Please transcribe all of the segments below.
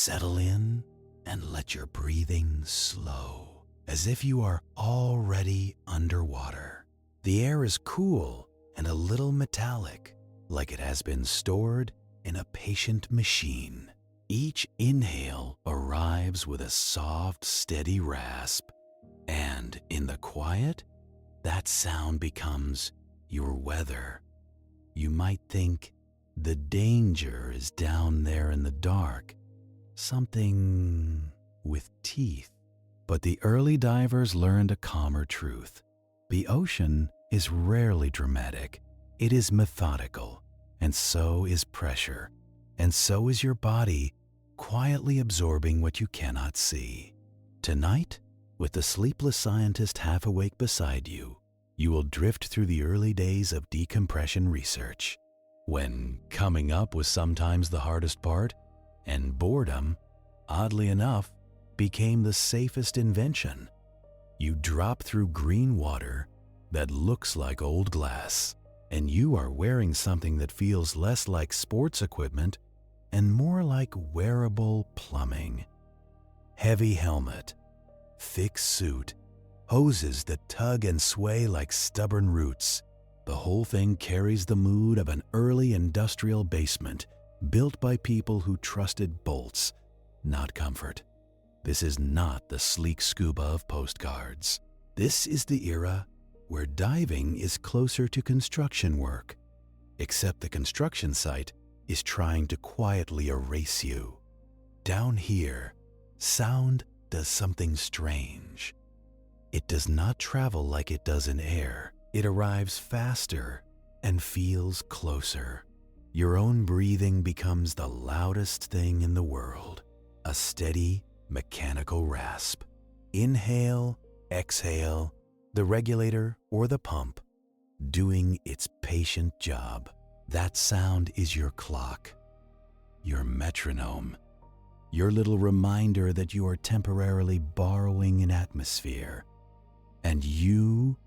Settle in and let your breathing slow, as if you are already underwater. The air is cool and a little metallic, like it has been stored in a patient machine. Each inhale arrives with a soft, steady rasp, and in the quiet, that sound becomes your weather. You might think the danger is down there in the dark, something with teeth. But the early divers learned a calmer truth. The ocean is rarely dramatic. It is methodical, and so is pressure, and so is your body quietly absorbing what you cannot see. Tonight, with the Sleepless Scientist half awake beside you, you will drift through the early days of decompression research, when coming up was sometimes the hardest part, and boredom, oddly enough, became the safest invention. You drop through green water that looks like old glass, and you are wearing something that feels less like sports equipment and more like wearable plumbing. Heavy helmet, thick suit, hoses that tug and sway like stubborn roots. The whole thing carries the mood of an early industrial basement built by people who trusted bolts, not comfort. This is not the sleek Scuba of postcards. This is the era where diving is closer to construction work, except the construction site is trying to quietly erase you. Down here, sound does something strange. It does not travel like it does in air. It arrives faster and feels closer. Your own breathing becomes the loudest thing in the world, a steady, mechanical rasp. Inhale, exhale, the regulator or the pump, doing its patient job. That sound is your clock, your metronome, your little reminder that you are temporarily borrowing an atmosphere, and you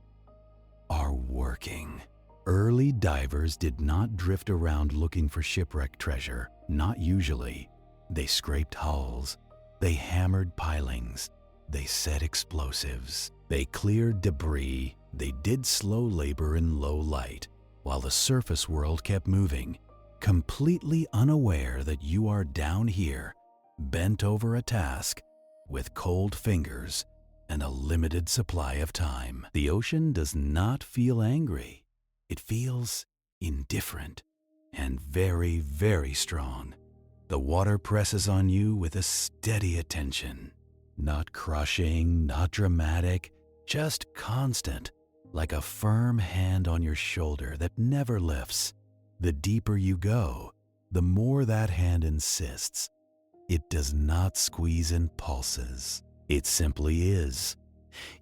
are working. Early divers did not drift around looking for shipwrecked treasure, not usually. They scraped hulls, they hammered pilings, they set explosives, they cleared debris, they did slow labor in low light, while the surface world kept moving, completely unaware that you are down here, bent over a task, with cold fingers and a limited supply of time. The ocean does not feel angry. It feels indifferent and very, very strong. The water presses on you with a steady attention. Not crushing, not dramatic, just constant, like a firm hand on your shoulder that never lifts. The deeper you go, the more that hand insists. It does not squeeze in pulses. It simply is.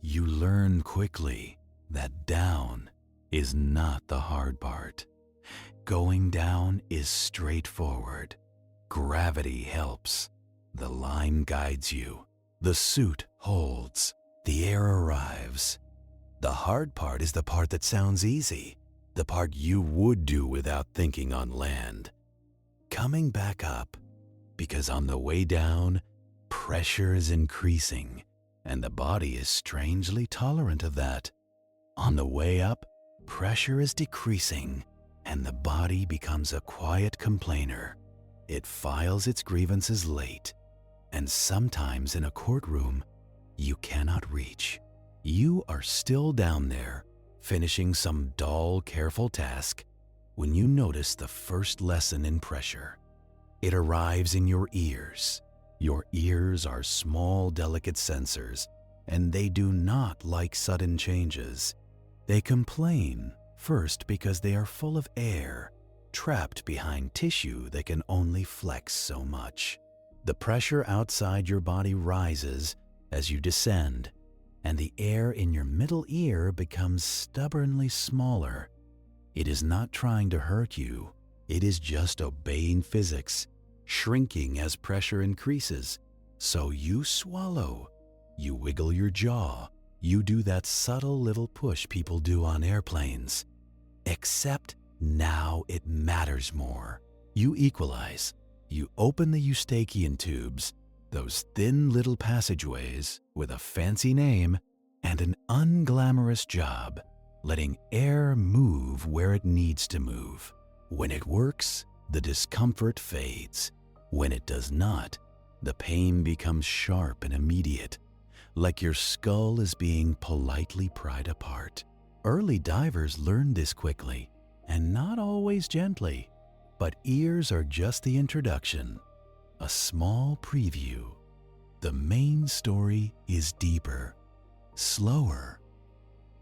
You learn quickly that down is not the hard part. Going down is straightforward. Gravity helps. The line guides you. The suit holds. The air arrives. The hard part is the part that sounds easy, the part you would do without thinking on land. Coming back up, because on the way down, pressure is increasing, and the body is strangely tolerant of that. On the way up, pressure is decreasing, and the body becomes a quiet complainer. It files its grievances late, and sometimes in a courtroom, you cannot reach. You are still down there, finishing some dull, careful task, when you notice the first lesson in pressure. It arrives in your ears. Your ears are small, delicate sensors, and they do not like sudden changes. They complain, first because they are full of air, trapped behind tissue that can only flex so much. The pressure outside your body rises as you descend, and the air in your middle ear becomes stubbornly smaller. It is not trying to hurt you. It is just obeying physics, shrinking as pressure increases. So you swallow, you wiggle your jaw, you do that subtle little push people do on airplanes. Except now it matters more. You equalize. You open the eustachian tubes, those thin little passageways with a fancy name and an unglamorous job, letting air move where it needs to move. When it works, the discomfort fades. When it does not, the pain becomes sharp and immediate, like your skull is being politely pried apart. Early divers learned this quickly, and not always gently. But ears are just the introduction, a small preview. The main story is deeper, slower,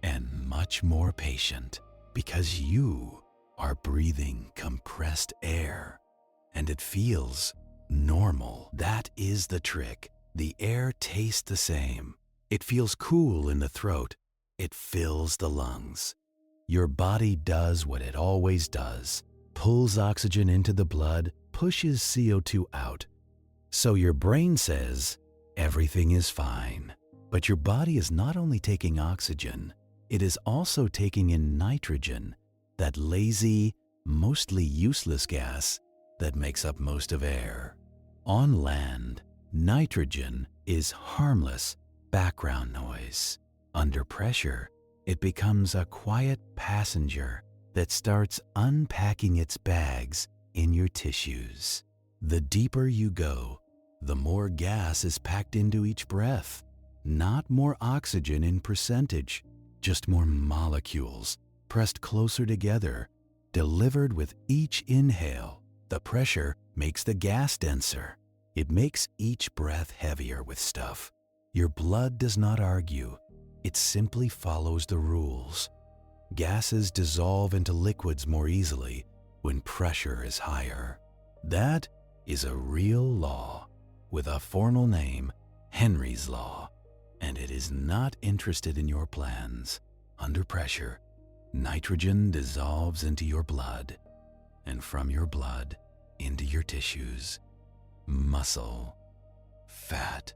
and much more patient, because you are breathing compressed air, and it feels normal. That is the trick. The air tastes the same. It feels cool in the throat. It fills the lungs. Your body does what it always does. Pulls oxygen into the blood, pushes CO2 out. So your brain says, everything is fine. But your body is not only taking oxygen, it is also taking in nitrogen, that lazy, mostly useless gas that makes up most of air. On land, nitrogen is harmless background noise. Under pressure, it becomes a quiet passenger that starts unpacking its bags in your tissues. The deeper you go, the more gas is packed into each breath. Not more oxygen in percentage, just more molecules pressed closer together, delivered with each inhale. The pressure makes the gas denser. It makes each breath heavier with stuff. Your blood does not argue. It simply follows the rules. Gases dissolve into liquids more easily when pressure is higher. That is a real law with a formal name, Henry's Law, and it is not interested in your plans. Under pressure, nitrogen dissolves into your blood, and from your blood into your tissues, muscle, fat,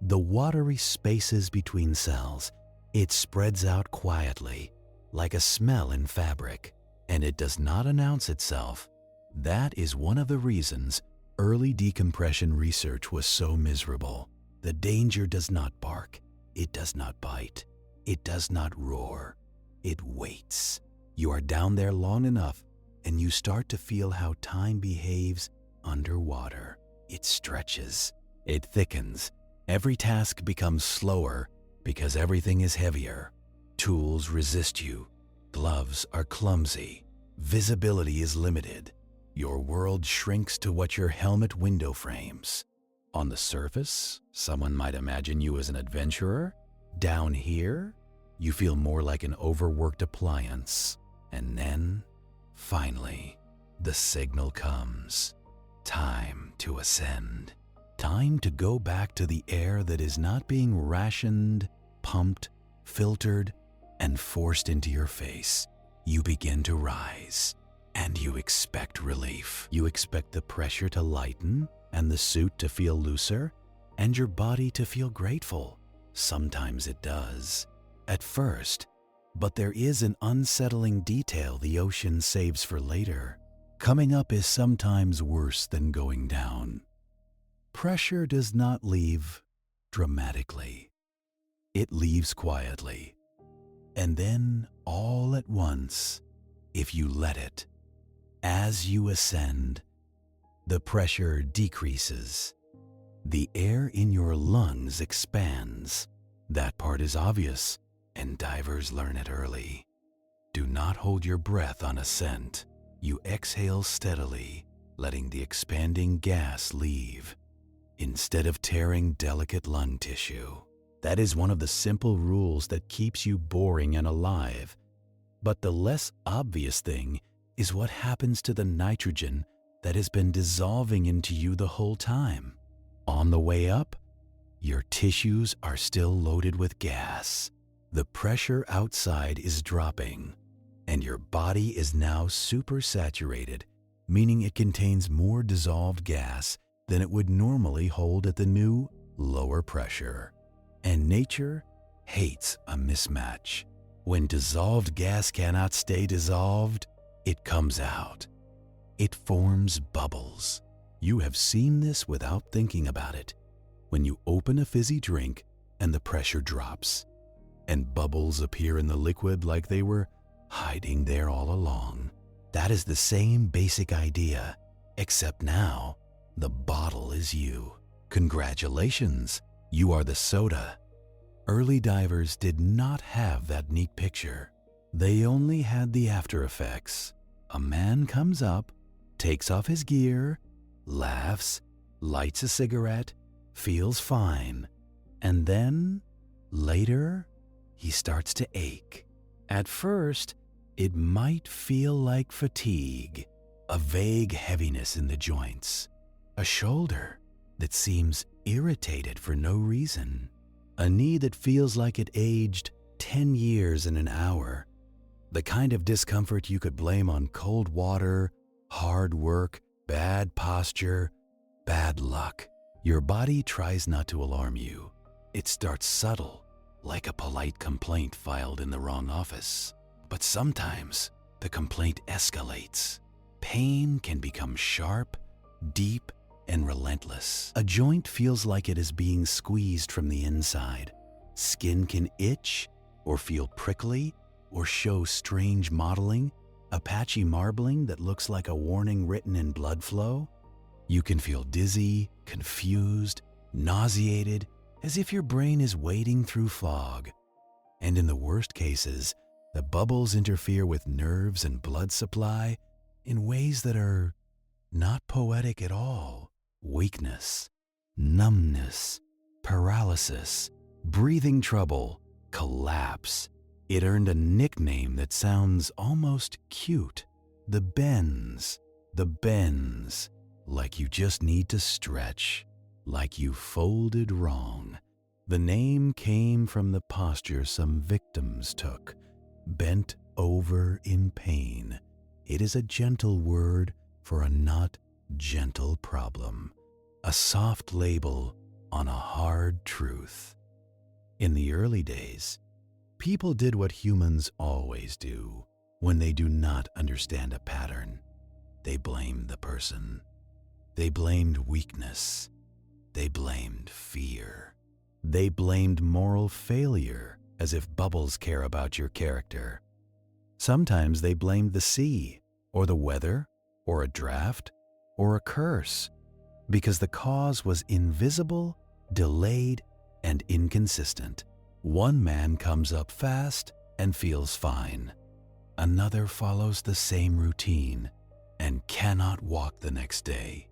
the watery spaces between cells. It spreads out quietly, like a smell in fabric, and it does not announce itself. That is one of the reasons early decompression research was so miserable. The danger does not bark, it does not bite, it does not roar, it waits. You are down there long enough, and you start to feel how time behaves underwater. It stretches, it thickens. Every task becomes slower because everything is heavier. Tools resist you. Gloves are clumsy. Visibility is limited. Your world shrinks to what your helmet window frames. On the surface, someone might imagine you as an adventurer. Down here, you feel more like an overworked appliance. And then, finally, the signal comes. Time to ascend. Time to go back to the air that is not being rationed, pumped, filtered, and forced into your face. You begin to rise, and you expect relief. You expect the pressure to lighten, and the suit to feel looser, and your body to feel grateful. Sometimes it does, at first, but there is an unsettling detail the ocean saves for later. Coming up is sometimes worse than going down. Pressure does not leave dramatically. It leaves quietly. And then, all at once, if you let it, as you ascend, the pressure decreases. The air in your lungs expands. That part is obvious, and divers learn it early. Do not hold your breath on ascent. You exhale steadily, letting the expanding gas leave, instead of tearing delicate lung tissue. That is one of the simple rules that keeps you boring and alive. But the less obvious thing is what happens to the nitrogen that has been dissolving into you the whole time. On the way up, your tissues are still loaded with gas. The pressure outside is dropping, and your body is now supersaturated, meaning it contains more dissolved gas than it would normally hold at the new, lower pressure. And nature hates a mismatch. When dissolved gas cannot stay dissolved, it comes out. It forms bubbles. You have seen this without thinking about it. When you open a fizzy drink and the pressure drops, and bubbles appear in the liquid like they were hiding there all along. That is the same basic idea, except now the bottle is you. Congratulations, you are the soda. Early divers did not have that neat picture. They only had the after effects. A man comes up, takes off his gear, laughs, lights a cigarette, feels fine, and then, later, he starts to ache. At first, it might feel like fatigue, a vague heaviness in the joints, a shoulder that seems irritated for no reason, a knee that feels like it aged 10 years in an hour, the kind of discomfort you could blame on cold water, hard work, bad posture, bad luck. Your body tries not to alarm you. It starts subtle, like a polite complaint filed in the wrong office. But sometimes the complaint escalates. Pain can become sharp, deep, and relentless. A joint feels like it is being squeezed from the inside. Skin can itch or feel prickly or show strange mottling, a patchy marbling that looks like a warning written in blood flow. You can feel dizzy, confused, nauseated, as if your brain is wading through fog. And in the worst cases, the bubbles interfere with nerves and blood supply in ways that are not poetic at all. Weakness, numbness, paralysis, breathing trouble, collapse. It earned a nickname that sounds almost cute. The bends, like you just need to stretch, like you folded wrong. The name came from the posture some victims took, bent over in pain. It is a gentle word for a not gentle problem, a soft label on a hard truth. In the early days, people did what humans always do when they do not understand a pattern. They blamed the person. They blamed weakness. They blamed fear. They blamed moral failure, as if bubbles care about your character. Sometimes they blamed the sea, or the weather, or a draft, or a curse, because the cause was invisible, delayed, and inconsistent. One man comes up fast and feels fine. Another follows the same routine and cannot walk the next day.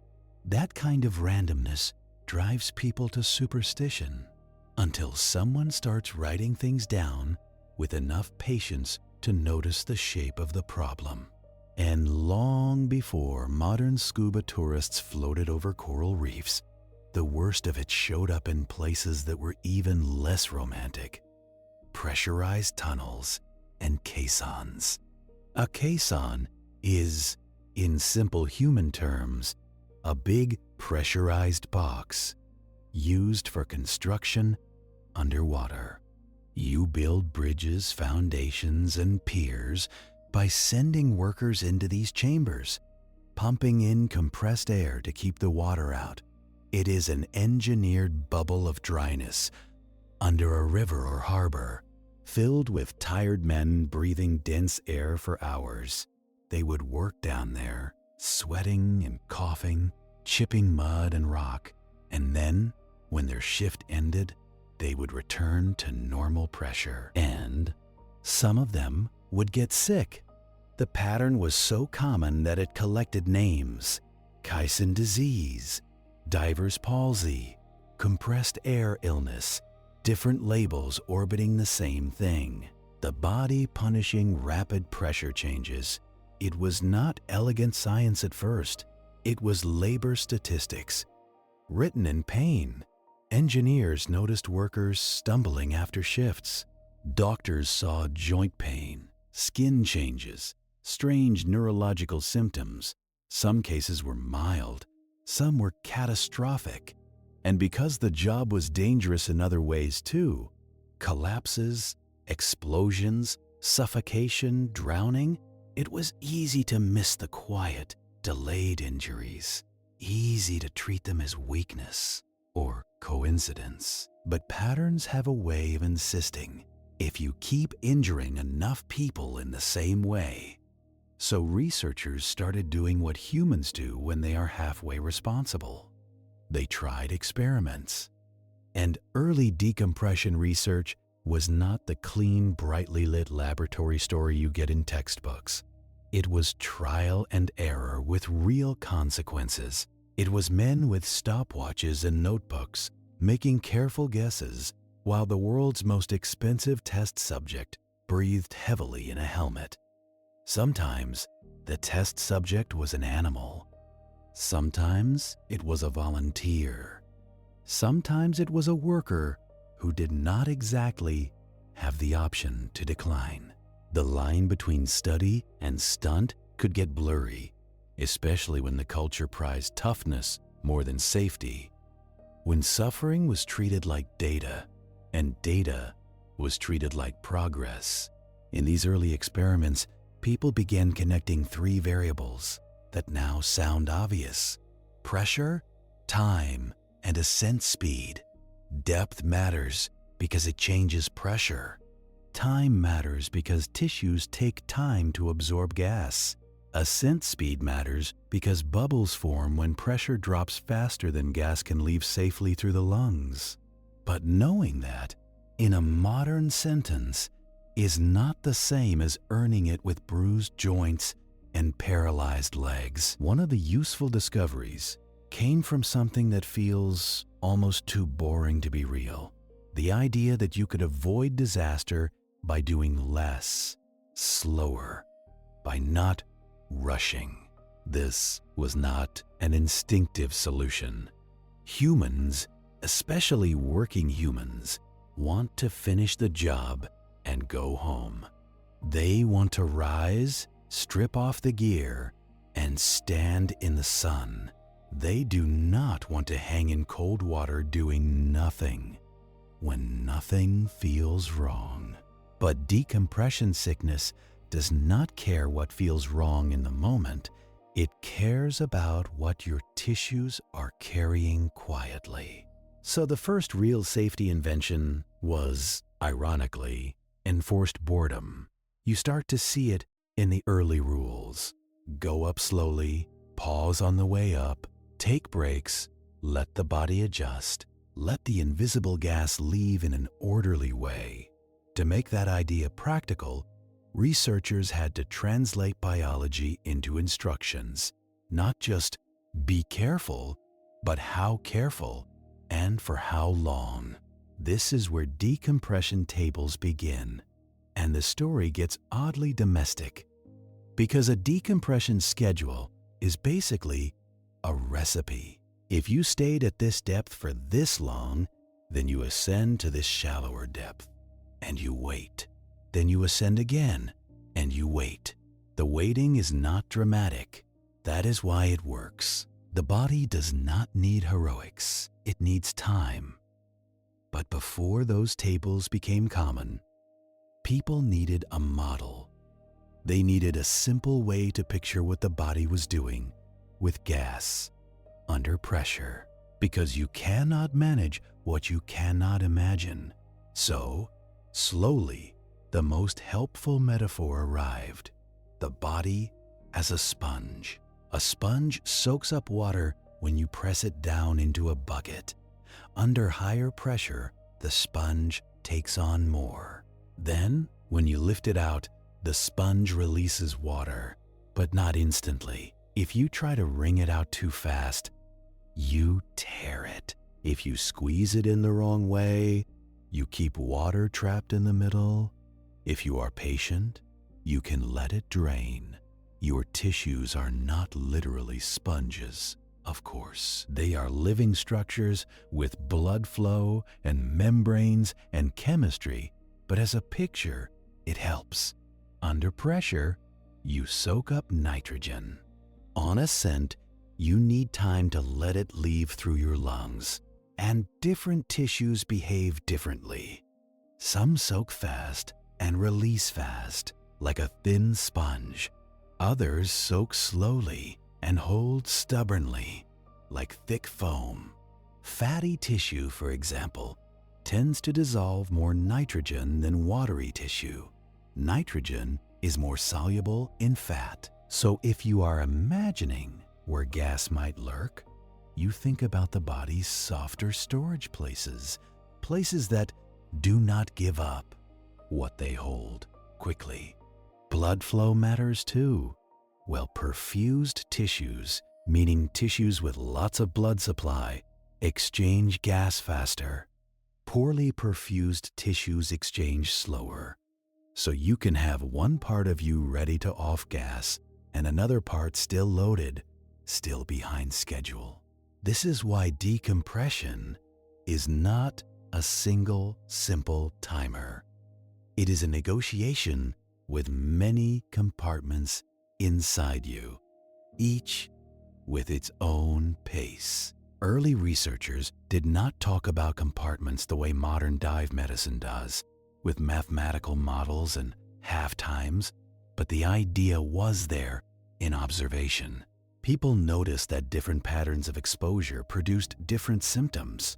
That kind of randomness drives people to superstition until someone starts writing things down with enough patience to notice the shape of the problem. And long before modern scuba tourists floated over coral reefs, the worst of it showed up in places that were even less romantic: pressurized tunnels and caissons. A caisson is, in simple human terms, a big pressurized box used for construction underwater. You build bridges, foundations, and piers by sending workers into these chambers, pumping in compressed air to keep the water out. It is an engineered bubble of dryness under a river or harbor, filled with tired men breathing dense air for hours. They would work down there, sweating and coughing, chipping mud and rock, and then, when their shift ended, they would return to normal pressure. And some of them would get sick. The pattern was so common that it collected names: caisson disease, diver's palsy, compressed air illness, different labels orbiting the same thing. The body punishing rapid pressure changes. It was not elegant science at first. It was labor statistics, written in pain. Engineers noticed workers stumbling after shifts. Doctors saw joint pain, skin changes, strange neurological symptoms. Some cases were mild, some were catastrophic. And because the job was dangerous in other ways too, collapses, explosions, suffocation, drowning, it was easy to miss the quiet, delayed injuries. easy to treat them as weakness or coincidence. But patterns have a way of insisting if you keep injuring enough people in the same way. So researchers started doing what humans do when they are halfway responsible. They tried experiments. And early decompression research was not the clean, brightly lit laboratory story you get in textbooks. It was trial and error with real consequences. It was men with stopwatches and notebooks making careful guesses while the world's most expensive test subject breathed heavily in a helmet. Sometimes the test subject was an animal. Sometimes it was a volunteer. Sometimes it was a worker who did not exactly have the option to decline. The line between study and stunt could get blurry, especially when the culture prized toughness more than safety. When suffering was treated like data, and data was treated like progress. In these early experiments, people began connecting three variables that now sound obvious: pressure, time, and ascent speed. Depth matters because it changes pressure. Time matters because tissues take time to absorb gas. Ascent speed matters because bubbles form when pressure drops faster than gas can leave safely through the lungs. But knowing that, in a modern sentence, is not the same as earning it with bruised joints and paralyzed legs. One of the useful discoveries came from something that feels almost too boring to be real. The idea that you could avoid disaster by doing less, slower, by not rushing. This was not an instinctive solution. Humans, especially working humans, want to finish the job and go home. They want to rise, strip off the gear, and stand in the sun. They do not want to hang in cold water doing nothing when nothing feels wrong. But decompression sickness does not care what feels wrong in the moment. It cares about what your tissues are carrying quietly. So the first real safety invention was, ironically, enforced boredom. You start to see it in the early rules. Go up slowly, pause on the way up, take breaks, let the body adjust, let the invisible gas leave in an orderly way. To make that idea practical, researchers had to translate biology into instructions. Not just be careful, but how careful and for how long. This is where decompression tables begin, and the story gets oddly domestic, because a decompression schedule is basically a recipe. If you stayed at this depth for this long, then you ascend to this shallower depth, and you wait. Then you ascend again, and you wait. The waiting is not dramatic. That is why it works. The body does not need heroics. It needs time. But before those tables became common, people needed a model. They needed a simple way to picture what the body was doing with gas, under pressure, because you cannot manage what you cannot imagine. So, slowly, the most helpful metaphor arrived: the body as a sponge. A sponge soaks up water when you press it down into a bucket. Under higher pressure, the sponge takes on more. Then, when you lift it out, the sponge releases water, but not instantly. If you try to wring it out too fast, you tear it. If you squeeze it in the wrong way, you keep water trapped in the middle. If you are patient, you can let it drain. Your tissues are not literally sponges, of course. They are living structures with blood flow and membranes and chemistry, but as a picture, it helps. Under pressure, you soak up nitrogen. On ascent, you need time to let it leave through your lungs, and different tissues behave differently. Some soak fast and release fast, like a thin sponge. Others soak slowly and hold stubbornly. like thick foam. Fatty tissue, for example, tends to dissolve more nitrogen than watery tissue. Nitrogen is more soluble in fat. So if you are imagining where gas might lurk, you think about the body's softer storage places, places that do not give up what they hold quickly. Blood flow matters too. Well, perfused tissues, meaning tissues with lots of blood supply, exchange gas faster. Poorly perfused tissues exchange slower. So you can have one part of you ready to off gas and another part still loaded, still behind schedule. This is why decompression is not a single simple timer. It is a negotiation with many compartments inside you, each with its own pace. Early researchers did not talk about compartments the way modern dive medicine does, with mathematical models and half times, but the idea was there in observation. People noticed that different patterns of exposure produced different symptoms.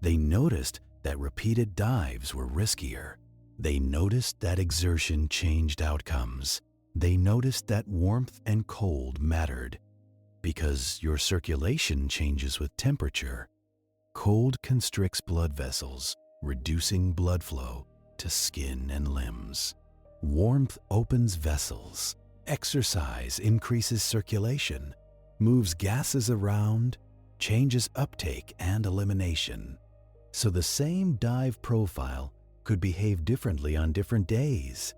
They noticed that repeated dives were riskier. They noticed that exertion changed outcomes. They noticed that warmth and cold mattered because your circulation changes with temperature. Cold constricts blood vessels, reducing blood flow to skin and limbs. Warmth opens vessels. Exercise increases circulation, moves gases around, changes uptake and elimination. So the same dive profile could behave differently on different days,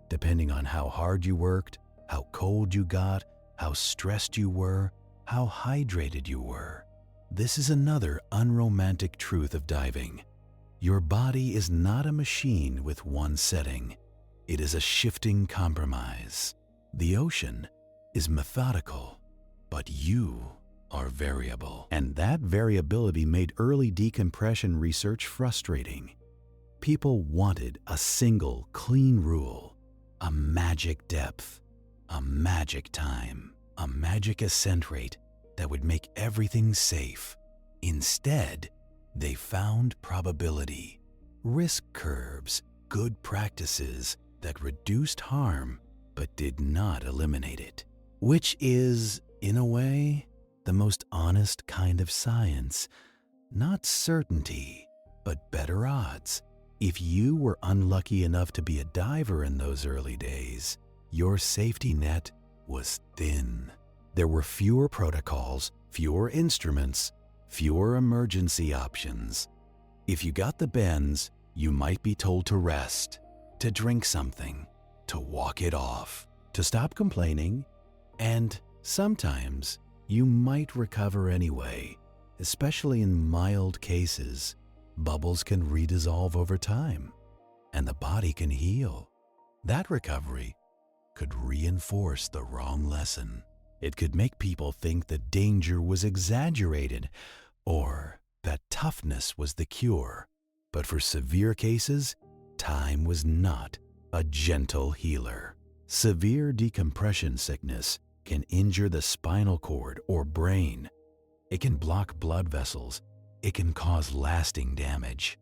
depending on how hard you worked, how cold you got, how stressed you were, how hydrated you were. This is another unromantic truth of diving. Your body is not a machine with one setting. It is a shifting compromise. The ocean is methodical, but you are variable. And that variability made early decompression research frustrating. People wanted a single, clean rule, a magic depth, a magic time, a magic ascent rate that would make everything safe. Instead, they found probability, risk curves, good practices that reduced harm but did not eliminate it, which is, in a way, the most honest kind of science. Not certainty, but better odds. If you were unlucky enough to be a diver in those early days, your safety net was thin. There were fewer protocols, fewer instruments, fewer emergency options. If you got the bends, you might be told to rest, to drink something, to walk it off, to stop complaining, and sometimes you might recover anyway, especially in mild cases. Bubbles can redissolve over time, and the body can heal. That recovery could reinforce the wrong lesson. It could make people think the danger was exaggerated or that toughness was the cure. But for severe cases, time was not a gentle healer. Severe decompression sickness can injure the spinal cord or brain. It can block blood vessels. It can cause lasting damage.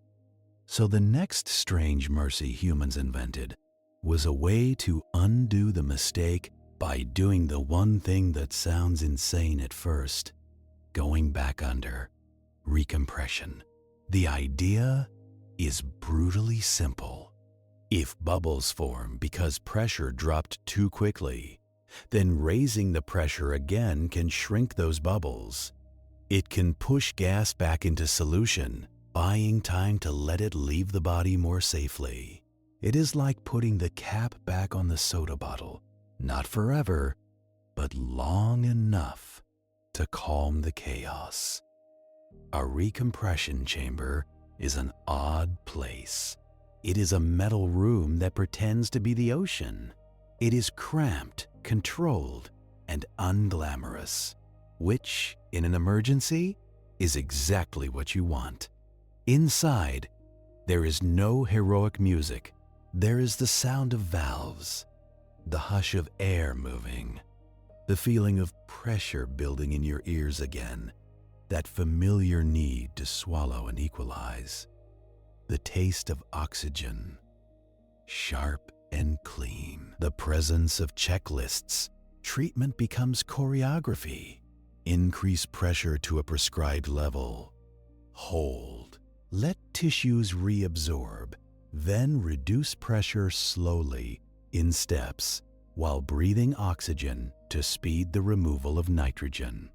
So the next strange mercy humans invented was a way to undo the mistake by doing the one thing that sounds insane at first: going back under. Recompression. The idea is brutally simple. If bubbles form because pressure dropped too quickly, then raising the pressure again can shrink those bubbles. It can push gas back into solution, buying time to let it leave the body more safely. It is like putting the cap back on the soda bottle, not forever, but long enough to calm the chaos. A recompression chamber is an odd place. It is a metal room that pretends to be the ocean. It is cramped, controlled, and unglamorous, which, in an emergency, is exactly what you want. Inside, there is no heroic music. There is the sound of valves, the hush of air moving, the feeling of pressure building in your ears again, that familiar need to swallow and equalize. The taste of oxygen, sharp and clean. The presence of checklists. Treatment becomes choreography. Increase pressure to a prescribed level. Hold. Let tissues reabsorb. Then reduce pressure slowly in steps while breathing oxygen to speed the removal of nitrogen.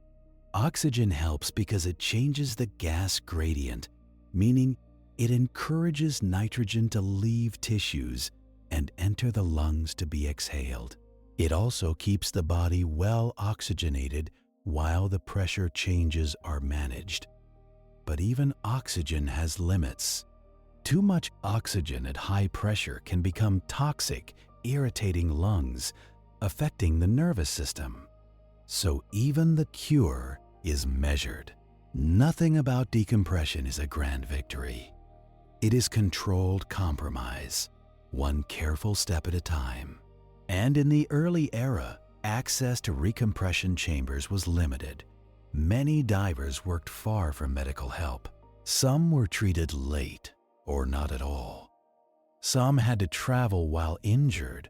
Oxygen helps because it changes the gas gradient, meaning it encourages nitrogen to leave tissues and enter the lungs to be exhaled. It also keeps the body well oxygenated while the pressure changes are managed. But even oxygen has limits. Too much oxygen at high pressure can become toxic, irritating lungs, affecting the nervous system. So even the cure is measured. Nothing about decompression is a grand victory. It is controlled compromise, one careful step at a time. And in the early era, access to recompression chambers was limited. Many divers worked far from medical help. Some were treated late or not at all. Some had to travel while injured,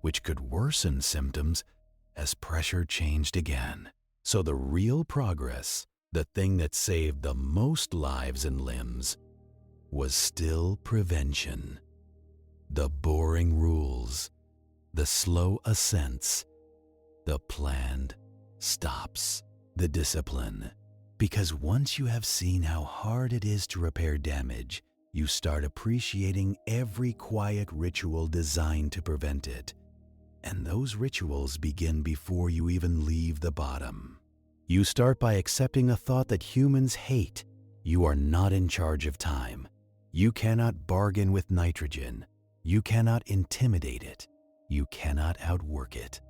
which could worsen symptoms as pressure changed again. So the real progress, the thing that saved the most lives and limbs, was still prevention. The boring rules, the slow ascents, the planned stops, the discipline. Because once you have seen how hard it is to repair damage, you start appreciating every quiet ritual designed to prevent it. And those rituals begin before you even leave the bottom. You start by accepting a thought that humans hate. You are not in charge of time. You cannot bargain with nitrogen. You cannot intimidate it. You cannot outwork it.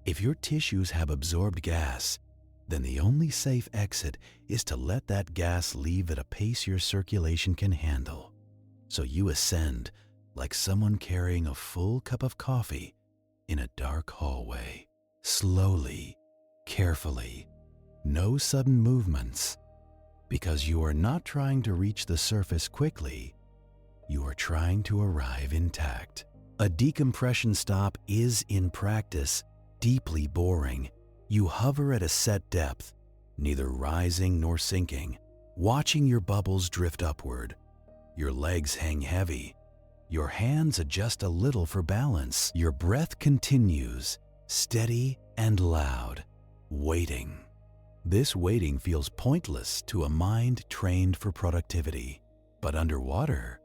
If your tissues have absorbed gas, then the only safe exit is to let that gas leave at a pace your circulation can handle. So you ascend like someone carrying a full cup of coffee in a dark hallway. Slowly, carefully, no sudden movements. Because you are not trying to reach the surface quickly, you are trying to arrive intact. A decompression stop is, in practice, deeply boring. You hover at a set depth, neither rising nor sinking, watching your bubbles drift upward. Your legs hang heavy. Your hands adjust a little for balance. Your breath continues, steady and loud, waiting. This waiting feels pointless to a mind trained for productivity. But underwater,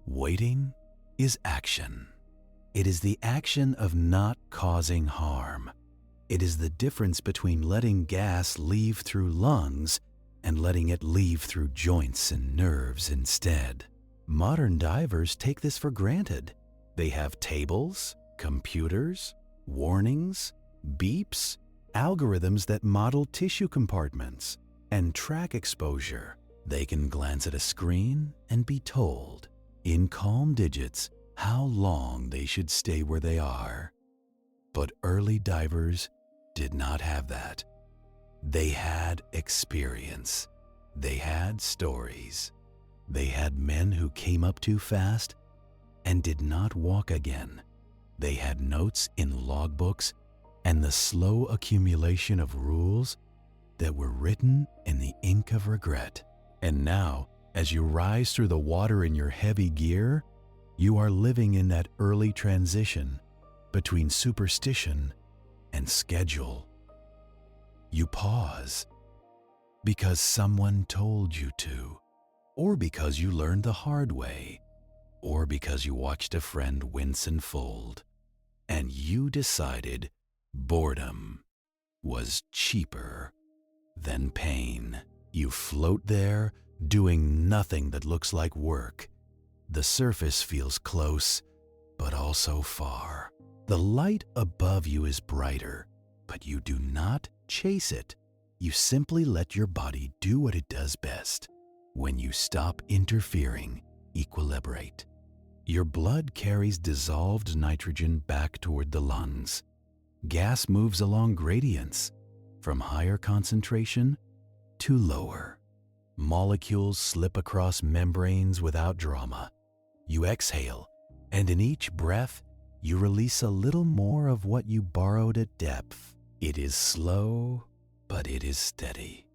waiting is action. It is the action of not causing harm. It is the difference between letting gas leave through lungs and letting it leave through joints and nerves instead. Modern divers take this for granted. They have tables, computers, warnings, beeps, algorithms that model tissue compartments and track exposure. They can glance at a screen and be told, in calm digits, how long they should stay where they are. But early divers did not have that. They had experience. They had stories. They had men who came up too fast and did not walk again. They had notes in logbooks and the slow accumulation of rules that were written in the ink of regret. And now, as you rise through the water in your heavy gear, you are living in that early transition between superstition and schedule. You pause because someone told you to, or because you learned the hard way, or because you watched a friend wince and fold, and you decided boredom was cheaper than pain. You float there, doing nothing that looks like work. The surface feels close, but also far. The light above you is brighter, but you do not chase it. You simply let your body do what it does best. When you stop interfering, equilibrate. Your blood carries dissolved nitrogen back toward the lungs. Gas moves along gradients, from higher concentration to lower. Molecules slip across membranes without drama. You exhale, and in each breath, you release a little more of what you borrowed at depth. It is slow, but it is steady.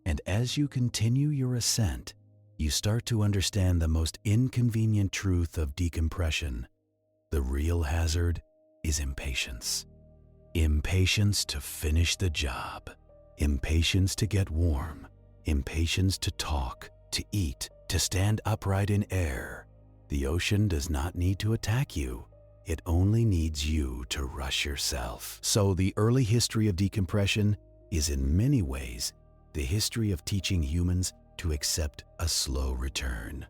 And as you continue your ascent, you start to understand the most inconvenient truth of decompression. The real hazard is impatience. Impatience to finish the job. Impatience to get warm. Impatience to talk, to eat, to stand upright in air. The ocean does not need to attack you. It only needs you to rush yourself. So the early history of decompression is in many ways the history of teaching humans to accept a slow return,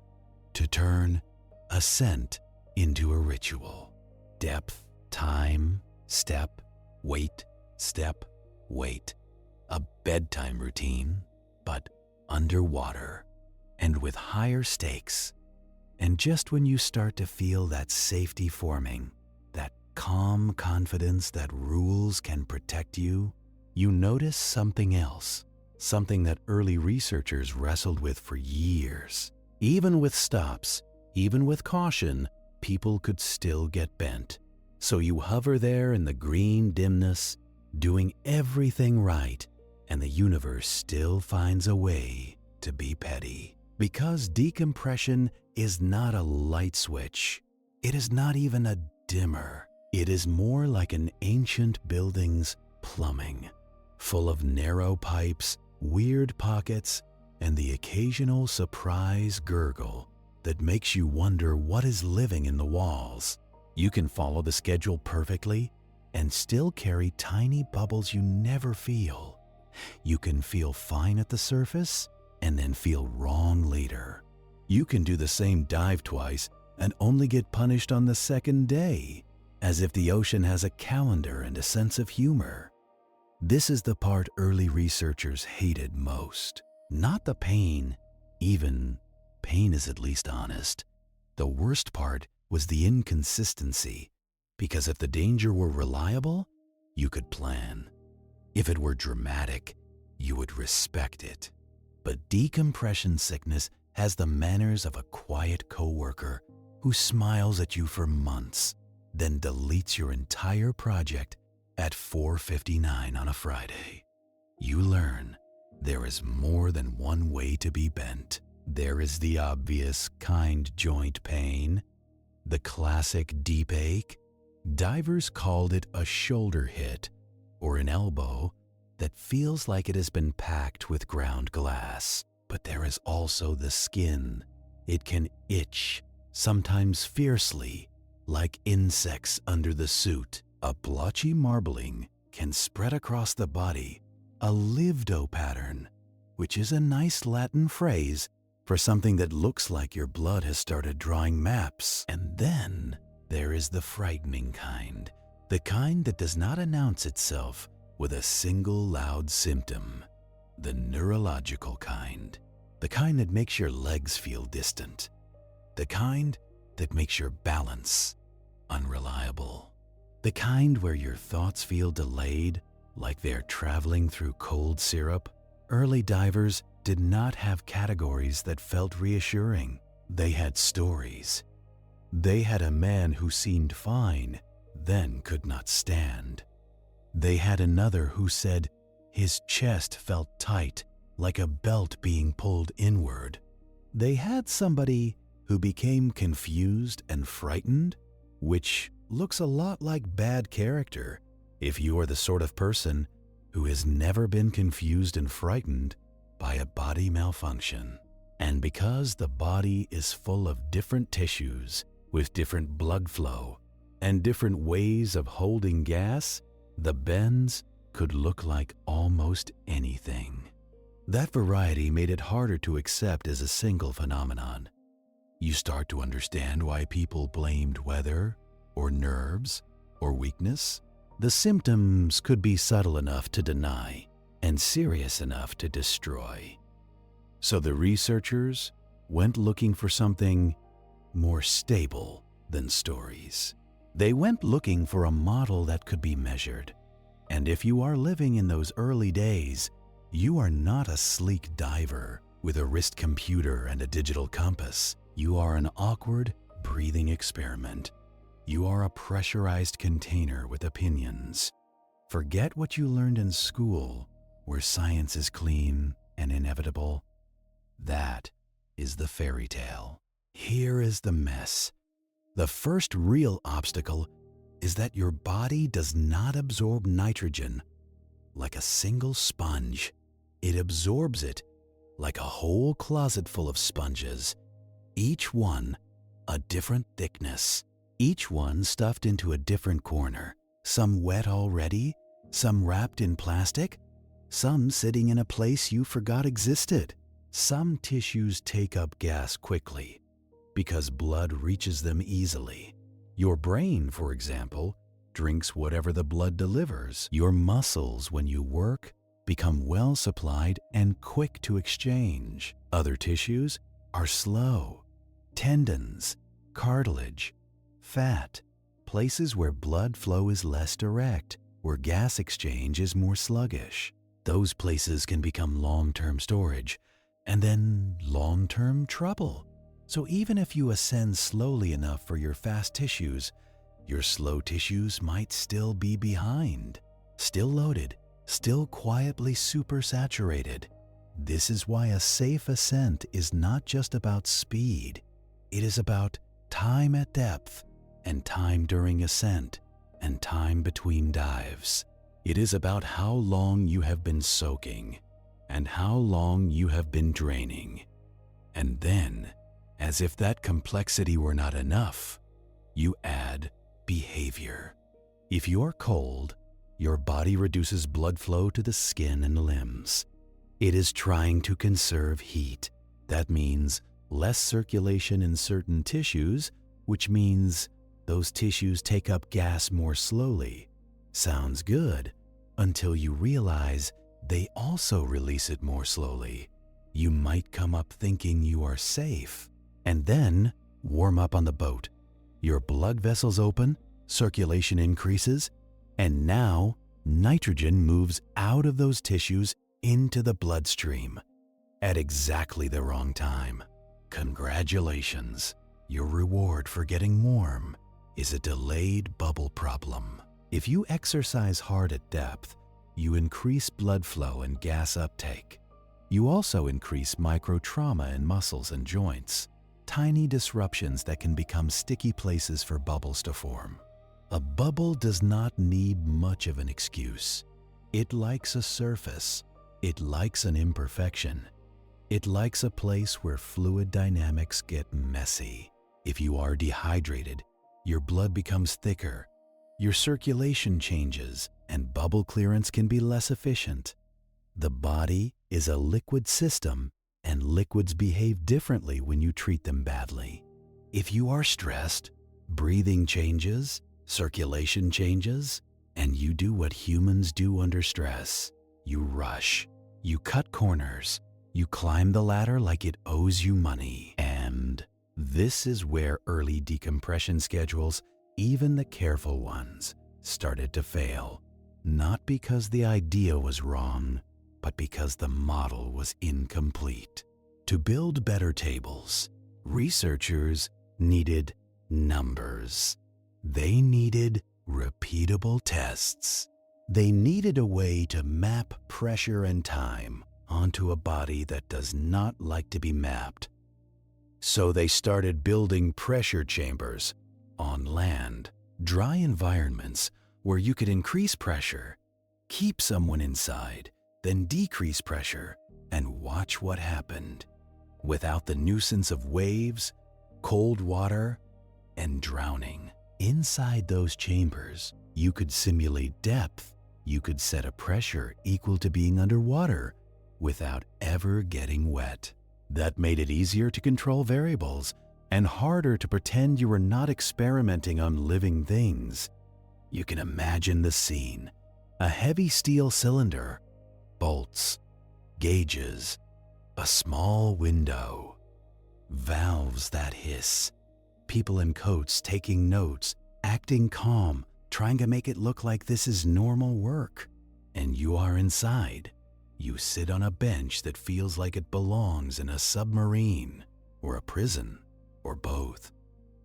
to turn ascent into a ritual. Depth, time, step, wait, step, wait. A bedtime routine, but underwater and with higher stakes. And just when you start to feel that safety forming, that calm confidence that rules can protect you, you notice something else, something that early researchers wrestled with for years. Even with stops, even with caution, people could still get bent. So you hover there in the green dimness, doing everything right, and the universe still finds a way to be petty. Because decompression is not a light switch. It is not even a dimmer. It is more like an ancient building's plumbing, full of narrow pipes, weird pockets, and the occasional surprise gurgle that makes you wonder what is living in the walls. You can follow the schedule perfectly and still carry tiny bubbles you never feel. You can feel fine at the surface and then feel wrong later. You can do the same dive twice and only get punished on the second day, as if the ocean has a calendar and a sense of humor. This is the part early researchers hated most. Not the pain. Even pain is at least honest. The worst part was the inconsistency, because if the danger were reliable, you could plan. If it were dramatic, you would respect it. But decompression sickness has the manners of a quiet coworker who smiles at you for months, then deletes your entire project at 4:59 on a Friday. You learn there is more than one way to be bent. There is the obvious kind joint pain, the classic deep ache. Divers called it a shoulder hit or an elbow that feels like it has been packed with ground glass. But there is also the skin. It can itch, sometimes fiercely, like insects under the suit. A blotchy marbling can spread across the body, a livedo pattern, which is a nice Latin phrase for something that looks like your blood has started drawing maps. And then there is the frightening kind, the kind that does not announce itself with a single loud symptom, the neurological kind, the kind that makes your legs feel distant, the kind that makes your balance unreliable, the kind where your thoughts feel delayed, like they're traveling through cold syrup. Early divers did not have categories that felt reassuring. They had stories. They had a man who seemed fine, then could not stand. They had another who said his chest felt tight, like a belt being pulled inward. They had somebody who became confused and frightened, which looks a lot like bad character if you are the sort of person who has never been confused and frightened by a body malfunction. And because the body is full of different tissues with different blood flow and different ways of holding gas, the bends could look like almost anything. That variety made it harder to accept as a single phenomenon. You start to understand why people blamed weather, or nerves, or weakness. The symptoms could be subtle enough to deny and serious enough to destroy. So the researchers went looking for something more stable than stories. They went looking for a model that could be measured. And if you are living in those early days, you are not a sleek diver with a wrist computer and a digital compass. You are an awkward, breathing experiment. You are a pressurized container with opinions. Forget what you learned in school, where science is clean and inevitable. That is the fairy tale. Here is the mess. The first real obstacle is that your body does not absorb nitrogen like a single sponge. It absorbs it like a whole closet full of sponges, each one a different thickness, each one stuffed into a different corner, some wet already, some wrapped in plastic, some sitting in a place you forgot existed. Some tissues take up gas quickly because blood reaches them easily. Your brain, for example, drinks whatever the blood delivers. Your muscles, when you work, become well supplied and quick to exchange. Other tissues are slow. Tendons, cartilage, fat, places where blood flow is less direct, where gas exchange is more sluggish. Those places can become long-term storage and then long-term trouble. So even if you ascend slowly enough for your fast tissues, your slow tissues might still be behind, still loaded, still quietly supersaturated. This is why a safe ascent is not just about speed. It is about time at depth and time during ascent and time between dives. It is about how long you have been soaking and how long you have been draining. And then, as if that complexity were not enough, you add behavior. If you're cold, your body reduces blood flow to the skin and limbs. It is trying to conserve heat. That means less circulation in certain tissues, which means those tissues take up gas more slowly. Sounds good until you realize they also release it more slowly. You might come up thinking you are safe, and then warm up on the boat. Your blood vessels open, circulation increases, and now nitrogen moves out of those tissues into the bloodstream at exactly the wrong time. Congratulations, your reward for getting warm is a delayed bubble problem. If you exercise hard at depth, you increase blood flow and gas uptake. You also increase microtrauma in muscles and joints, tiny disruptions that can become sticky places for bubbles to form. A bubble does not need much of an excuse. It likes a surface. It likes an imperfection. It likes a place where fluid dynamics get messy. If you are dehydrated, your blood becomes thicker, your circulation changes, and bubble clearance can be less efficient. The body is a liquid system, and liquids behave differently when you treat them badly. If you are stressed, breathing changes, circulation changes, and you do what humans do under stress. You rush, you cut corners, you climb the ladder like it owes you money. And this is where early decompression schedules, even the careful ones, started to fail. Not because the idea was wrong, but because the model was incomplete. To build better tables, researchers needed numbers. They needed repeatable tests. They needed a way to map pressure and time onto a body that does not like to be mapped. So they started building pressure chambers on land, dry environments where you could increase pressure, keep someone inside, then decrease pressure, and watch what happened without the nuisance of waves, cold water, and drowning. Inside those chambers, you could simulate depth. You could set a pressure equal to being underwater without ever getting wet. That made it easier to control variables and harder to pretend you were not experimenting on living things. You can imagine the scene: a heavy steel cylinder, bolts, gauges, a small window, valves that hiss, people in coats taking notes, acting calm, trying to make it look like this is normal work. And you are inside, You sit on a bench that feels like it belongs in a submarine or a prison or both.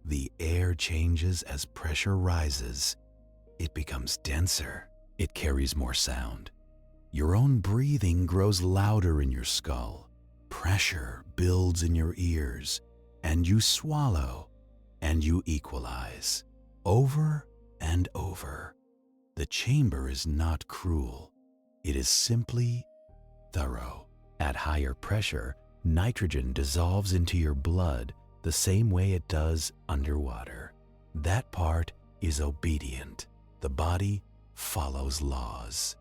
The air changes as pressure rises. It becomes denser. It carries more sound. Your own breathing grows louder in your skull. Pressure builds in your ears, and you swallow, and you equalize. Over and over. The chamber is not cruel. It is simply thorough. At higher pressure, nitrogen dissolves into your blood the same way it does underwater. That part is obedient. The body follows laws.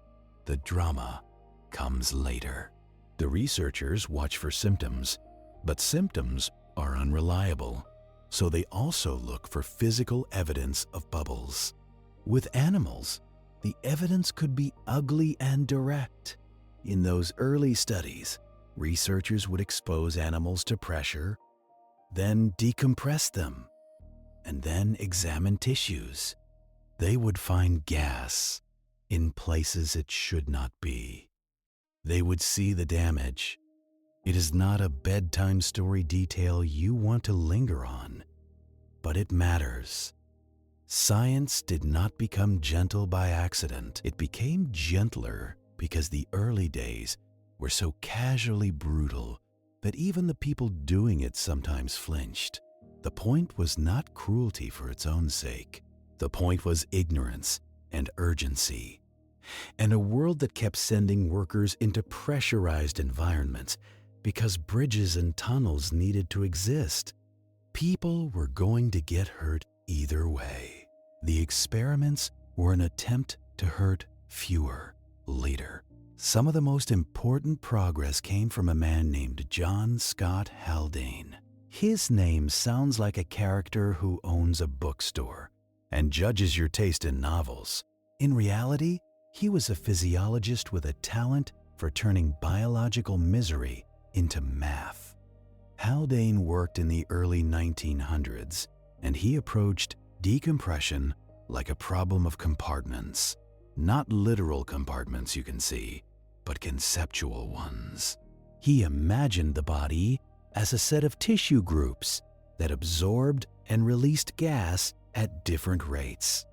The drama comes later. The researchers watch for symptoms, but symptoms are unreliable, so they also look for physical evidence of bubbles. With animals, the evidence could be ugly and direct. In those early studies, researchers would expose animals to pressure, then decompress them, and then examine tissues. They would find gas in places it should not be. They would see the damage. It is not a bedtime story detail you want to linger on, but it matters. Science did not become gentle by accident. It became gentler because the early days were so casually brutal that even the people doing it sometimes flinched. The point was not cruelty for its own sake. The point was ignorance and urgency, and a world that kept sending workers into pressurized environments because bridges and tunnels needed to exist. People were going to get hurt either way. The experiments were an attempt to hurt fewer later. Some of the most important progress came from a man named John Scott Haldane. His name sounds like a character who owns a bookstore and judges your taste in novels. In reality, he was a physiologist with a talent for turning biological misery into math. Haldane worked in the early 1900s, and he approached decompression like a problem of compartments. Not literal compartments, you can see, but conceptual ones. He imagined the body as a set of tissue groups that absorbed and released gas at different rates.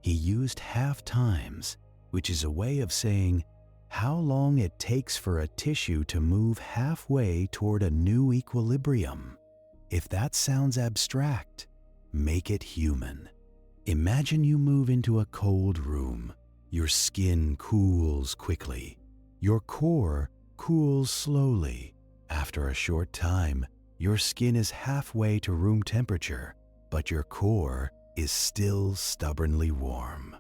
He used half times, which is a way of saying how long it takes for a tissue to move halfway toward a new equilibrium. If that sounds abstract, make it human. Imagine you move into a cold room. Your skin cools quickly. Your core cools slowly. After a short time, your skin is halfway to room temperature, but your core is still stubbornly warm.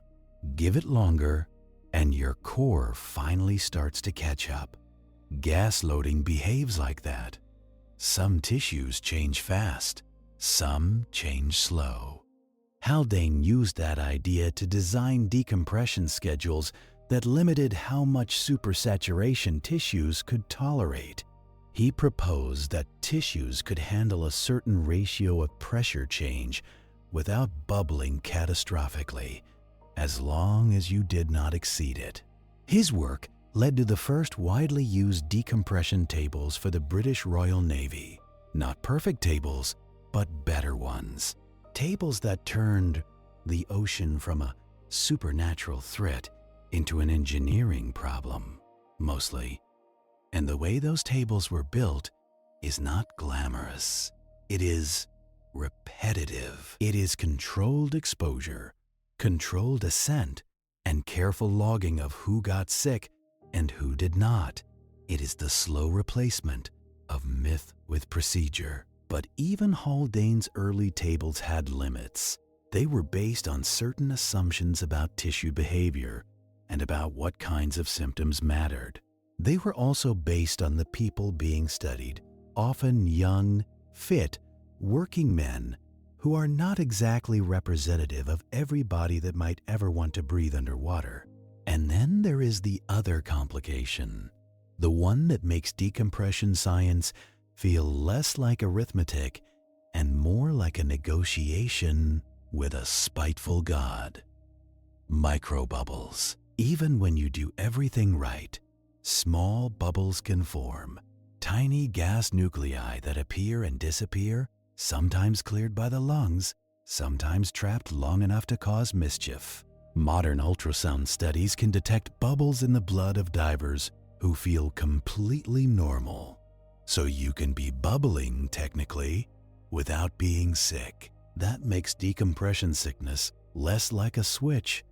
Give it longer, and your core finally starts to catch up. Gas loading behaves like that. Some tissues change fast, some change slow. Haldane used that idea to design decompression schedules that limited how much supersaturation tissues could tolerate. He proposed that tissues could handle a certain ratio of pressure change without bubbling catastrophically, as long as you did not exceed it. His work led to the first widely used decompression tables for the British Royal Navy. Not perfect tables, but better ones. Tables that turned the ocean from a supernatural threat into an engineering problem, mostly. And the way those tables were built is not glamorous. It is repetitive. It is controlled exposure, controlled ascent, and careful logging of who got sick and who did not. It is the slow replacement of myth with procedure. But even Haldane's early tables had limits. They were based on certain assumptions about tissue behavior and about what kinds of symptoms mattered. They were also based on the people being studied, often young, fit, working men who are not exactly representative of every body that might ever want to breathe underwater. And then there is the other complication, the one that makes decompression science feel less like arithmetic and more like a negotiation with a spiteful god. Microbubbles. Even when you do everything right, small bubbles can form, tiny gas nuclei that appear and disappear, sometimes cleared by the lungs, sometimes trapped long enough to cause mischief. Modern ultrasound studies can detect bubbles in the blood of divers who feel completely normal. So you can be bubbling, technically, without being sick. That makes decompression sickness less like a switch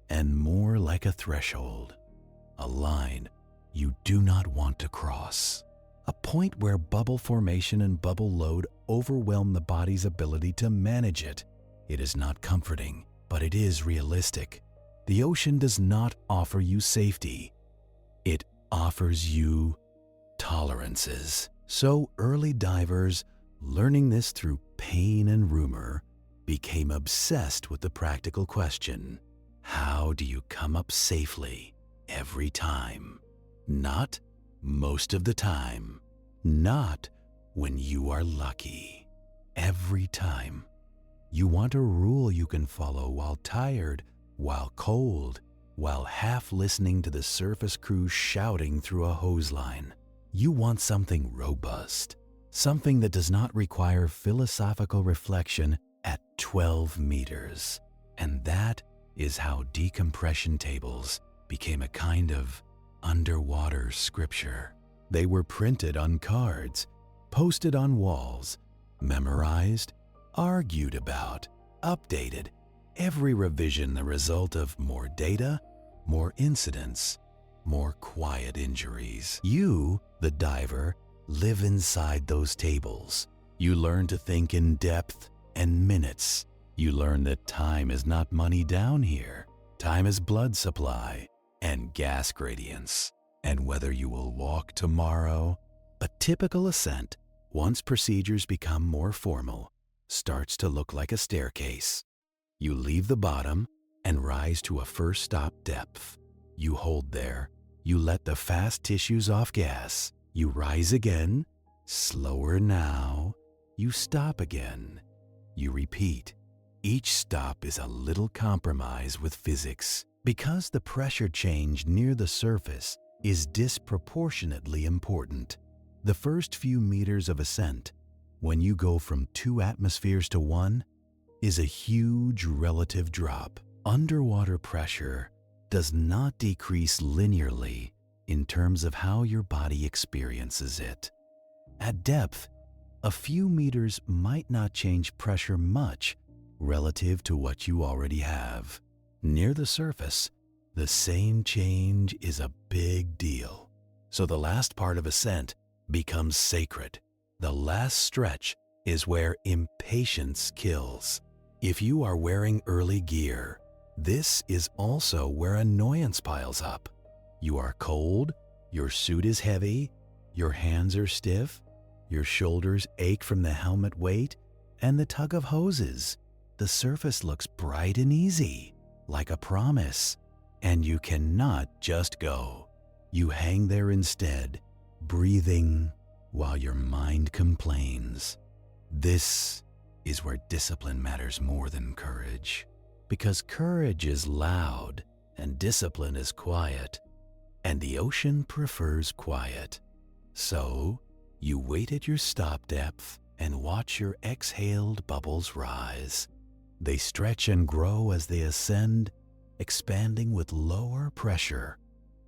and more like a threshold, a line you do not want to cross, a point where bubble formation and bubble load overwhelm the body's ability to manage it. It is not comforting, but it is realistic. The ocean does not offer you safety. It offers you tolerances. So early divers, learning this through pain and rumor, became obsessed with the practical question: how do you come up safely every time? Not most of the time. Not when you are lucky. Every time. You want a rule you can follow while tired, while cold, while half listening to the surface crew shouting through a hose line. You want something robust, something that does not require philosophical reflection at 12 meters. And that is how decompression tables became a kind of underwater scripture. They were printed on cards, posted on walls, memorized, argued about, updated, every revision the result of more data, more incidents, more quiet injuries. You, the diver, live inside those tables. You learn to think in depth and minutes. You learn that time is not money down here. Time is blood supply and gas gradients. And whether you will walk tomorrow, a typical ascent, once procedures become more formal, starts to look like a staircase. You leave the bottom and rise to a first stop depth. You hold there. You let the fast tissues off gas. You rise again, slower now. You stop again. You repeat. Each stop is a little compromise with physics. Because the pressure change near the surface is disproportionately important. The first few meters of ascent, when you go from 2 atmospheres to 1, is a huge relative drop. Underwater pressure does not decrease linearly in terms of how your body experiences it. At depth, a few meters might not change pressure much relative to what you already have. Near the surface, the same change is a big deal. So the last part of ascent becomes sacred. The last stretch is where impatience kills. If you are wearing early gear, this is also where annoyance piles up. You are cold, your suit is heavy, your hands are stiff, your shoulders ache from the helmet weight and the tug of hoses. The surface looks bright and easy, like a promise, and you cannot just go. You hang there instead, breathing while your mind complains. This is where discipline matters more than courage, because courage is loud and discipline is quiet, and the ocean prefers quiet. So you wait at your stop depth and watch your exhaled bubbles rise. They stretch and grow as they ascend, expanding with lower pressure,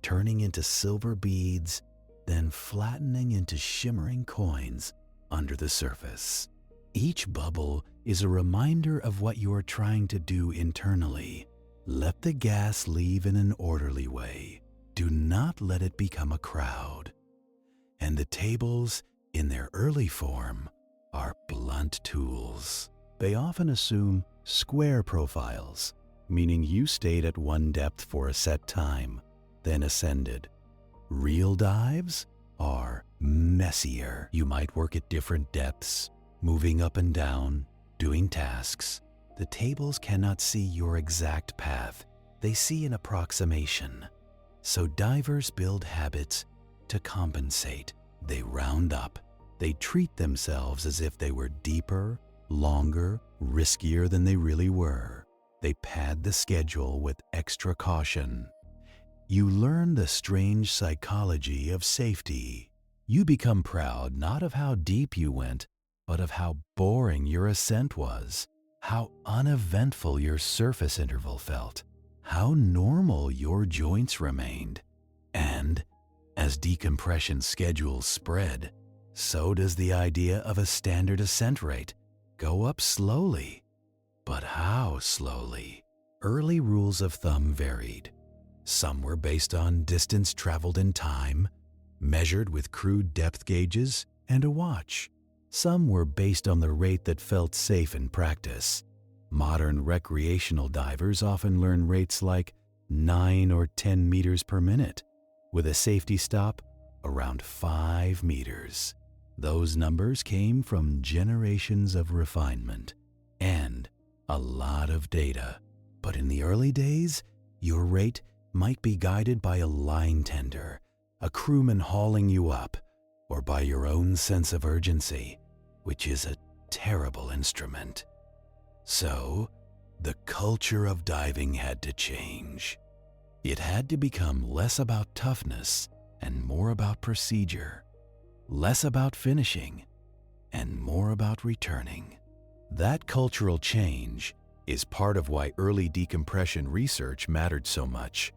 turning into silver beads, then flattening into shimmering coins under the surface. Each bubble is a reminder of what you are trying to do internally. Let the gas leave in an orderly way. Do not let it become a crowd. And the tables, in their early form, are blunt tools. They often assume square profiles, meaning you stayed at one depth for a set time, then ascended. Real dives are messier. You might work at different depths, moving up and down, doing tasks. The tables cannot see your exact path. They see an approximation. So divers build habits to compensate. They round up. They treat themselves as if they were deeper, longer, riskier than they really were. They pad the schedule with extra caution. You learn the strange psychology of safety. You become proud not of how deep you went, but of how boring your ascent was, how uneventful your surface interval felt, how normal your joints remained. And as decompression schedules spread, so does the idea of a standard ascent rate go up slowly. But how slowly? Early rules of thumb varied. Some were based on distance traveled in time, measured with crude depth gauges and a watch. Some were based on the rate that felt safe in practice. Modern recreational divers often learn rates like 9 or 10 meters per minute, with a safety stop around 5 meters. Those numbers came from generations of refinement and a lot of data. But in the early days, your rate might be guided by a line tender, a crewman hauling you up, or by your own sense of urgency, which is a terrible instrument. So, the culture of diving had to change. It had to become less about toughness and more about procedure, less about finishing and more about returning. That cultural change is part of why early decompression research mattered so much.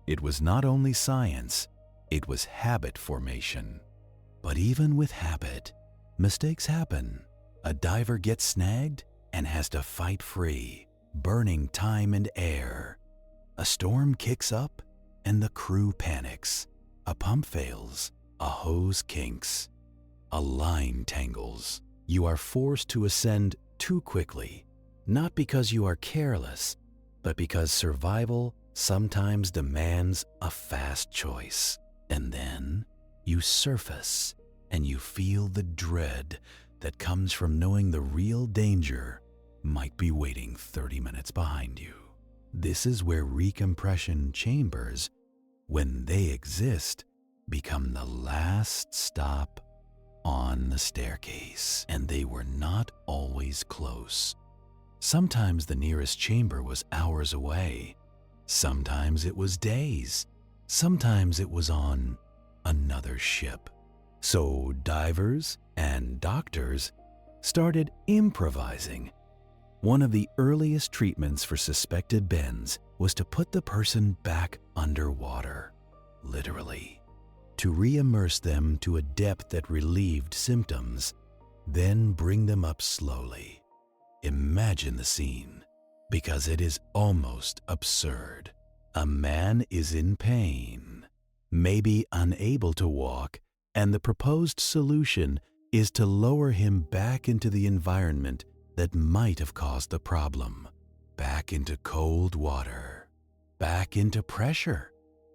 It was not only science, it was habit formation. But even with habit, mistakes happen. A diver gets snagged and has to fight free, burning time and air. A storm kicks up and the crew panics. A pump fails, a hose kinks, a line tangles. You are forced to ascend too quickly, not because you are careless, but because survival sometimes demands a fast choice. And then you surface and you feel the dread that comes from knowing the real danger might be waiting 30 minutes behind you. This is where recompression chambers, when they exist, become the last stop on the staircase. And they were not always close. Sometimes the nearest chamber was hours away. Sometimes it was days. Sometimes it was on another ship. So divers and doctors started improvising. One of the earliest treatments for suspected bends was to put the person back underwater, literally, to re-immerse them to a depth that relieved symptoms, then bring them up slowly. Imagine the scene, because it is almost absurd. A man is in pain, maybe unable to walk, and the proposed solution is to lower him back into the environment that might have caused the problem, back into cold water, back into pressure.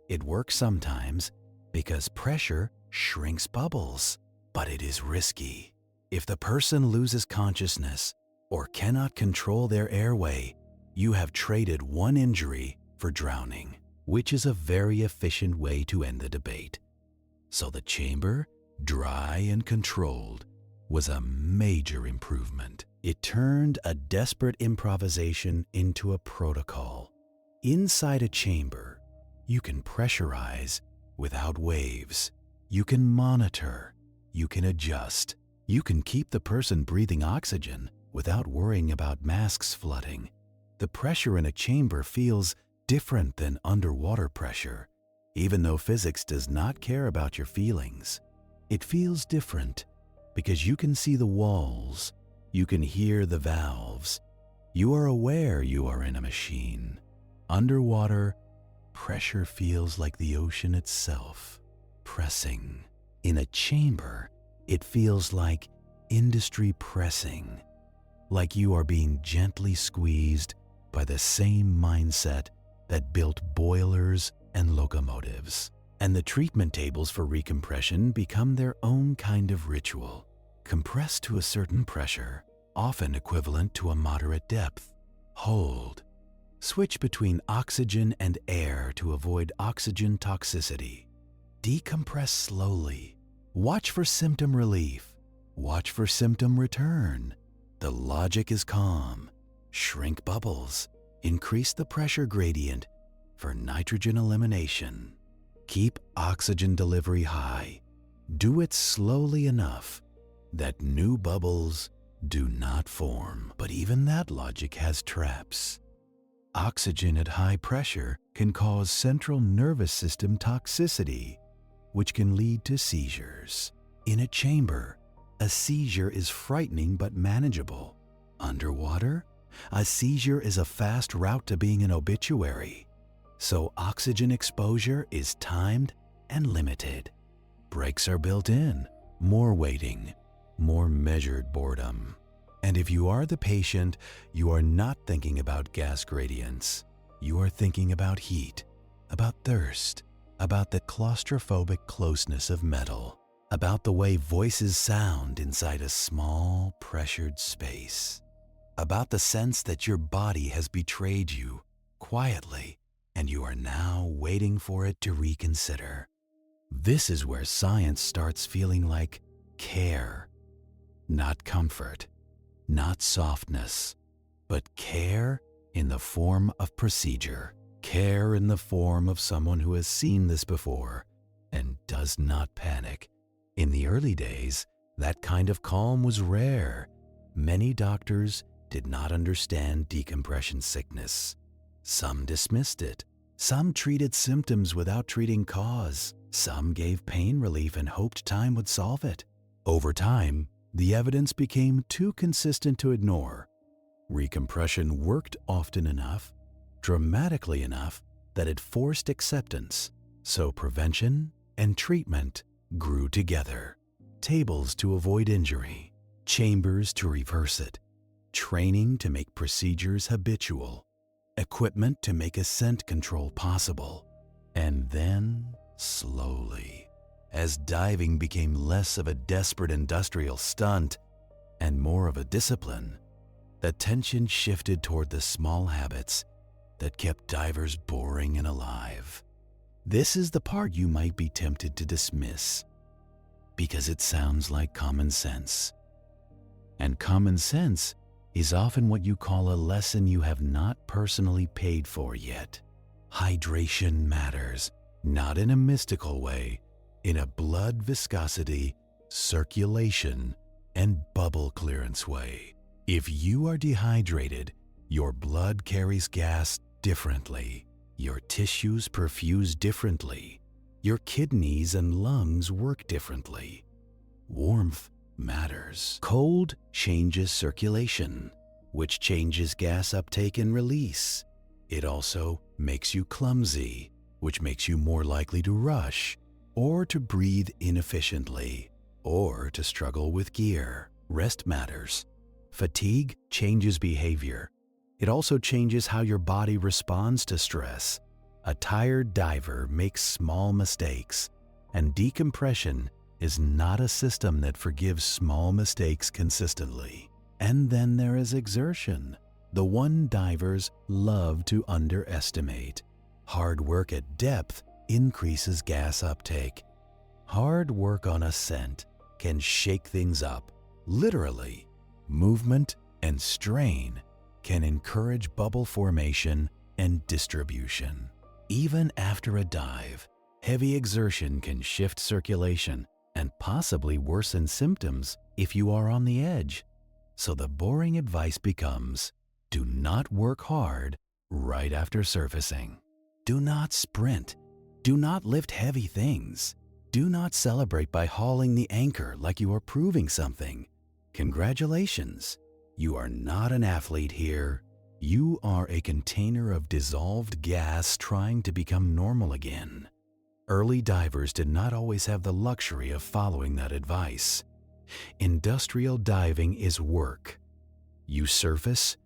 It works sometimes because pressure shrinks bubbles, but it is risky. If the person loses consciousness or cannot control their airway, you have traded one injury for drowning, which is a very efficient way to end the debate. So the chamber, dry and controlled, was a major improvement. It turned a desperate improvisation into a protocol. Inside a chamber, you can pressurize without waves. You can monitor. You can adjust. You can keep the person breathing oxygen without worrying about masks flooding. The pressure in a chamber feels different than underwater pressure, even though physics does not care about your feelings. It feels different because you can see the walls, you can hear the valves, you are aware you are in a machine. Underwater, pressure feels like the ocean itself, pressing. In a chamber, it feels like industry pressing, like you are being gently squeezed by the same mindset that built boilers and locomotives. And the treatment tables for recompression become their own kind of ritual. Compress to a certain pressure, often equivalent to a moderate depth. Hold. Switch between oxygen and air to avoid oxygen toxicity. Decompress slowly. Watch for symptom relief. Watch for symptom return. The logic is calm. Shrink bubbles. Increase the pressure gradient. for nitrogen elimination. Keep oxygen delivery high. Do it slowly enough that new bubbles do not form. But even that logic has traps. Oxygen at high pressure can cause central nervous system toxicity, which can lead to seizures. In a chamber, a seizure is frightening but manageable. Underwater, a seizure is a fast route to being an obituary. So oxygen exposure is timed and limited. Breaks are built in, more waiting, more measured boredom. And if you are the patient, you are not thinking about gas gradients. You are thinking about heat, about thirst, about the claustrophobic closeness of metal, about the way voices sound inside a small, pressured space, about the sense that your body has betrayed you quietly, and you are now waiting for it to reconsider. This is where science starts feeling like care, not comfort, not softness, but care in the form of procedure, care in the form of someone who has seen this before and does not panic. In the early days, that kind of calm was rare. Many doctors did not understand decompression sickness. Some dismissed it. Some treated symptoms without treating cause. Some gave pain relief and hoped time would solve it. Over time, the evidence became too consistent to ignore. Recompression worked often enough, dramatically enough, that it forced acceptance. So prevention and treatment grew together. Tables to avoid injury, chambers to reverse it, training to make procedures habitual, equipment to make ascent control possible. And then, slowly, as diving became less of a desperate industrial stunt and more of a discipline, the attention shifted toward the small habits that kept divers boring and alive. This is the part you might be tempted to dismiss because it sounds like common sense. And common sense is often what you call a lesson you have not personally paid for yet. Hydration matters, not in a mystical way, in a blood viscosity, circulation, and bubble clearance way. If you are dehydrated, your blood carries gas differently. Your tissues perfuse differently. Your kidneys and lungs work differently. Warmth matters. Cold changes circulation, which changes gas uptake and release. It also makes you clumsy, which makes you more likely to rush, or to breathe inefficiently, or to struggle with gear. Rest matters. Fatigue changes behavior. It also changes how your body responds to stress. A tired diver makes small mistakes, and decompression is not a system that forgives small mistakes consistently. And then there is exertion, the one divers love to underestimate. Hard work at depth increases gas uptake. Hard work on ascent can shake things up, literally. Movement and strain can encourage bubble formation and distribution. Even after a dive, heavy exertion can shift circulation and possibly worsen symptoms if you are on the edge. So the boring advice becomes, do not work hard right after surfacing. Do not sprint. Do not lift heavy things. Do not celebrate by hauling the anchor like you are proving something. Congratulations, you are not an athlete here. You are a container of dissolved gas trying to become normal again. Early divers did not always have the luxury of following that advice. Industrial diving is work. You surface,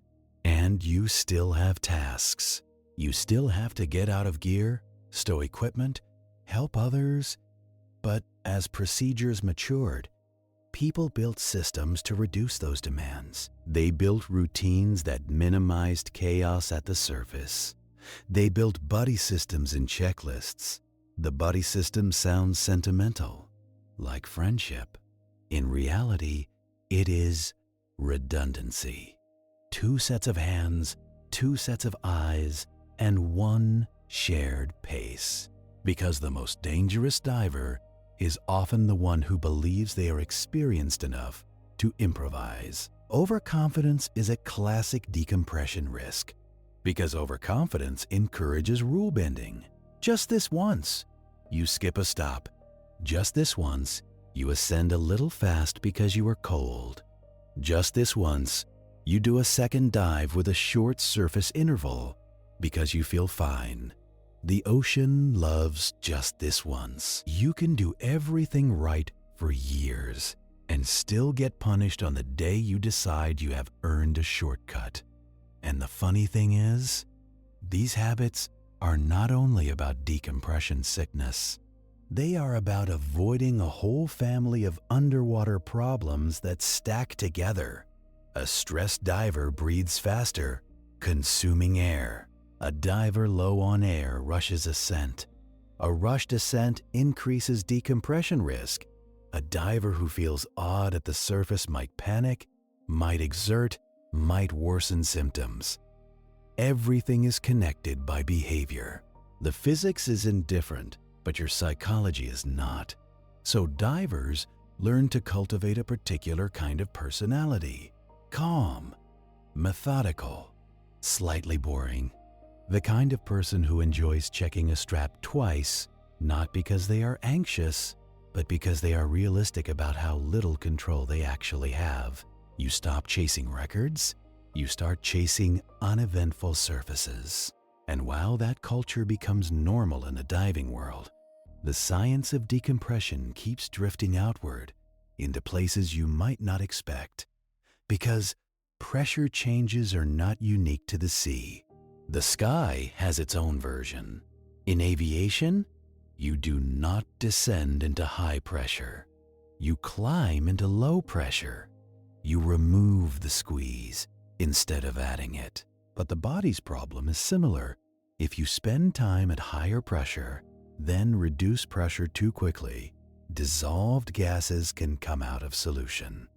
and you still have tasks. You still have to get out of gear, stow equipment, help others. But as procedures matured, people built systems to reduce those demands. They built routines that minimized chaos at the surface. They built buddy systems and checklists. The buddy system sounds sentimental, like friendship. In reality, it is redundancy. 2 sets of hands, 2 sets of eyes, and one shared pace. Because the most dangerous diver is often the one who believes they are experienced enough to improvise. Overconfidence is a classic decompression risk because overconfidence encourages rule bending. Just this once, you skip a stop. Just this once, you ascend a little fast because you are cold. Just this once, you do a second dive with a short surface interval because you feel fine. The ocean loves just this once. You can do everything right for years and still get punished on the day you decide you have earned a shortcut. And the funny thing is, these habits are not only about decompression sickness. They are about avoiding a whole family of underwater problems that stack together. A stressed diver breathes faster, consuming air. A diver low on air rushes ascent. A rushed ascent increases decompression risk. A diver who feels odd at the surface might panic, might exert, might worsen symptoms. Everything is connected by behavior. The physics is indifferent, but your psychology is not. So divers learn to cultivate a particular kind of personality. Calm, methodical, slightly boring. The kind of person who enjoys checking a strap twice, not because they are anxious, but because they are realistic about how little control they actually have. You stop chasing records, you start chasing uneventful surfaces. And while that culture becomes normal in the diving world, the science of decompression keeps drifting outward into places you might not expect. Because pressure changes are not unique to the sea. The sky has its own version. In aviation, you do not descend into high pressure. You climb into low pressure. You remove the squeeze instead of adding it. But the body's problem is similar. If you spend time at higher pressure, then reduce pressure too quickly, dissolved gases can come out of solution.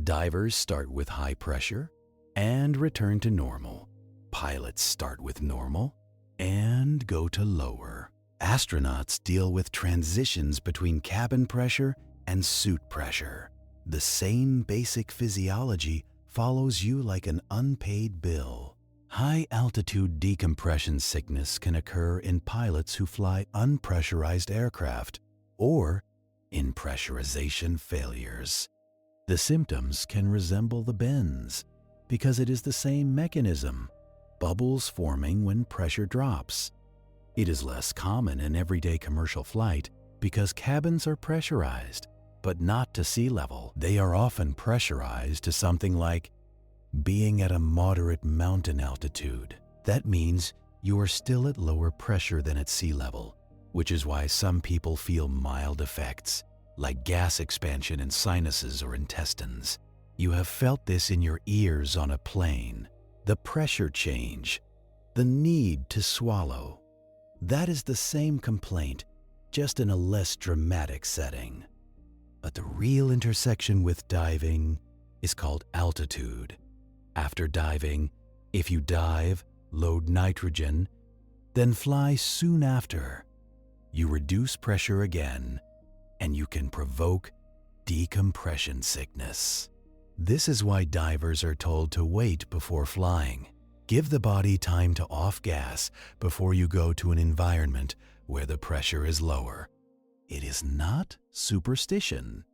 Divers start with high pressure and return to normal. Pilots start with normal and go to lower. Astronauts deal with transitions between cabin pressure and suit pressure. The same basic physiology follows you like an unpaid bill. High-altitude decompression sickness can occur in pilots who fly unpressurized aircraft or in pressurization failures. The symptoms can resemble the bends because it is the same mechanism, bubbles forming when pressure drops. It is less common in everyday commercial flight because cabins are pressurized, but not to sea level. They are often pressurized to something like being at a moderate mountain altitude. That means you are still at lower pressure than at sea level, which is why some people feel mild effects, like gas expansion in sinuses or intestines. You have felt this in your ears on a plane. The pressure change, the need to swallow. That is the same complaint, just in a less dramatic setting. But the real intersection with diving is called altitude. After diving, if you dive, load nitrogen, then fly soon after, you reduce pressure again, and you can provoke decompression sickness. This is why divers are told to wait before flying. Give the body time to off-gas before you go to an environment where the pressure is lower. It is not superstition.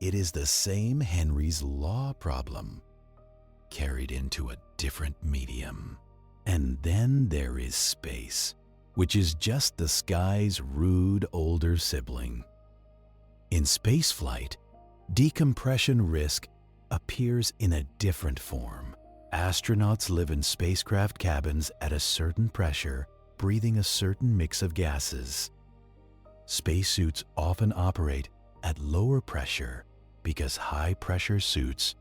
It is the same Henry's Law problem, carried into a different medium. And then there is space, which is just the sky's rude older sibling. In spaceflight, decompression risk appears in a different form. Astronauts live in spacecraft cabins at a certain pressure, breathing a certain mix of gases. Spacesuits often operate at lower pressure because high-pressure suits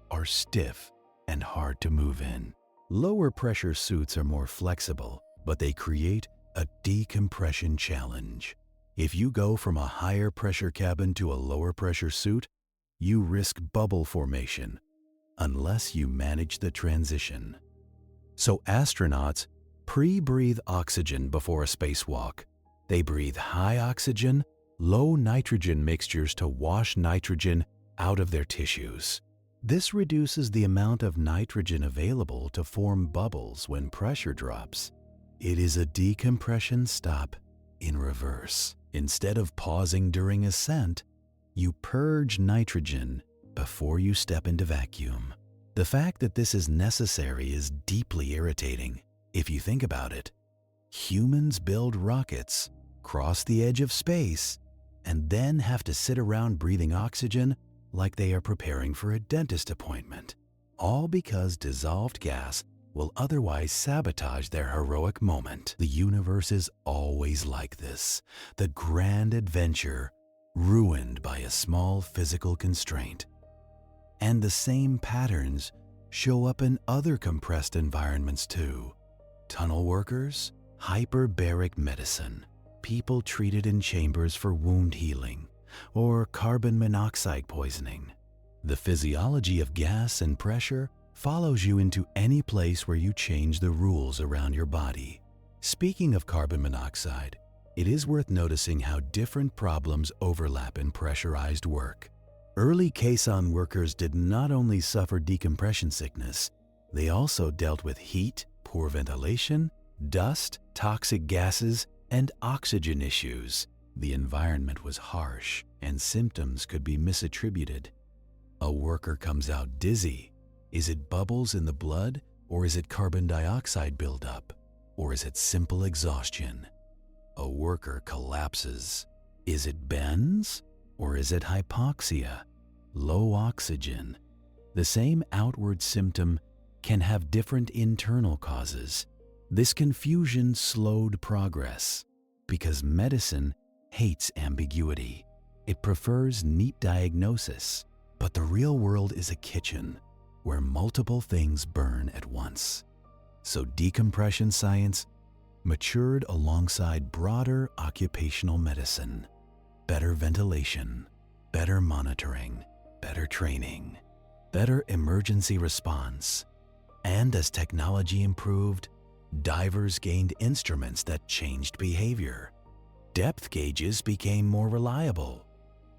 are stiff and hard to move in. Lower-pressure suits are more flexible, but they create a decompression challenge. If you go from a higher-pressure cabin to a lower-pressure suit, you risk bubble formation unless you manage the transition. So astronauts pre-breathe oxygen before a spacewalk. They breathe high oxygen, low nitrogen mixtures to wash nitrogen out of their tissues. This reduces the amount of nitrogen available to form bubbles when pressure drops. It is a decompression stop in reverse. Instead of pausing during ascent, you purge nitrogen before you step into vacuum. The fact that this is necessary is deeply irritating. If you think about it, humans build rockets, cross the edge of space, and then have to sit around breathing oxygen like they are preparing for a dentist appointment, all because dissolved gas will otherwise sabotage their heroic moment. The universe is always like this, the grand adventure ruined by a small physical constraint. And the same patterns show up in other compressed environments too. Tunnel workers, hyperbaric medicine, people treated in chambers for wound healing, or carbon monoxide poisoning. The physiology of gas and pressure follows you into any place where you change the rules around your body. Speaking of carbon monoxide, it is worth noticing how different problems overlap in pressurized work. Early caisson workers did not only suffer decompression sickness, they also dealt with heat, poor ventilation, dust, toxic gases, and oxygen issues. The environment was harsh, and symptoms could be misattributed. A worker comes out dizzy. Is it bubbles in the blood, or is it carbon dioxide buildup, or is it simple exhaustion? A worker collapses. Is it bends, or is it hypoxia, low oxygen? The same outward symptom can have different internal causes. This confusion slowed progress because medicine hates ambiguity. It prefers neat diagnosis. But the real world is a kitchen where multiple things burn at once. So decompression science matured alongside broader occupational medicine. Better ventilation, better monitoring, better training, better emergency response. And as technology improved, divers gained instruments that changed behavior. Depth gauges became more reliable.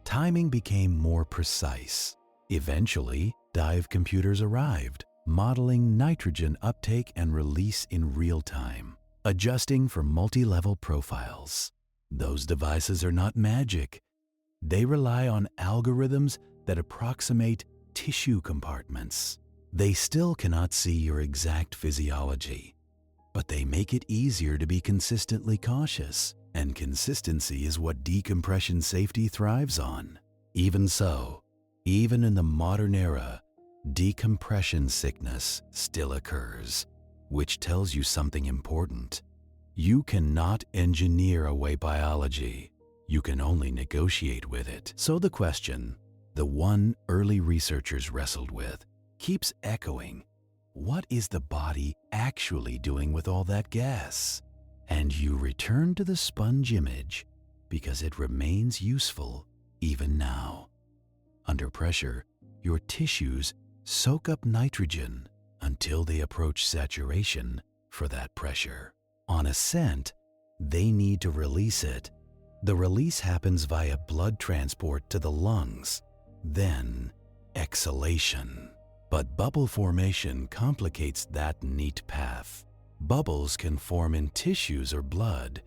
Timing became more precise. Eventually, dive computers arrived, modeling nitrogen uptake and release in real time, adjusting for multi-level profiles. Those devices are not magic. They rely on algorithms that approximate tissue compartments. They still cannot see your exact physiology, but they make it easier to be consistently cautious, and consistency is what decompression safety thrives on. Even so, even in the modern era, decompression sickness still occurs, which tells you something important. You cannot engineer away biology. You can only negotiate with it. So the question, the one early researchers wrestled with, keeps echoing. What is the body actually doing with all that gas? And you return to the sponge image because it remains useful even now. Under pressure, your tissues soak up nitrogen until they approach saturation for that pressure. On ascent, they need to release it. The release happens via blood transport to the lungs, then exhalation. But bubble formation complicates that neat path. Bubbles can form in tissues or blood,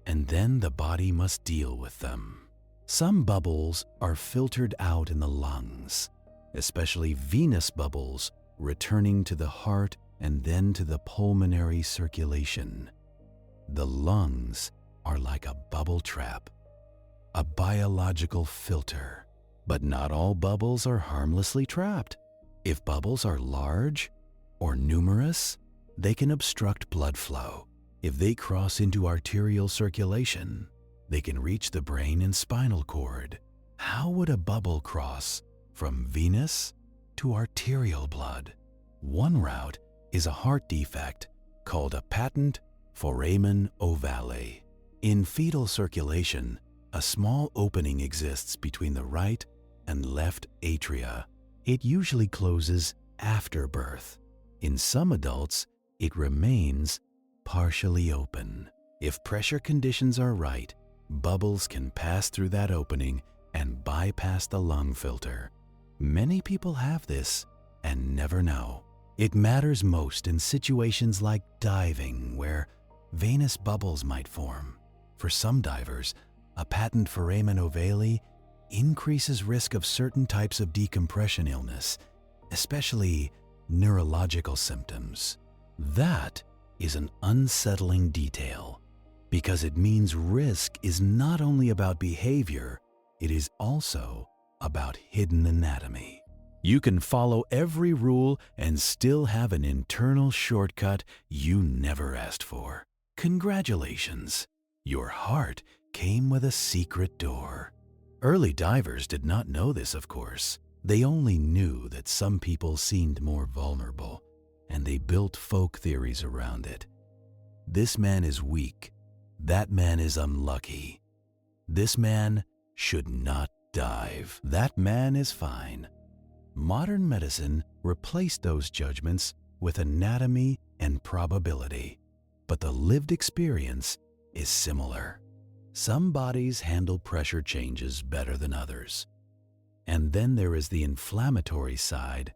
and then the body must deal with them. Some bubbles are filtered out in the lungs, especially venous bubbles returning to the heart and then to the pulmonary circulation. The lungs are like a bubble trap, a biological filter. But not all bubbles are harmlessly trapped. If bubbles are large or numerous, they can obstruct blood flow. If they cross into arterial circulation, they can reach the brain and spinal cord. How would a bubble cross from venous to arterial blood? One route is a heart defect called a patent foramen ovale. In fetal circulation, a small opening exists between the right and left atria. It usually closes after birth. In some adults, it remains partially open. If pressure conditions are right, bubbles can pass through that opening and bypass the lung filter. Many people have this and never know. It matters most in situations like diving, where venous bubbles might form. For some divers, a patent foramen ovale increases risk of certain types of decompression illness, especially neurological symptoms. That is an unsettling detail, because it means risk is not only about behavior, it is also about hidden anatomy. You can follow every rule and still have an internal shortcut you never asked for. Congratulations! Your heart came with a secret door. Early divers did not know this, of course. They only knew that some people seemed more vulnerable, and they built folk theories around it. This man is weak. That man is unlucky. This man should not dive. That man is fine. Modern medicine replaced those judgments with anatomy and probability, but the lived experience is similar. Some bodies handle pressure changes better than others. And then there is the inflammatory side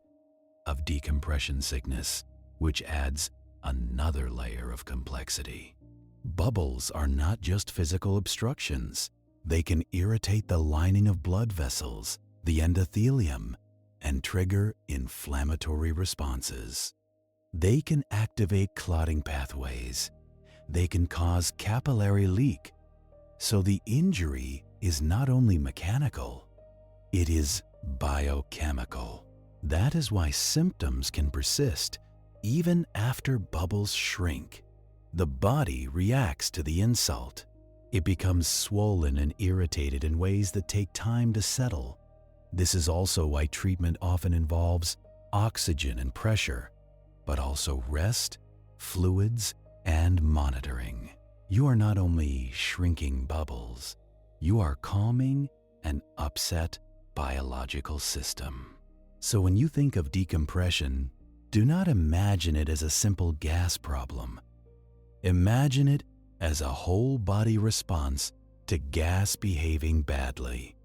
of decompression sickness, which adds another layer of complexity. Bubbles are not just physical obstructions. They can irritate the lining of blood vessels, the endothelium, and trigger inflammatory responses. They can activate clotting pathways. They can cause capillary leak. So the injury is not only mechanical, it is biochemical. That is why symptoms can persist even after bubbles shrink. The body reacts to the insult. It becomes swollen and irritated in ways that take time to settle. This is also why treatment often involves oxygen and pressure, but also rest, fluids, and monitoring. You are not only shrinking bubbles, you are calming an upset biological system. So when you think of decompression, do not imagine it as a simple gas problem. Imagine it as a whole body response to gas behaving badly.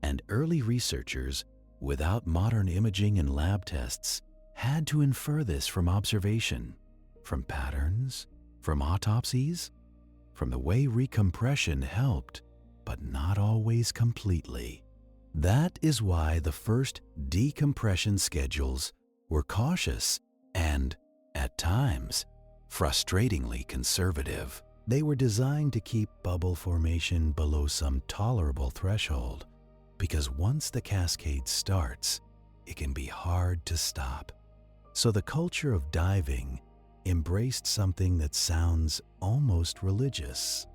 And early researchers, without modern imaging and lab tests, had to infer this from observation, from patterns, from autopsies, from the way recompression helped, but not always completely. That is why the first decompression schedules were cautious and, at times, frustratingly conservative. They were designed to keep bubble formation below some tolerable threshold, because once the cascade starts, it can be hard to stop. So the culture of diving embraced something that sounds almost religious.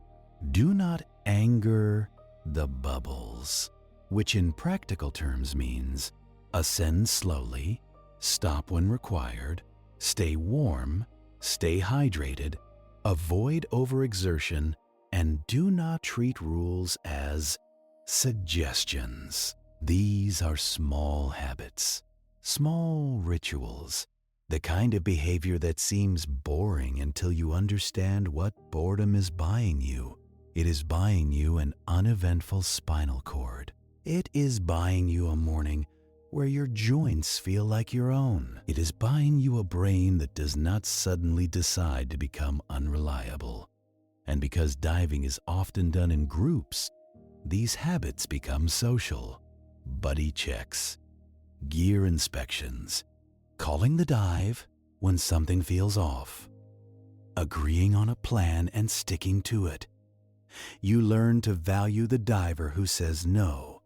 Do not anger the bubbles, which in practical terms means ascend slowly, stop when required, stay warm, stay hydrated, avoid overexertion, and do not treat rules as suggestions. These are small habits, small rituals, the kind of behavior that seems boring until you understand what boredom is buying you. It is buying you an uneventful spinal cord. It is buying you a morning where your joints feel like your own. It is buying you a brain that does not suddenly decide to become unreliable. And because diving is often done in groups, these habits become social. Buddy checks, gear inspections, calling the dive when something feels off, agreeing on a plan and sticking to it. You learn to value the diver who says no,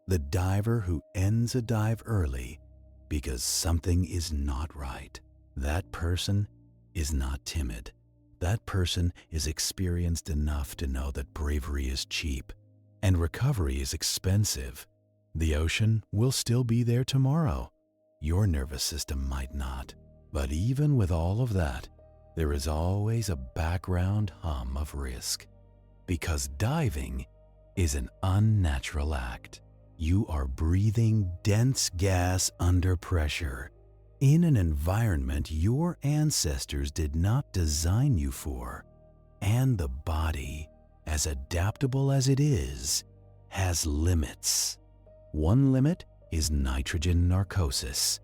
the diver who ends a dive early because something is not right. That person is not timid. That person is experienced enough to know that bravery is cheap and recovery is expensive. The ocean will still be there tomorrow. Your nervous system might not. But even with all of that, there is always a background hum of risk. Because diving is an unnatural act. You are breathing dense gas under pressure. in an environment your ancestors did not design you for, and the body, as adaptable as it is, has limits. One limit is nitrogen narcosis,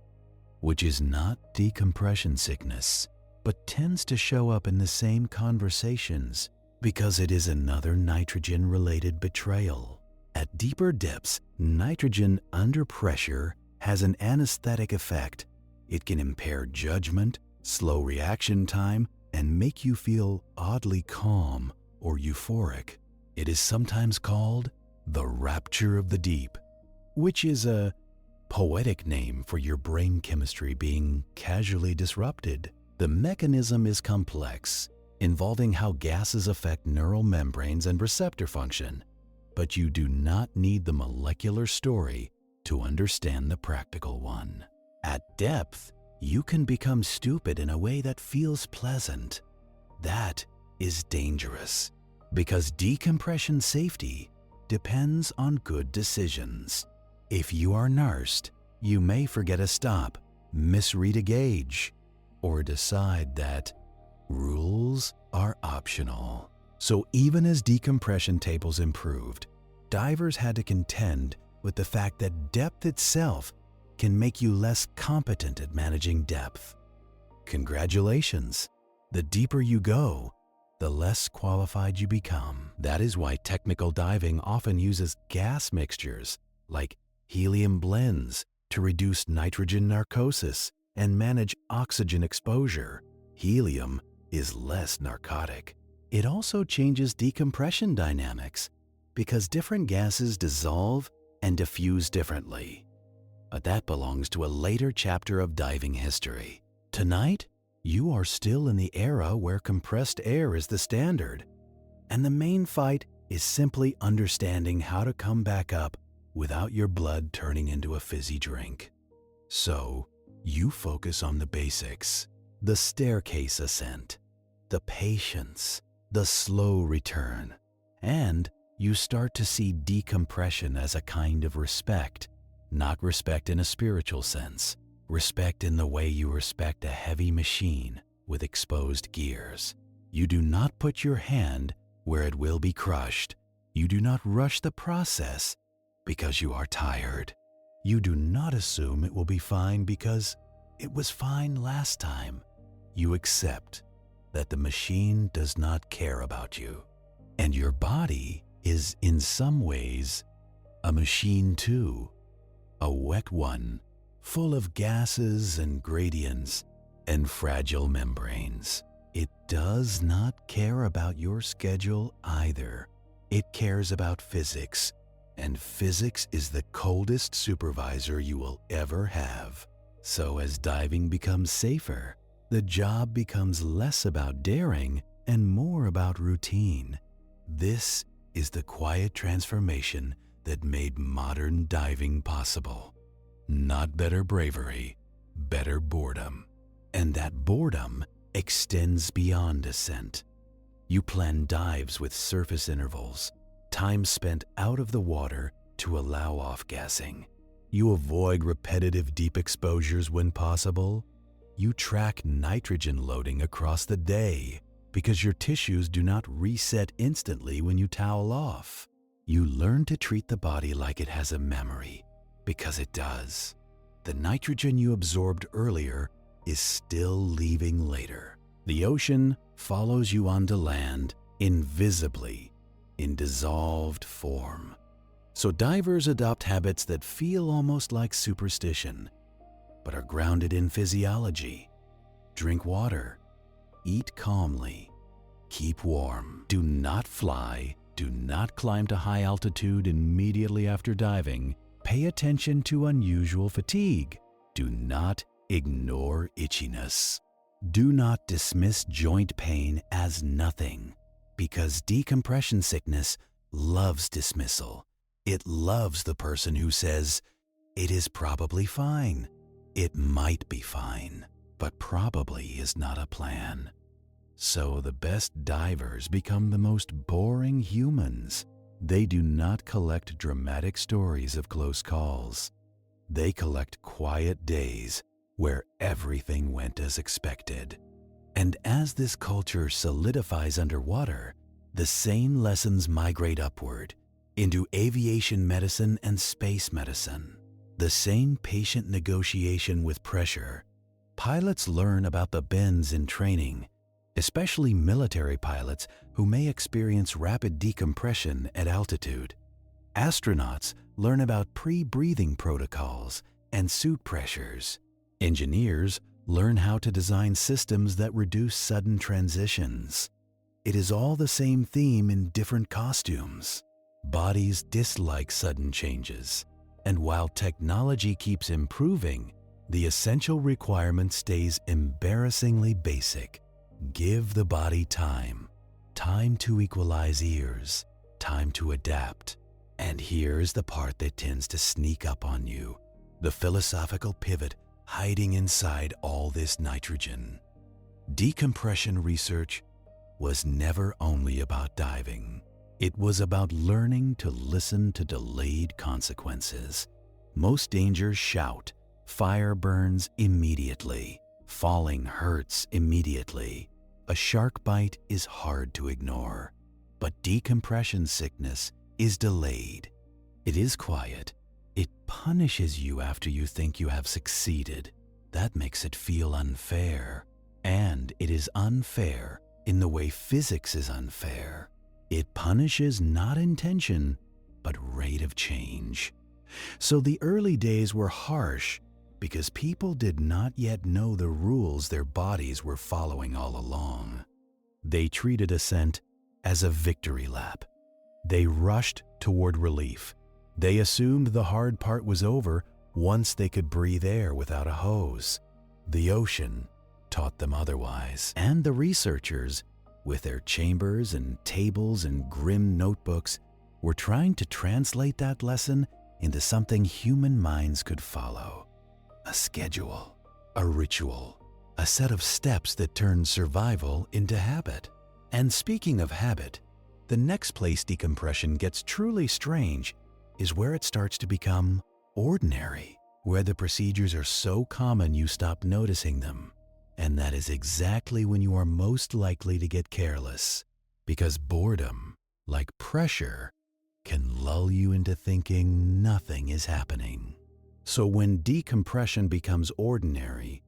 which is not decompression sickness, but tends to show up in the same conversations because it is another nitrogen-related betrayal. At deeper depths, nitrogen under pressure has an anesthetic effect. It can impair judgment, slow reaction time, and make you feel oddly calm or euphoric. It is sometimes called the rapture of the deep, which is a poetic name for your brain chemistry being casually disrupted. The mechanism is complex, involving how gases affect neural membranes and receptor function, but you do not need the molecular story to understand the practical one. At depth, you can become stupid in a way that feels pleasant. That is dangerous, because decompression safety depends on good decisions. If you are nursed, you may forget a stop, misread a gauge, or decide that rules are optional. So even as decompression tables improved, divers had to contend with the fact that depth itself can make you less competent at managing depth. Congratulations! The deeper you go, the less qualified you become. That is why technical diving often uses gas mixtures like helium blends to reduce nitrogen narcosis and manage oxygen exposure. Helium is less narcotic. It also changes decompression dynamics because different gases dissolve and diffuse differently. But that belongs to a later chapter of diving history. Tonight, you are still in the era where compressed air is the standard, and the main fight is simply understanding how to come back up without your blood turning into a fizzy drink. So, you focus on the basics, the staircase ascent, the patience, the slow return, and you start to see decompression as a kind of respect, not respect in a spiritual sense, respect in the way you respect a heavy machine with exposed gears. You do not put your hand where it will be crushed. You do not rush the process because you are tired. You do not assume it will be fine because it was fine last time. You accept that the machine does not care about you, and your body is in some ways a machine too, a wet one, full of gases and gradients and fragile membranes. It does not care about your schedule either. It cares about physics, and physics is the coldest supervisor you will ever have. So as diving becomes safer, the job becomes less about daring and more about routine. This is the quiet transformation that made modern diving possible. Not better bravery, better boredom. And that boredom extends beyond ascent. You plan dives with surface intervals, time spent out of the water to allow off-gassing. You avoid repetitive deep exposures when possible. You track nitrogen loading across the day because your tissues do not reset instantly when you towel off. You learn to treat the body like it has a memory, because it does. The nitrogen you absorbed earlier is still leaving later. The ocean follows you onto land invisibly, in dissolved form. So divers adopt habits that feel almost like superstition, but are grounded in physiology. Drink water, eat calmly, keep warm. Do not fly, do not climb to high altitude immediately after diving. Pay attention to unusual fatigue. Do not ignore itchiness. Do not dismiss joint pain as nothing, because decompression sickness loves dismissal. It loves the person who says, "It is probably fine." It might be fine, but probably is not a plan. So the best divers become the most boring humans. They do not collect dramatic stories of close calls. They collect quiet days where everything went as expected. And as this culture solidifies underwater, the same lessons migrate upward into aviation medicine and space medicine. The same patient negotiation with pressure. Pilots learn about the bends in training, especially military pilots who may experience rapid decompression at altitude. Astronauts learn about pre-breathing protocols and suit pressures. Engineers learn how to design systems that reduce sudden transitions. It is all the same theme in different costumes. Bodies dislike sudden changes, and while technology keeps improving, the essential requirement stays embarrassingly basic. Give the body time. Time to equalize ears. Time to adapt. And here's the part that tends to sneak up on you. The philosophical pivot hiding inside all this nitrogen. Decompression research was never only about diving. It was about learning to listen to delayed consequences. Most dangers shout. Fire burns immediately. Falling hurts immediately. A shark bite is hard to ignore. But decompression sickness is delayed. It is quiet. It punishes you after you think you have succeeded. That makes it feel unfair. And it is unfair in the way physics is unfair. It punishes not intention, but rate of change. So the early days were harsh because people did not yet know the rules their bodies were following all along. They treated ascent as a victory lap. They rushed toward relief. They assumed the hard part was over once they could breathe air without a hose. The ocean taught them otherwise, and the researchers, with their chambers and tables and grim notebooks, were trying to translate that lesson into something human minds could follow. A schedule, a ritual, a set of steps that turn survival into habit. And speaking of habit, the next place decompression gets truly strange is where it starts to become ordinary, where the procedures are so common you stop noticing them. And that is exactly when you are most likely to get careless, because boredom, like pressure, can lull you into thinking nothing is happening. So when decompression becomes ordinary,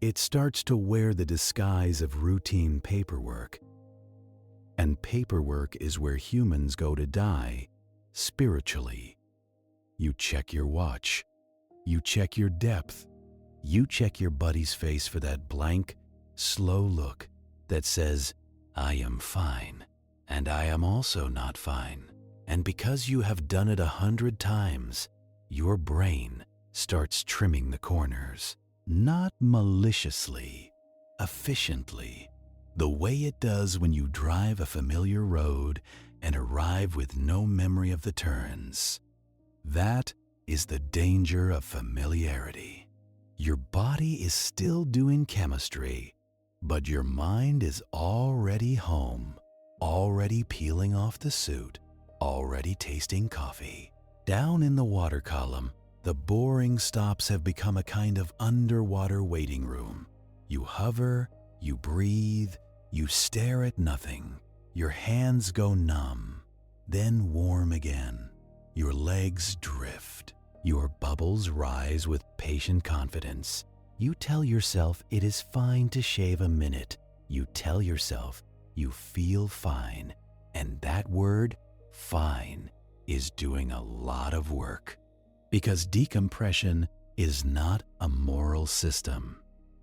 it starts to wear the disguise of routine paperwork. And paperwork is where humans go to die, spiritually. You check your watch. You check your depth. You check your buddy's face for that blank, slow look that says, I am fine, and I am also not fine. And because you have done it 100 times, your brain starts trimming the corners, not maliciously, efficiently, the way it does when you drive a familiar road and arrive with no memory of the turns. That is the danger of familiarity. Your body is still doing chemistry, but your mind is already home, already peeling off the suit, already tasting coffee. Down in the water column, the boring stops have become a kind of underwater waiting room. You hover, you breathe, you stare at nothing. Your hands go numb, then warm again. Your legs drift. Your bubbles rise with patient confidence. You tell yourself it is fine to shave a minute. You tell yourself you feel fine. And that word, fine, is doing a lot of work. Because decompression is not a moral system.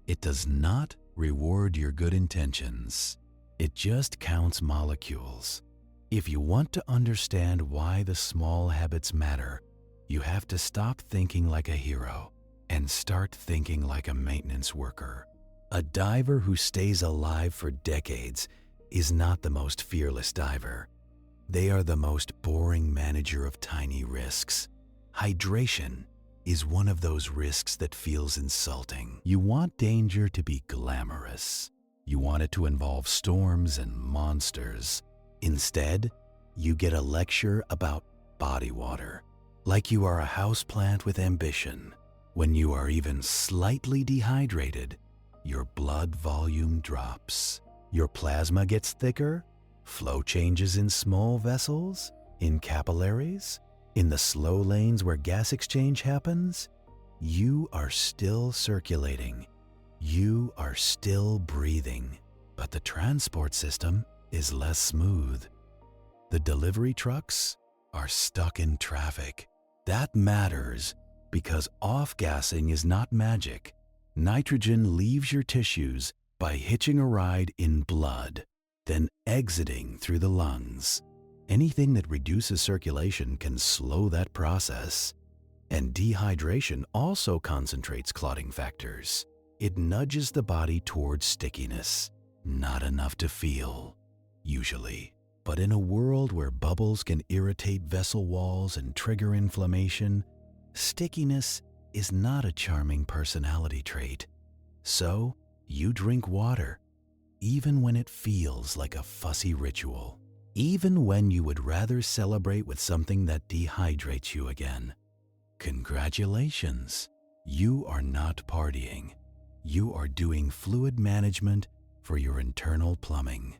It does not reward your good intentions. It just counts molecules. If you want to understand why the small habits matter, you have to stop thinking like a hero and start thinking like a maintenance worker. A diver who stays alive for decades is not the most fearless diver. They are the most boring manager of tiny risks. Hydration is one of those risks that feels insulting. You want danger to be glamorous. You want it to involve storms and monsters. Instead, you get a lecture about body water, like you are a houseplant with ambition. When you are even slightly dehydrated, your blood volume drops. Your plasma gets thicker, flow changes in small vessels, in capillaries, in the slow lanes where gas exchange happens. You are still circulating. You are still breathing, but the transport system is less smooth. The delivery trucks are stuck in traffic. That matters because off-gassing is not magic. Nitrogen leaves your tissues by hitching a ride in blood, then exiting through the lungs. Anything that reduces circulation can slow that process. And dehydration also concentrates clotting factors. It nudges the body towards stickiness. Not enough to feel, usually. But in a world where bubbles can irritate vessel walls and trigger inflammation, stickiness is not a charming personality trait. So, you drink water, even when it feels like a fussy ritual. Even when you would rather celebrate with something that dehydrates you again. Congratulations, you are not partying. You are doing fluid management for your internal plumbing.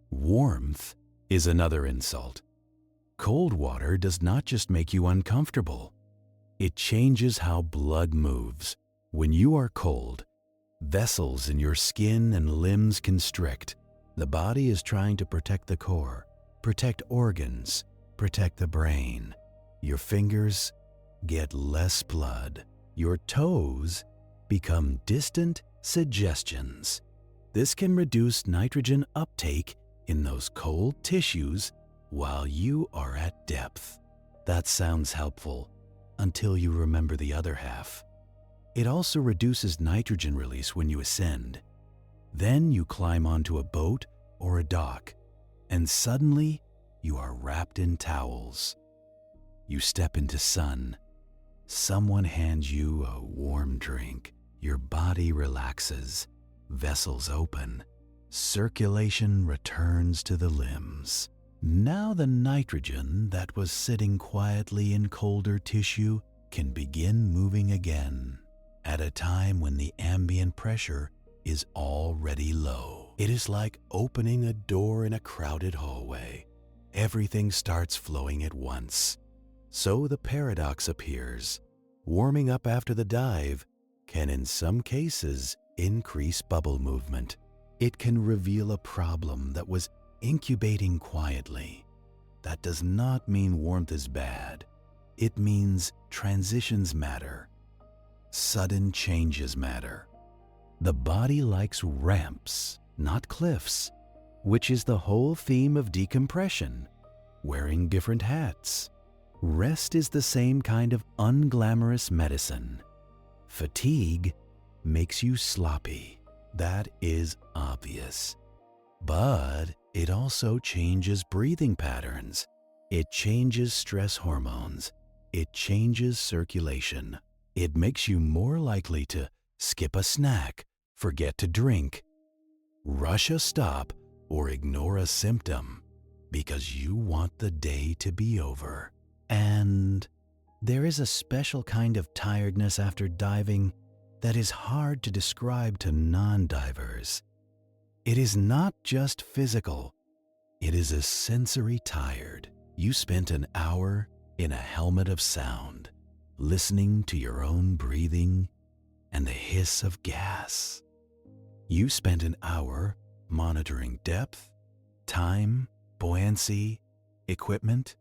Warmth is another insult. Cold water does not just make you uncomfortable. It changes how blood moves. When you are cold, vessels in your skin and limbs constrict. The body is trying to protect the core, protect organs, protect the brain. Your fingers get less blood. Your toes become distant suggestions. This can reduce nitrogen uptake in those cold tissues while you are at depth. That sounds helpful until you remember the other half. It also reduces nitrogen release when you ascend. Then you climb onto a boat or a dock, and suddenly you are wrapped in towels. You step into sun. Someone hands you a warm drink. Your body relaxes, vessels open, circulation returns to the limbs. Now the nitrogen that was sitting quietly in colder tissue can begin moving again, at a time when the ambient pressure is already low. It is like opening a door in a crowded hallway. Everything starts flowing at once. So the paradox appears. Warming up after the dive can in some cases increase bubble movement. It can reveal a problem that was incubating quietly. That does not mean warmth is bad. It means transitions matter. Sudden changes matter. The body likes ramps, not cliffs, which is the whole theme of decompression, wearing different hats. Rest is the same kind of unglamorous medicine. Fatigue makes you sloppy. That is obvious. But it also changes breathing patterns. It changes stress hormones. It changes circulation. It makes you more likely to skip a snack, forget to drink, rush a stop, or ignore a symptom because you want the day to be over. And there is a special kind of tiredness after diving that is hard to describe to non-divers. It is not just physical. It is a sensory tired. You spent an hour in a helmet of sound, listening to your own breathing and the hiss of gas. You spent an hour monitoring depth, time, buoyancy, equipment,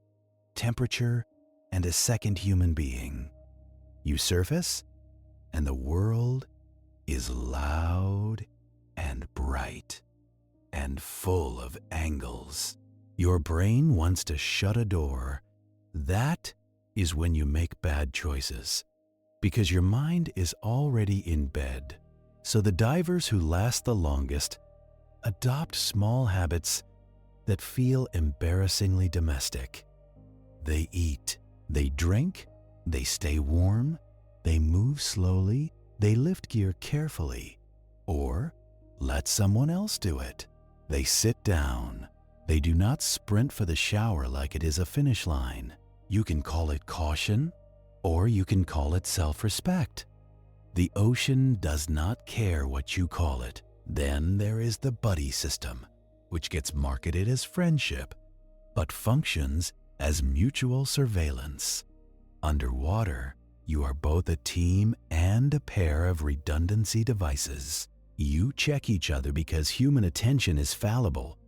temperature, and a second human being. You surface, and the world is loud and bright and full of angles. Your brain wants to shut a door. That is when you make bad choices, because your mind is already in bed. So the divers who last the longest adopt small habits that feel embarrassingly domestic. They eat, they drink, they stay warm, they move slowly, they lift gear carefully, or let someone else do it. They sit down. They do not sprint for the shower like it is a finish line. You can call it caution, or you can call it self-respect. The ocean does not care what you call it. Then there is the buddy system, which gets marketed as friendship, but functions as mutual surveillance. Underwater, you are both a team and a pair of redundancy devices. You check each other because human attention is fallible,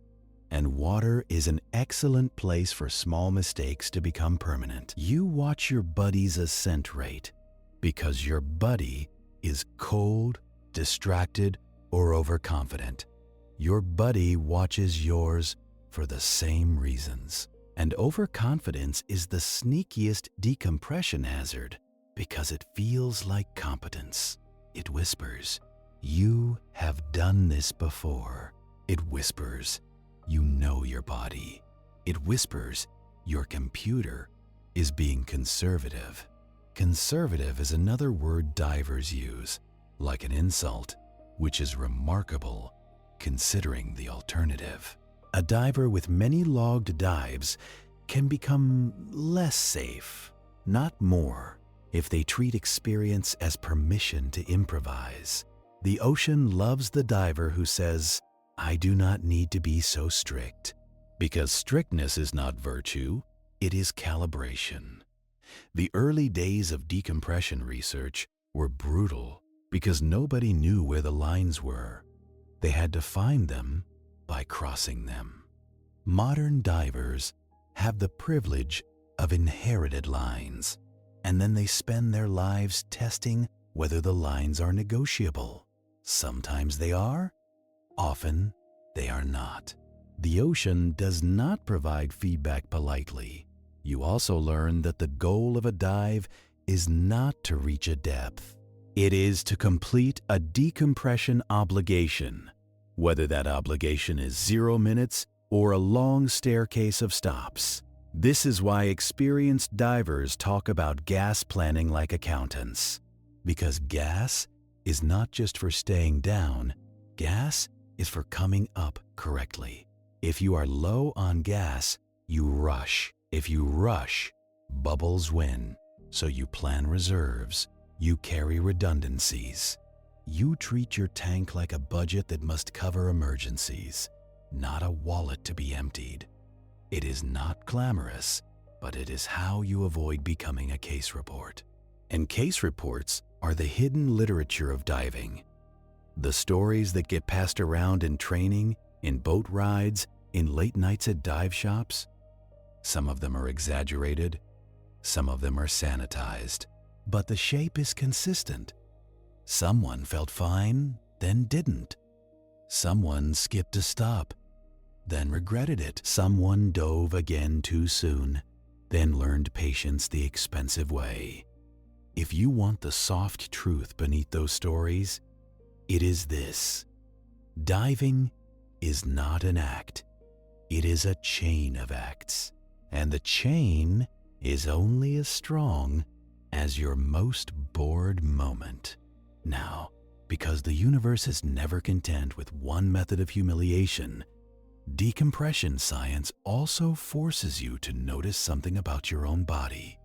and water is an excellent place for small mistakes to become permanent. You watch your buddy's ascent rate because your buddy is cold, distracted, or overconfident. Your buddy watches yours for the same reasons. And overconfidence is the sneakiest decompression hazard because it feels like competence. It whispers, "You have done this before." It whispers, "You know your body." It whispers, "Your computer is being conservative." Conservative is another word divers use, like an insult, which is remarkable considering the alternative. A diver with many logged dives can become less safe, not more, if they treat experience as permission to improvise. The ocean loves the diver who says, "I do not need to be so strict," because strictness is not virtue, it is calibration. The early days of decompression research were brutal because nobody knew where the lines were. They had to find them by crossing them. Modern divers have the privilege of inherited lines, and then they spend their lives testing whether the lines are negotiable. Sometimes they are, often they are not. The ocean does not provide feedback politely. You also learn that the goal of a dive is not to reach a depth. It is to complete a decompression obligation, whether that obligation is 0 minutes or a long staircase of stops. This is why experienced divers talk about gas planning like accountants. Because gas is not just for staying down, gas is for coming up correctly. If you are low on gas, you rush. If you rush, bubbles win. So you plan reserves. You carry redundancies. You treat your tank like a budget that must cover emergencies, not a wallet to be emptied. It is not glamorous, but it is how you avoid becoming a case report. And case reports are the hidden literature of diving. The stories that get passed around in training, in boat rides, in late nights at dive shops. Some of them are exaggerated, some of them are sanitized, but the shape is consistent. Someone felt fine, then didn't. Someone skipped a stop, then regretted it. Someone dove again too soon, then learned patience the expensive way. If you want the soft truth beneath those stories, it is this: diving is not an act. It is a chain of acts, and the chain is only as strong as your most bored moment. Now, because the universe is never content with one method of humiliation, decompression science also forces you to notice something about your own body.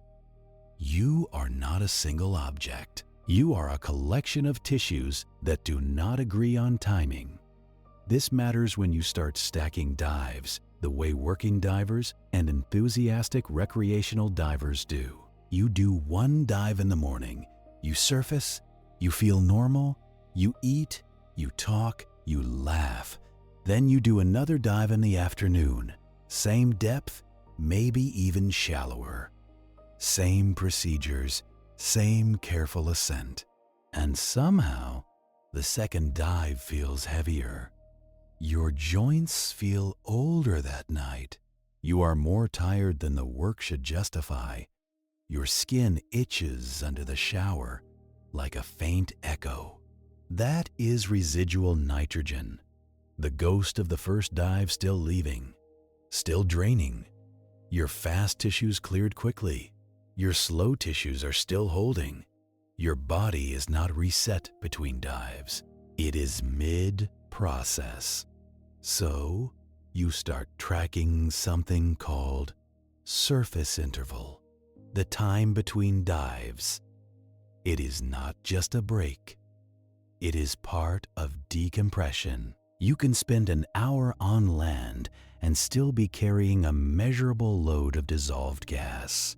You are not a single object. You are a collection of tissues that do not agree on timing. This matters when you start stacking dives the way working divers and enthusiastic recreational divers do. You do one dive in the morning, you surface, you feel normal, you eat, you talk, you laugh. Then you do another dive in the afternoon. Same depth, maybe even shallower. Same procedures, same careful ascent. And somehow, the second dive feels heavier. Your joints feel older that night. You are more tired than the work should justify. Your skin itches under the shower like a faint echo. That is residual nitrogen, the ghost of the first dive still leaving, still draining. Your fast tissues cleared quickly. Your slow tissues are still holding. Your body is not reset between dives. It is mid-process. So, you start tracking something called surface interval, the time between dives. It is not just a break. It is part of decompression. You can spend an hour on land and still be carrying a measurable load of dissolved gas.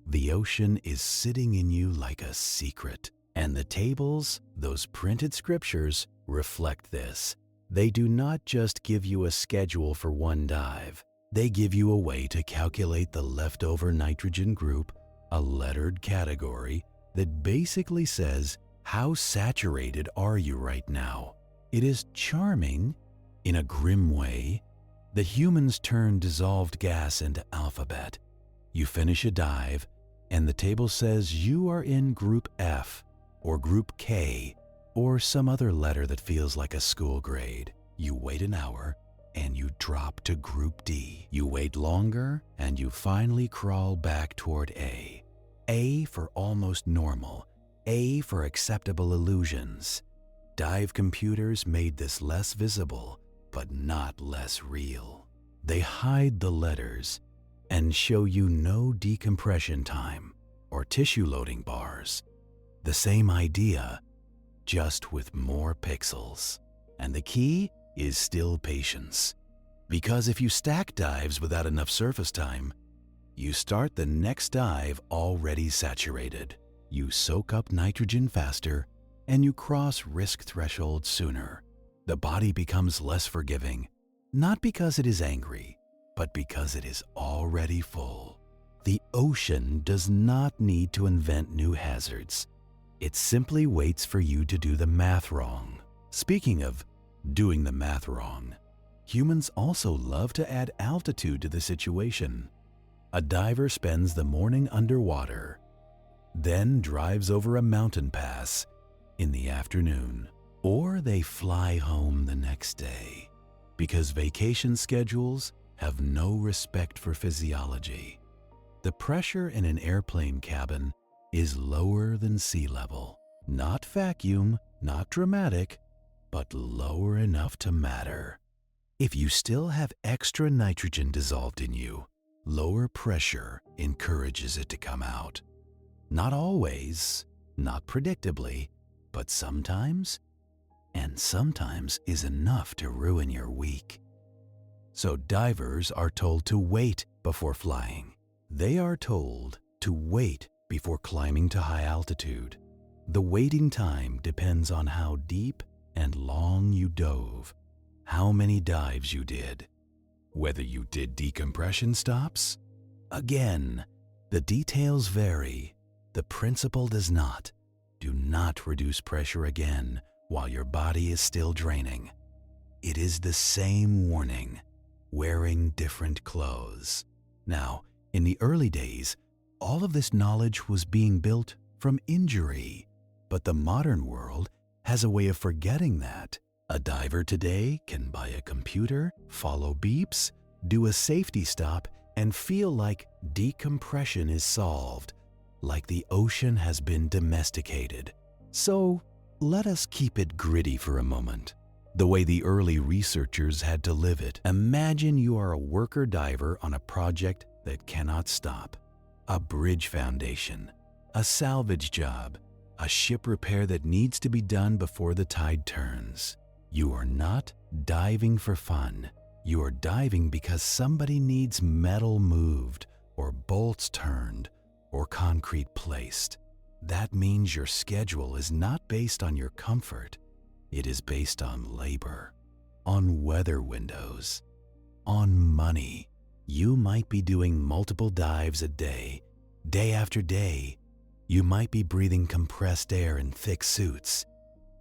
The ocean is sitting in you like a secret, and the tables, those printed scriptures, reflect this. They do not just give you a schedule for one dive. They give you a way to calculate the leftover nitrogen group, a lettered category that basically says, how saturated are you right now? It is charming, in a grim way. The humans turn dissolved gas into alphabet. You finish a dive, and the table says you are in Group F, or Group K, or some other letter that feels like a school grade. You wait an hour, and you drop to Group D. You wait longer, and you finally crawl back toward A. A for almost normal, A for acceptable illusions. Dive computers made this less visible, but not less real. They hide the letters and show you no decompression time or tissue loading bars. The same idea, just with more pixels. And the key is still patience. Because if you stack dives without enough surface time, you start the next dive already saturated. You soak up nitrogen faster, and you cross risk thresholds sooner. The body becomes less forgiving, not because it is angry, but because it is already full. The ocean does not need to invent new hazards. It simply waits for you to do the math wrong. Speaking of doing the math wrong, humans also love to add altitude to the situation. A diver spends the morning underwater, then drives over a mountain pass in the afternoon, or they fly home the next day, because vacation schedules have no respect for physiology. The pressure in an airplane cabin is lower than sea level. Not vacuum, not dramatic, but lower enough to matter. If you still have extra nitrogen dissolved in you, lower pressure encourages it to come out. Not always, not predictably, but sometimes, and sometimes is enough to ruin your week. So divers are told to wait before flying. They are told to wait before climbing to high altitude. The waiting time depends on how deep and long you dove, how many dives you did, whether you did decompression stops. Again, the details vary. The principle does not. Do not reduce pressure again while your body is still draining. It is the same warning, wearing different clothes. Now, in the early days, all of this knowledge was being built from injury, but the modern world has a way of forgetting that. A diver today can buy a computer, follow beeps, do a safety stop, and feel like decompression is solved, like the ocean has been domesticated. So let us keep it gritty for a moment, the way the early researchers had to live it. Imagine you are a worker diver on a project that cannot stop. A bridge foundation, a salvage job, a ship repair that needs to be done before the tide turns. You are not diving for fun. You are diving because somebody needs metal moved, or bolts turned, or concrete placed. That means your schedule is not based on your comfort. It is based on labor, on weather windows, on money. You might be doing multiple dives a day, day after day. You might be breathing compressed air in thick suits,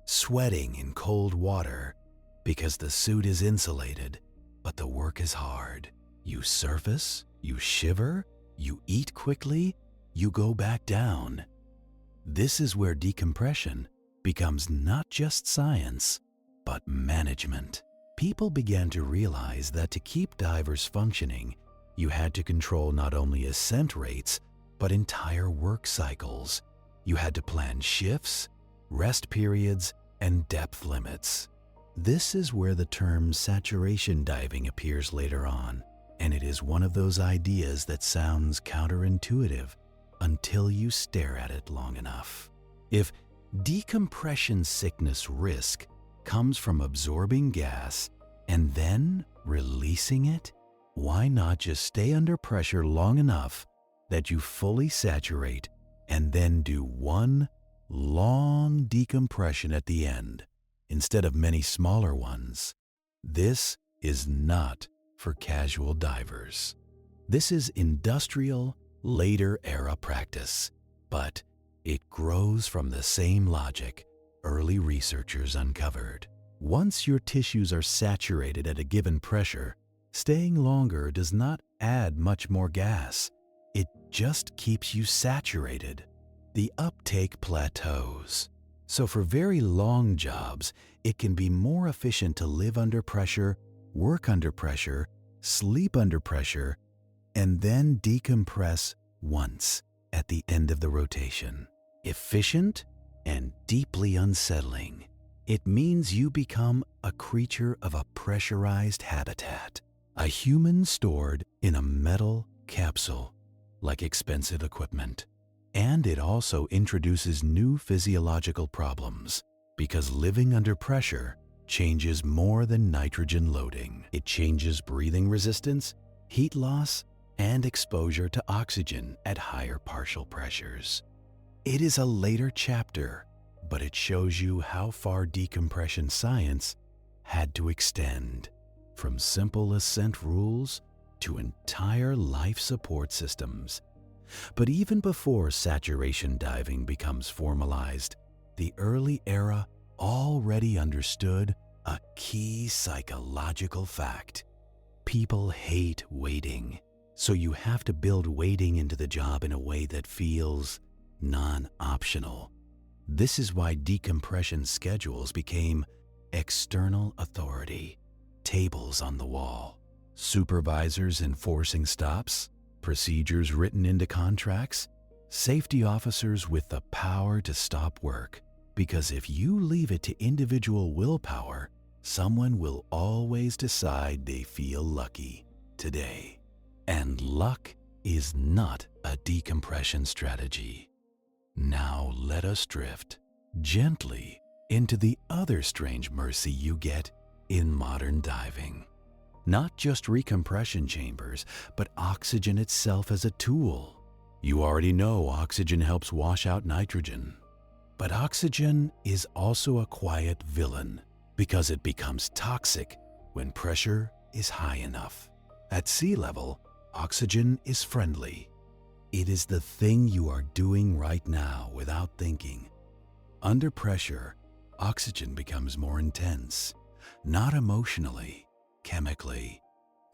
sweating in cold water because the suit is insulated, but the work is hard. You surface, you shiver, you eat quickly, you go back down. This is where decompression becomes not just science, but management. People began to realize that to keep divers functioning, you had to control not only ascent rates, but entire work cycles. You had to plan shifts, rest periods, and depth limits. This is where the term saturation diving appears later on, and it is one of those ideas that sounds counterintuitive until you stare at it long enough. If decompression sickness risk comes from absorbing gas and then releasing it, why not just stay under pressure long enough that you fully saturate and then do one long decompression at the end instead of many smaller ones? This is not for casual divers. This is industrial, later era practice, but it grows from the same logic early researchers uncovered. Once your tissues are saturated at a given pressure, staying longer does not add much more gas. It just keeps you saturated. The uptake plateaus. So for very long jobs, it can be more efficient to live under pressure, work under pressure, sleep under pressure, and then decompress once at the end of the rotation. Efficient and deeply unsettling. It means you become a creature of a pressurized habitat, a human stored in a metal capsule like expensive equipment. And it also introduces new physiological problems because living under pressure changes more than nitrogen loading. It changes breathing resistance, heat loss, and exposure to oxygen at higher partial pressures. It is a later chapter, but it shows you how far decompression science had to extend, from simple ascent rules to entire life support systems. But even before saturation diving becomes formalized, the early era already understood a key psychological fact. People hate waiting, so you have to build waiting into the job in a way that feels non-optional. This is why decompression schedules became external authority, tables on the wall, supervisors enforcing stops, procedures written into contracts, safety officers with the power to stop work. Because if you leave it to individual willpower, someone will always decide they feel lucky today. And luck is not a decompression strategy. Now let us drift gently into the other strange mercy you get in modern diving. Not just recompression chambers, but oxygen itself as a tool. You already know oxygen helps wash out nitrogen. But oxygen is also a quiet villain because it becomes toxic when pressure is high enough. At sea level, oxygen is friendly. It is the thing you are doing right now without thinking. Under pressure, oxygen becomes more intense, not emotionally, chemically.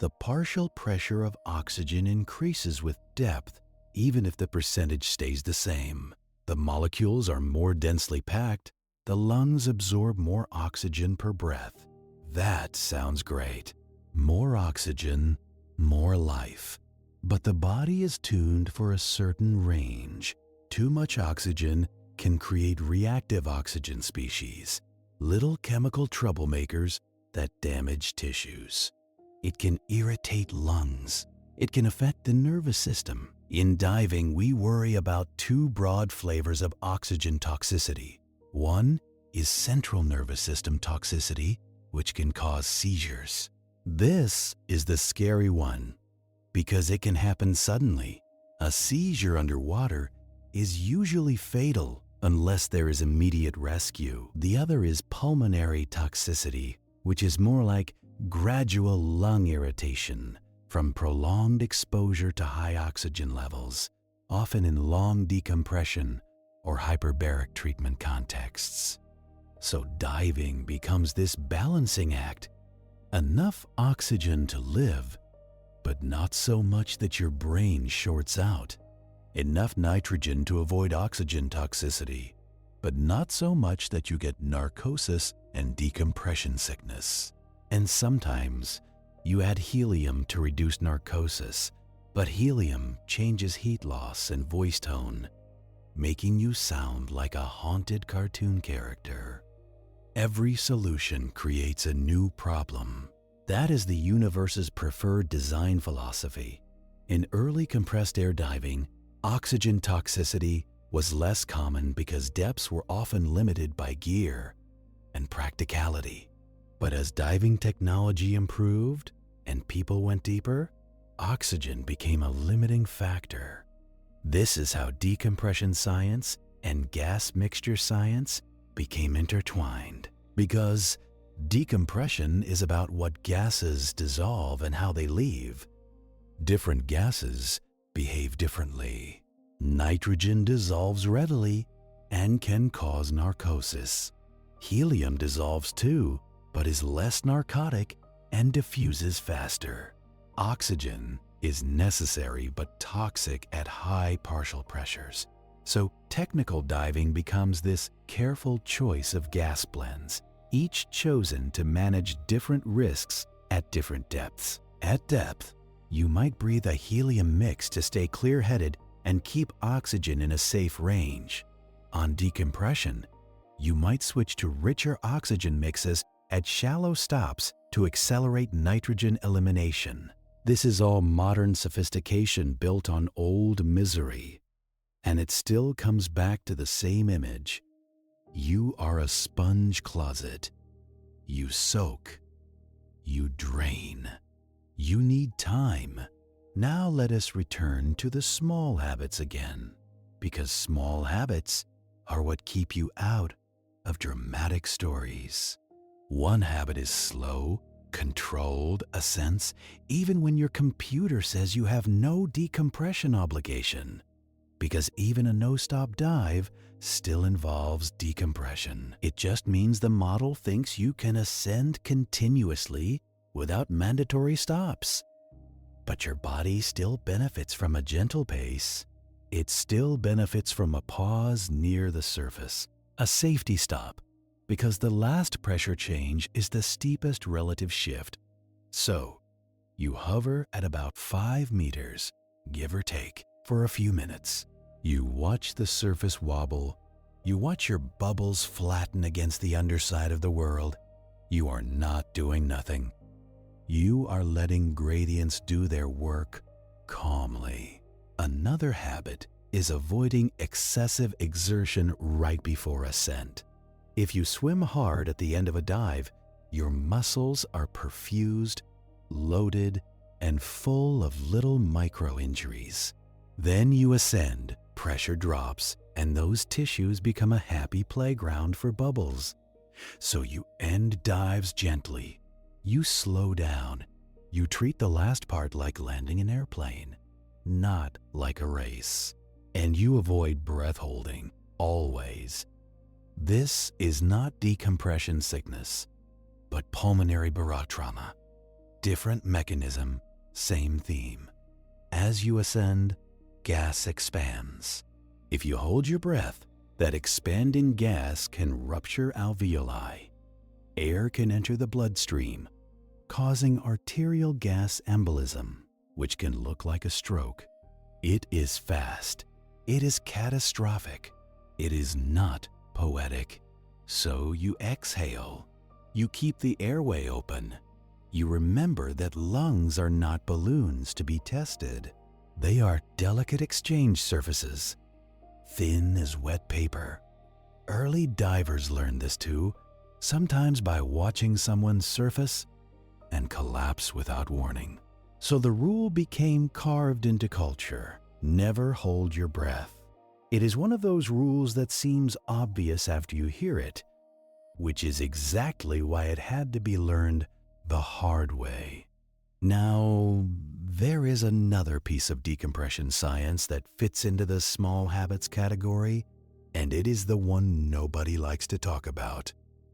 The partial pressure of oxygen increases with depth, even if the percentage stays the same. The molecules are more densely packed, the lungs absorb more oxygen per breath. That sounds great. More oxygen, more life. But the body is tuned for a certain range. Too much oxygen can create reactive oxygen species, little chemical troublemakers that damage tissues. It can irritate lungs. It can affect the nervous system. In diving, we worry about two broad flavors of oxygen toxicity. One is central nervous system toxicity, which can cause seizures. This is the scary one because it can happen suddenly. A seizure underwater is usually fatal unless there is immediate rescue. The other is pulmonary toxicity, which is more like gradual lung irritation from prolonged exposure to high oxygen levels, often in long decompression or hyperbaric treatment contexts. So diving becomes this balancing act. Enough oxygen to live, but not so much that your brain shorts out. Enough nitrogen to avoid oxygen toxicity, but not so much that you get narcosis and decompression sickness. And sometimes you add helium to reduce narcosis, but helium changes heat loss and voice tone, making you sound like a haunted cartoon character. Every solution creates a new problem. That is the universe's preferred design philosophy. In early compressed air diving, oxygen toxicity was less common because depths were often limited by gear and practicality. But as diving technology improved and people went deeper, oxygen became a limiting factor. This is how decompression science and gas mixture science became intertwined, because decompression is about what gases dissolve and how they leave. Different gases behave differently. Nitrogen dissolves readily and can cause narcosis. Helium dissolves too, but is less narcotic and diffuses faster. Oxygen is necessary but toxic at high partial pressures. So technical diving becomes this careful choice of gas blends, each chosen to manage different risks at different depths. At depth, you might breathe a helium mix to stay clear-headed and keep oxygen in a safe range. On decompression, you might switch to richer oxygen mixes at shallow stops to accelerate nitrogen elimination. This is all modern sophistication built on old misery. And it still comes back to the same image. You are a sponge closet. You soak. You drain. You need time. Now let us return to the small habits again, because small habits are what keep you out of dramatic stories. One habit is slow, controlled ascents, even when your computer says you have no decompression obligation. Because even a no-stop dive still involves decompression. It just means the model thinks you can ascend continuously without mandatory stops. But your body still benefits from a gentle pace. It still benefits from a pause near the surface, a safety stop, because the last pressure change is the steepest relative shift. So, you hover at about 5 meters, give or take, for a few minutes. You watch the surface wobble. You watch your bubbles flatten against the underside of the world. You are not doing nothing. You are letting gradients do their work calmly. Another habit is avoiding excessive exertion right before ascent. If you swim hard at the end of a dive, your muscles are perfused, loaded, and full of little micro-injuries. Then you ascend, pressure drops, and those tissues become a happy playground for bubbles. So you end dives gently. You slow down. You treat the last part like landing an airplane, not like a race. And you avoid breath holding, always. This is not decompression sickness, but pulmonary barotrauma. Different mechanism, same theme. As you ascend, gas expands. If you hold your breath, that expanding gas can rupture alveoli. Air can enter the bloodstream, causing arterial gas embolism, which can look like a stroke. It is fast. It is catastrophic. It is not poetic. So you exhale. You keep the airway open. You remember that lungs are not balloons to be tested. They are delicate exchange surfaces, thin as wet paper. Early divers learned this too, sometimes by watching someone surface and collapse without warning. So the rule became carved into culture: never hold your breath. It is one of those rules that seems obvious after you hear it, which is exactly why it had to be learned the hard way. Now, there is another piece of decompression science that fits into the small habits category, and it is the one nobody likes to talk about,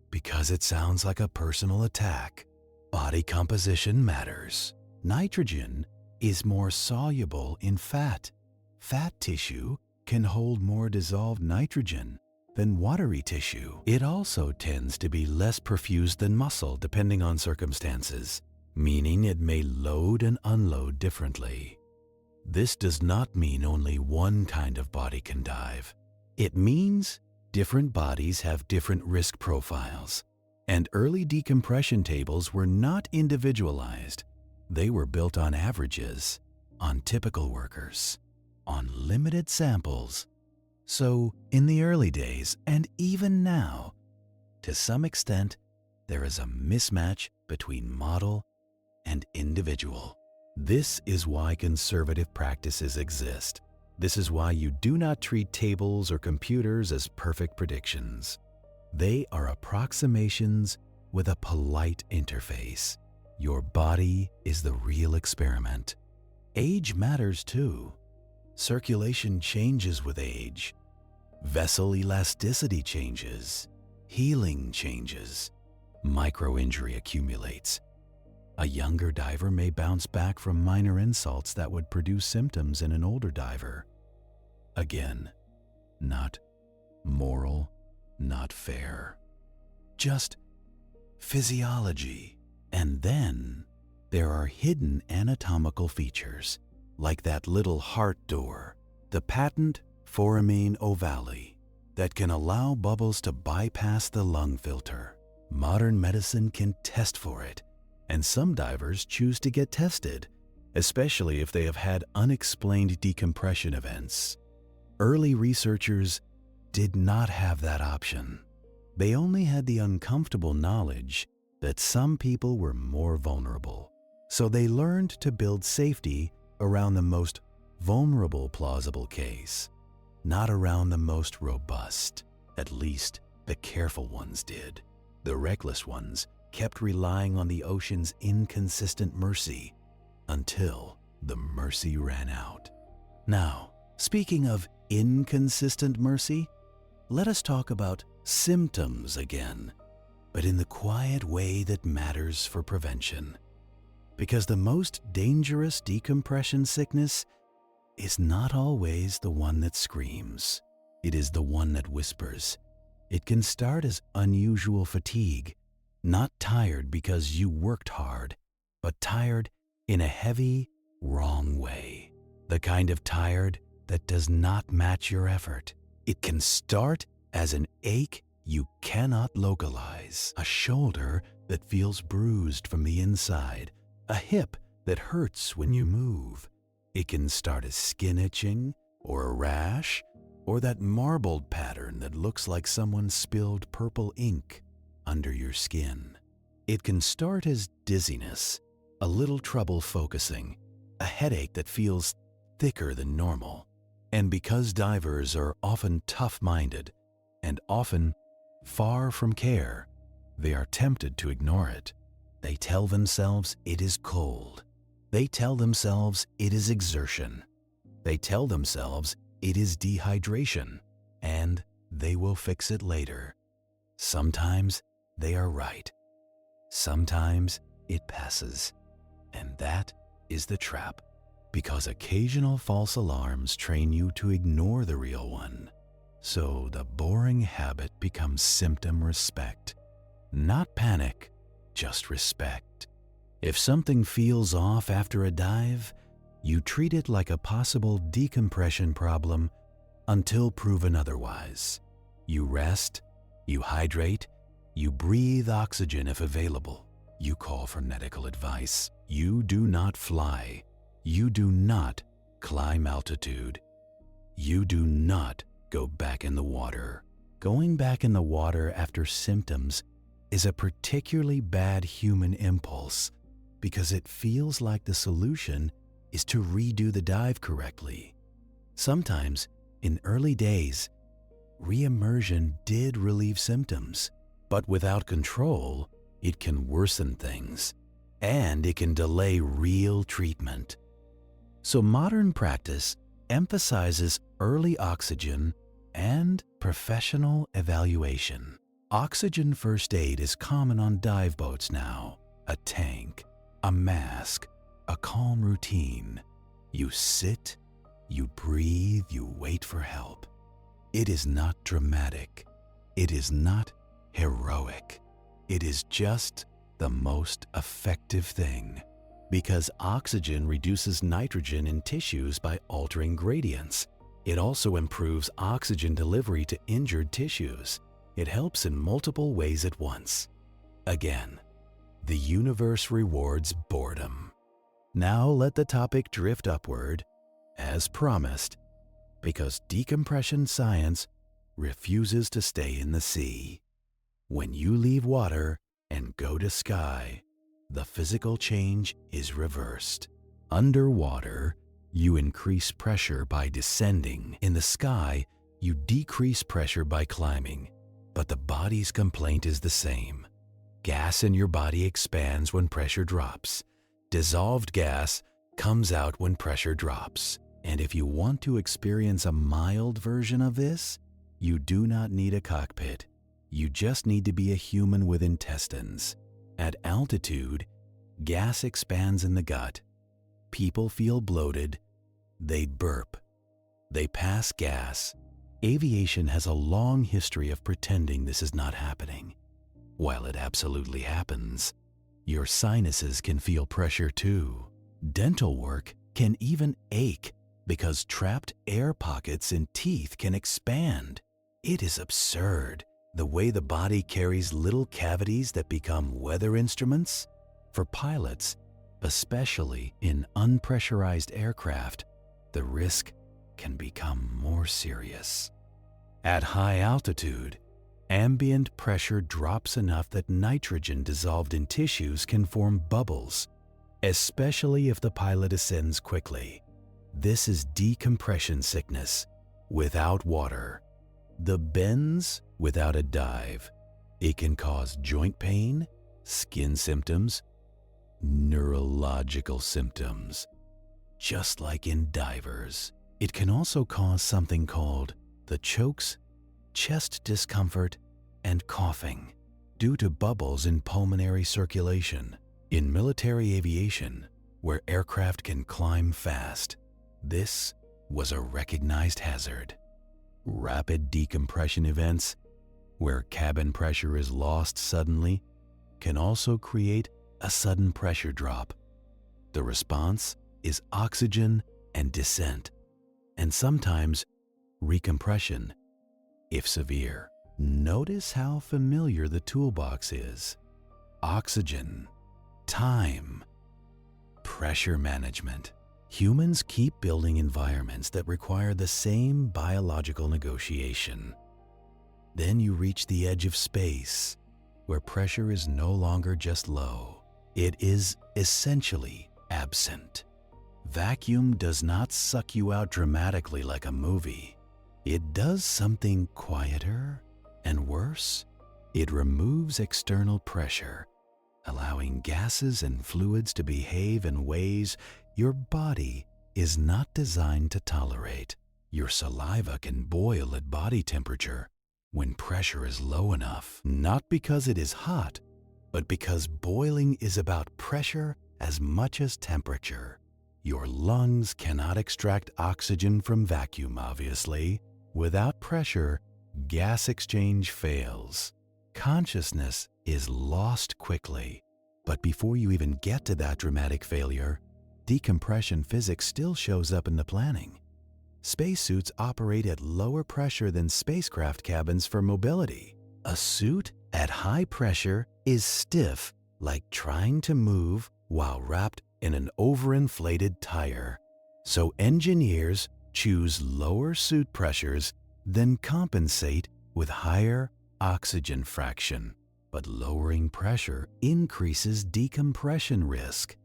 because it sounds like a personal attack. Body composition matters. Nitrogen is more soluble in fat. Fat tissue can hold more dissolved nitrogen than watery tissue. It also tends to be less perfused than muscle depending on circumstances, meaning it may load and unload differently. This does not mean only one kind of body can dive. It means different bodies have different risk profiles, and early decompression tables were not individualized. They were built on averages, on typical workers, on limited samples. So, in the early days, and even now, to some extent, there is a mismatch between model and individual. This is why conservative practices exist. This is why you do not treat tables or computers as perfect predictions. They are approximations with a polite interface. Your body is the real experiment. Age matters too. Circulation changes with age. Vessel elasticity changes. Healing changes. Micro-injury accumulates. A younger diver may bounce back from minor insults that would produce symptoms in an older diver. Again, not moral, not fair. Just physiology. And then there are hidden anatomical features, like that little heart door, the patent foramen ovale, that can allow bubbles to bypass the lung filter. Modern medicine can test for it, and some divers choose to get tested, especially if they have had unexplained decompression events. Early researchers did not have that option. They only had the uncomfortable knowledge that some people were more vulnerable. So they learned to build safety around the most vulnerable plausible case, not around the most robust. At least the careful ones did. The reckless ones kept relying on the ocean's inconsistent mercy until the mercy ran out. Now, speaking of inconsistent mercy, let us talk about symptoms again, but in the quiet way that matters for prevention. Because the most dangerous decompression sickness is not always the one that screams. It is the one that whispers. It can start as unusual fatigue, not tired because you worked hard, but tired in a heavy, wrong way. The kind of tired that does not match your effort. It can start as an ache you cannot localize, a shoulder that feels bruised from the inside, a hip that hurts when you move. It can start as skin itching, or a rash, or that marbled pattern that looks like someone spilled purple ink under your skin. It can start as dizziness, a little trouble focusing, a headache that feels thicker than normal. And because divers are often tough-minded and often far from care, they are tempted to ignore it. They tell themselves it is cold. They tell themselves it is exertion. They tell themselves it is dehydration, and they will fix it later. Sometimes they are right. Sometimes it passes. And that is the trap, because occasional false alarms train you to ignore the real one. So the boring habit becomes symptom respect. Not panic, just respect. If something feels off after a dive, you treat it like a possible decompression problem until proven otherwise. You rest, you hydrate, you breathe oxygen if available. You call for medical advice. You do not fly. You do not climb altitude. You do not go back in the water. Going back in the water after symptoms is a particularly bad human impulse because it feels like the solution is to redo the dive correctly. Sometimes, in early days, re-immersion did relieve symptoms, but without control, it can worsen things, and it can delay real treatment. So modern practice emphasizes early oxygen and professional evaluation. Oxygen first aid is common on dive boats now. A tank, a mask, a calm routine. You sit, you breathe, you wait for help. It is not dramatic. It is not heroic. It is just the most effective thing. Because oxygen reduces nitrogen in tissues by altering gradients. It also improves oxygen delivery to injured tissues. It helps in multiple ways at once. Again, the universe rewards boredom. Now let the topic drift upward, as promised, because decompression science refuses to stay in the sea. When you leave water and go to sky, the physical change is reversed. Underwater, you increase pressure by descending. In the sky, you decrease pressure by climbing. But the body's complaint is the same. Gas in your body expands when pressure drops. Dissolved gas comes out when pressure drops. And if you want to experience a mild version of this, you do not need a cockpit. You just need to be a human with intestines. At altitude, gas expands in the gut. People feel bloated. They burp. They pass gas. Aviation has a long history of pretending this is not happening. While it absolutely happens, your sinuses can feel pressure too. Dental work can even ache because trapped air pockets in teeth can expand. It is absurd the way the body carries little cavities that become weather instruments. For pilots, especially in unpressurized aircraft, the risk can become more serious. At high altitude, ambient pressure drops enough that nitrogen dissolved in tissues can form bubbles, especially if the pilot ascends quickly. This is decompression sickness without water. The bends without a dive. It can cause joint pain, skin symptoms, neurological symptoms. Just like in divers, it can also cause something called the chokes, chest discomfort, and coughing due to bubbles in pulmonary circulation. In military aviation, where aircraft can climb fast, this was a recognized hazard. Rapid decompression events, where cabin pressure is lost suddenly, can also create a sudden pressure drop. The response is oxygen and descent, and sometimes recompression, if severe. Notice how familiar the toolbox is. Oxygen, time, pressure management. Humans keep building environments that require the same biological negotiation. Then you reach the edge of space, where pressure is no longer just low. It is essentially absent. Vacuum does not suck you out dramatically like a movie. It does something quieter and worse. It removes external pressure, allowing gases and fluids to behave in ways your body is not designed to tolerate. Your saliva can boil at body temperature when pressure is low enough, not because it is hot, but because boiling is about pressure as much as temperature. Your lungs cannot extract oxygen from vacuum, obviously. Without pressure, gas exchange fails. Consciousness is lost quickly. But before you even get to that dramatic failure, decompression physics still shows up in the planning. Spacesuits operate at lower pressure than spacecraft cabins for mobility. A suit at high pressure is stiff, like trying to move while wrapped in an overinflated tire. So engineers choose lower suit pressures, then compensate with higher oxygen fraction. But lowering pressure increases decompression risk.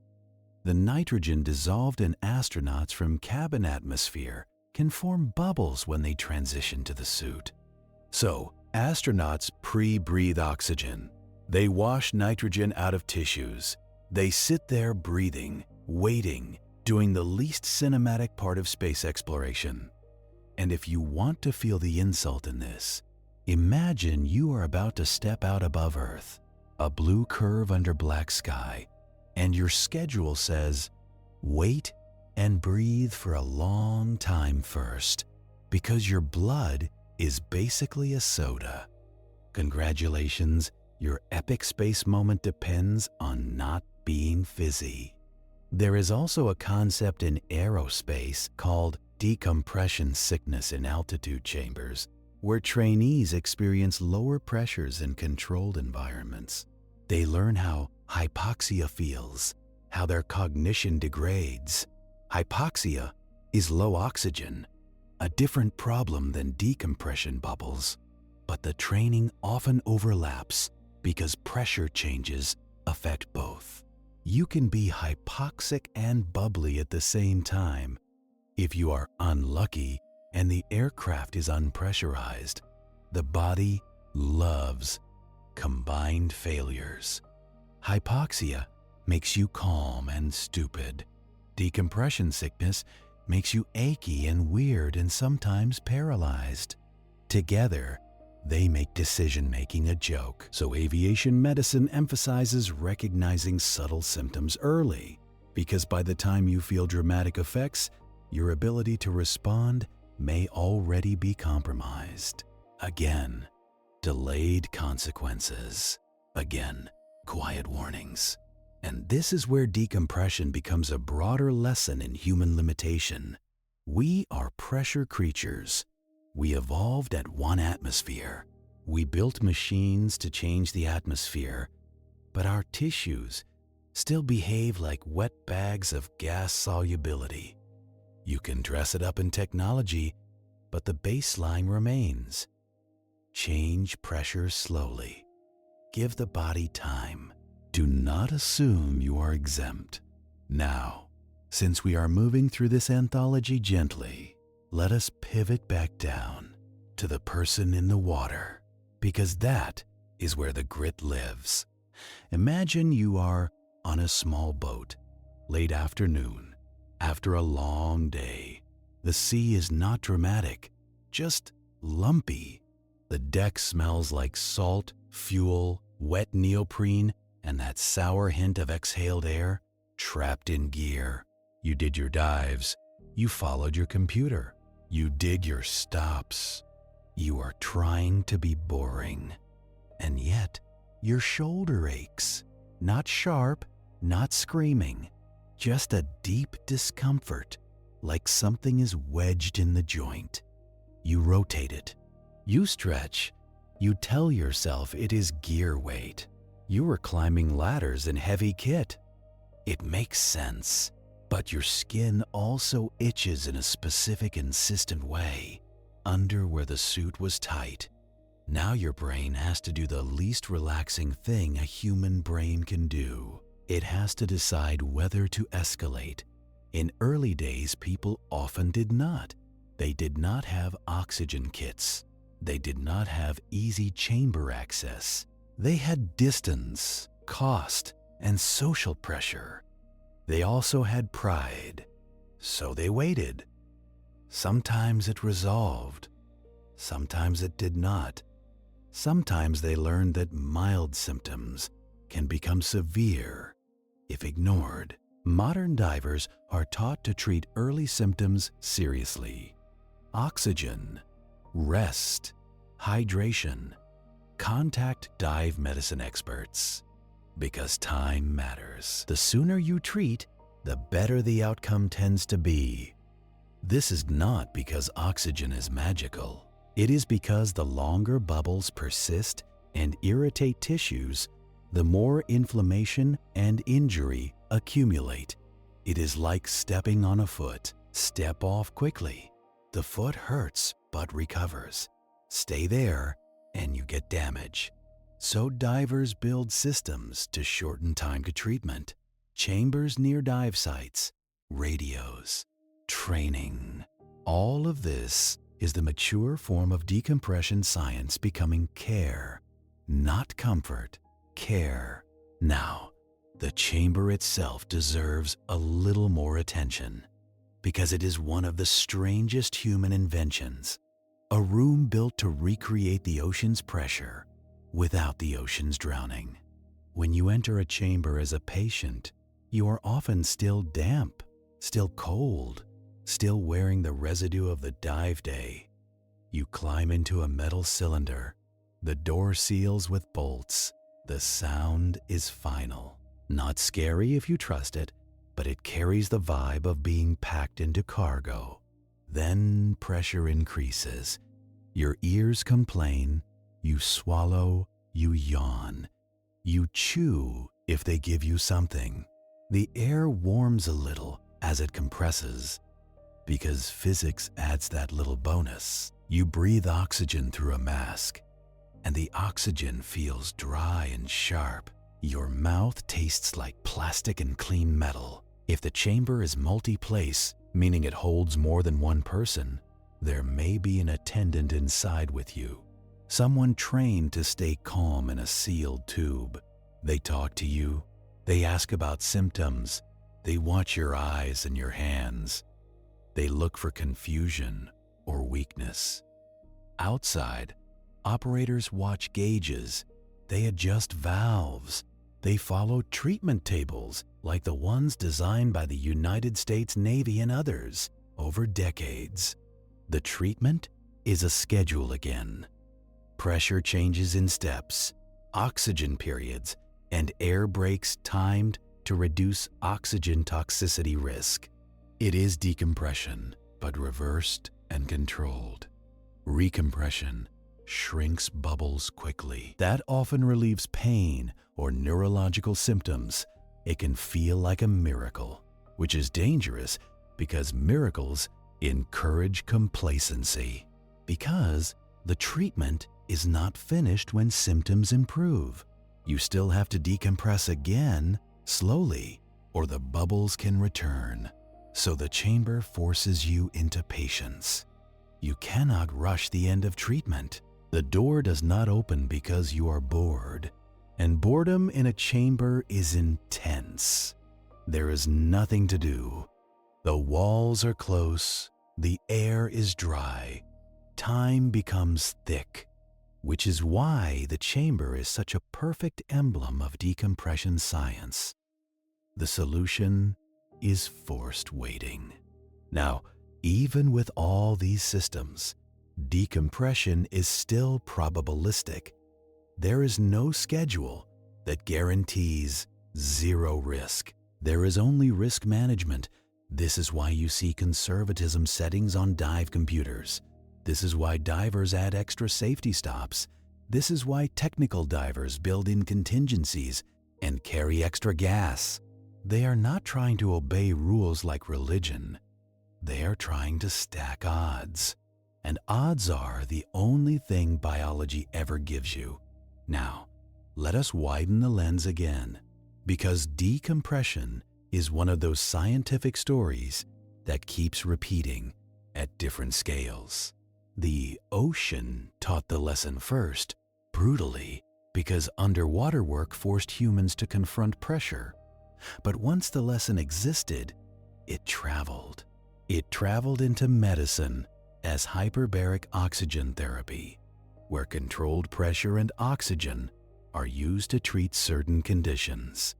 The nitrogen dissolved in astronauts from cabin atmosphere can form bubbles when they transition to the suit. So, astronauts pre-breathe oxygen. They wash nitrogen out of tissues. They sit there breathing, waiting, doing the least cinematic part of space exploration. And if you want to feel the insult in this, imagine you are about to step out above Earth, a blue curve under black sky, and your schedule says, wait and breathe for a long time first, because your blood is basically a soda. Congratulations, your epic space moment depends on not being fizzy. There is also a concept in aerospace called decompression sickness in altitude chambers, where trainees experience lower pressures in controlled environments. They learn how hypoxia feels, how their cognition degrades. Hypoxia is low oxygen. a different problem than decompression bubbles, but the training often overlaps because pressure changes affect both. You can be hypoxic and bubbly at the same time. If you are unlucky and the aircraft is unpressurized, the body loves combined failures. Hypoxia makes you calm and stupid. Decompression sickness makes you achy and weird and sometimes paralyzed. Together, they make decision-making a joke, so aviation medicine emphasizes recognizing subtle symptoms early, because by the time you feel dramatic effects, your ability to respond may already be compromised. Again, delayed consequences. Again, quiet warnings. And this is where decompression becomes a broader lesson in human limitation. We are pressure creatures. We evolved at 1 atmosphere. We built machines to change the atmosphere, but our tissues still behave like wet bags of gas solubility. You can dress it up in technology, but the baseline remains. Change pressure slowly. Give the body time. Do not assume you are exempt. Now, since we are moving through this anthology gently, let us pivot back down to the person in the water, because that is where the grit lives. Imagine you are on a small boat, late afternoon, after a long day. The sea is not dramatic, just lumpy. The deck smells like salt, fuel, wet neoprene, and that sour hint of exhaled air trapped in gear. You did your dives. You followed your computer. You did your stops. You are trying to be boring. And yet, your shoulder aches. Not sharp, not screaming. Just a deep discomfort, like something is wedged in the joint. You rotate it. You stretch. You tell yourself it is gear weight. You were climbing ladders in heavy kit. It makes sense, but your skin also itches in a specific insistent way, under where the suit was tight. Now your brain has to do the least relaxing thing a human brain can do. It has to decide whether to escalate. In early days, people often did not. They did not have oxygen kits. They did not have easy chamber access. They had distance, cost, and social pressure. They also had pride, so they waited. Sometimes it resolved, sometimes it did not. Sometimes they learned that mild symptoms can become severe if ignored. Modern divers are taught to treat early symptoms seriously. Oxygen, rest, hydration. Contact dive medicine experts, because time matters. The sooner you treat, the better the outcome tends to be. This is not because oxygen is magical. It is because the longer bubbles persist and irritate tissues, the more inflammation and injury accumulate. It is like stepping on a foot. Step off quickly. The foot hurts but recovers. Stay there and you get damage. So divers build systems to shorten time to treatment. Chambers near dive sites, radios, training. All of this is the mature form of decompression science becoming care, not comfort, care. Now, the chamber itself deserves a little more attention because it is one of the strangest human inventions. A room built to recreate the ocean's pressure without the ocean's drowning. When you enter a chamber as a patient, you are often still damp, still cold, still wearing the residue of the dive day. You climb into a metal cylinder. The door seals with bolts. The sound is final. Not scary if you trust it, but it carries the vibe of being packed into cargo. Then pressure increases. Your ears complain. You swallow. You yawn. You chew if they give you something. The air warms a little as it compresses, because physics adds that little bonus. You breathe oxygen through a mask, and the oxygen feels dry and sharp. Your mouth tastes like plastic and clean metal. If the chamber is multi-place, meaning it holds more than one person, there may be an attendant inside with you. Someone trained to stay calm in a sealed tube. They talk to you, they ask about symptoms, they watch your eyes and your hands. They look for confusion or weakness. Outside, operators watch gauges, they adjust valves, they follow treatment tables like the ones designed by the United States Navy and others over decades. The treatment is a schedule again. Pressure changes in steps, oxygen periods, and air breaks timed to reduce oxygen toxicity risk. It is decompression, but reversed and controlled. Recompression shrinks bubbles quickly. That often relieves pain or neurological symptoms. It can feel like a miracle, which is dangerous because miracles encourage complacency. Because the treatment is not finished when symptoms improve. You still have to decompress again, slowly, or the bubbles can return. So the chamber forces you into patience. You cannot rush the end of treatment. The door does not open because you are bored. And boredom in a chamber is intense. There is nothing to do. The walls are close, the air is dry, time becomes thick, which is why the chamber is such a perfect emblem of decompression science. The solution is forced waiting. Now, even with all these systems, decompression is still probabilistic. There is no schedule that guarantees zero risk. There is only risk management. This is why you see conservatism settings on dive computers. This is why divers add extra safety stops. This is why technical divers build in contingencies and carry extra gas. They are not trying to obey rules like religion. They are trying to stack odds. And odds are the only thing biology ever gives you. Now, let us widen the lens again, because decompression is one of those scientific stories that keeps repeating at different scales. The ocean taught the lesson first, brutally, because underwater work forced humans to confront pressure. But once the lesson existed, it traveled. It traveled into medicine as hyperbaric oxygen therapy, where controlled pressure and oxygen are used to treat certain conditions.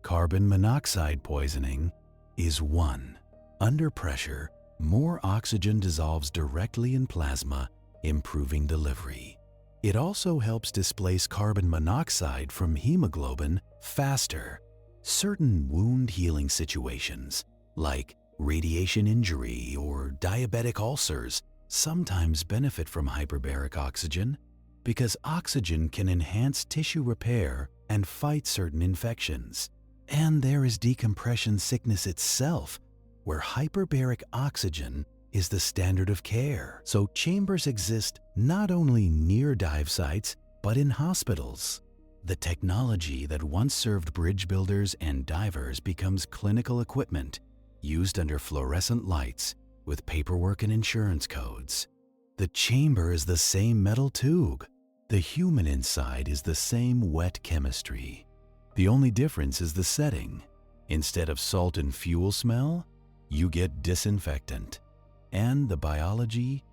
Carbon monoxide poisoning is one. Under pressure, more oxygen dissolves directly in plasma, improving delivery. It also helps displace carbon monoxide from hemoglobin faster. Certain wound healing situations, like radiation injury or diabetic ulcers, sometimes benefit from hyperbaric oxygen because oxygen can enhance tissue repair and fight certain infections. And there is decompression sickness itself, where hyperbaric oxygen is the standard of care. So chambers exist not only near dive sites, but in hospitals. The technology that once served bridge builders and divers becomes clinical equipment used under fluorescent lights with paperwork and insurance codes. The chamber is the same metal tube. The human inside is the same wet chemistry. The only difference is the setting. Instead of salt and fuel smell, you get disinfectant. And the biology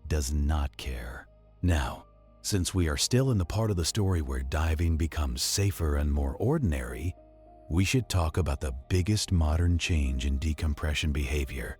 does not care. Now, since we are still in the part of the story where diving becomes safer and more ordinary, we should talk about the biggest modern change in decompression behavior: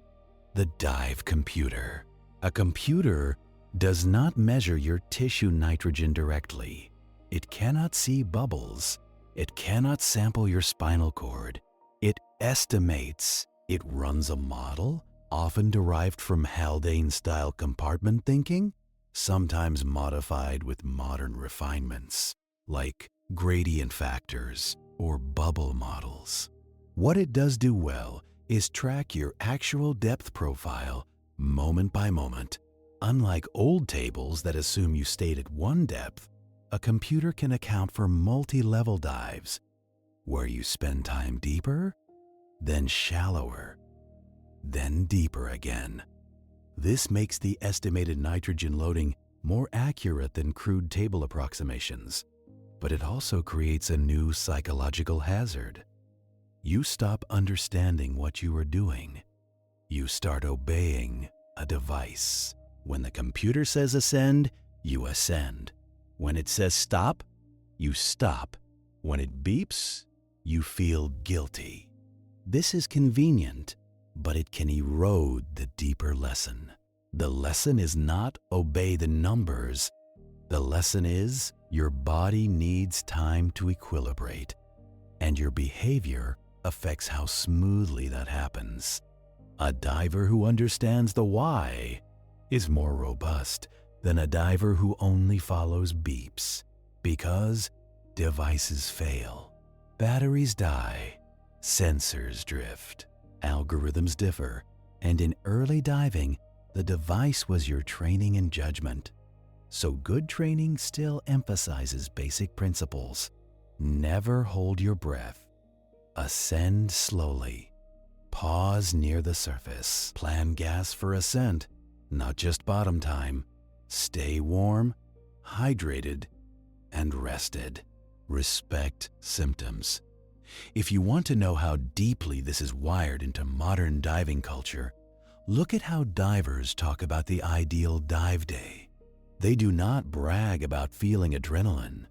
the dive computer. A computer does not measure your tissue nitrogen directly. It cannot see bubbles. It cannot sample your spinal cord. It estimates. It runs a model, often derived from Haldane-style compartment thinking, sometimes modified with modern refinements, like gradient factors or bubble models. What it does do well is track your actual depth profile moment by moment. Unlike old tables that assume you stayed at one depth, a computer can account for multi-level dives, where you spend time deeper, then shallower, then deeper again. This makes the estimated nitrogen loading more accurate than crude table approximations, but it also creates a new psychological hazard. You stop understanding what you are doing. You start obeying a device. When the computer says ascend, you ascend. When it says stop, you stop. When it beeps, you feel guilty. This is convenient, but it can erode the deeper lesson. The lesson is not obey the numbers. The lesson is your body needs time to equilibrate, and your behavior affects how smoothly that happens. A diver who understands the why is more robust than a diver who only follows beeps, because devices fail, batteries die, sensors drift, algorithms differ, and in early diving, the device was your training and judgment. So good training still emphasizes basic principles. Never hold your breath. Ascend slowly. Pause near the surface. Plan gas for ascent, not just bottom time. Stay warm, hydrated, and rested. Respect symptoms. If you want to know how deeply this is wired into modern diving culture, look at how divers talk about the ideal dive day. They do not brag about feeling adrenaline.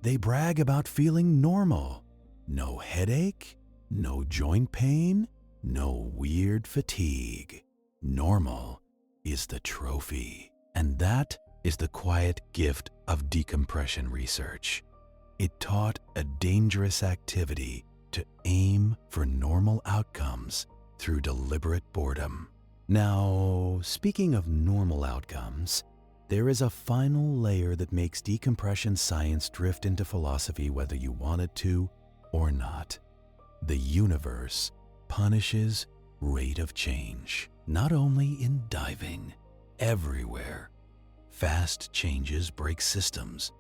They brag about feeling normal. No headache, no joint pain, no weird fatigue. Normal is the trophy. And that is the quiet gift of decompression research. It taught a dangerous activity to aim for normal outcomes through deliberate boredom. Now, speaking of normal outcomes, there is a final layer that makes decompression science drift into philosophy whether you want it to or not. The universe punishes rate of change, not only in diving, everywhere. Fast changes break systems.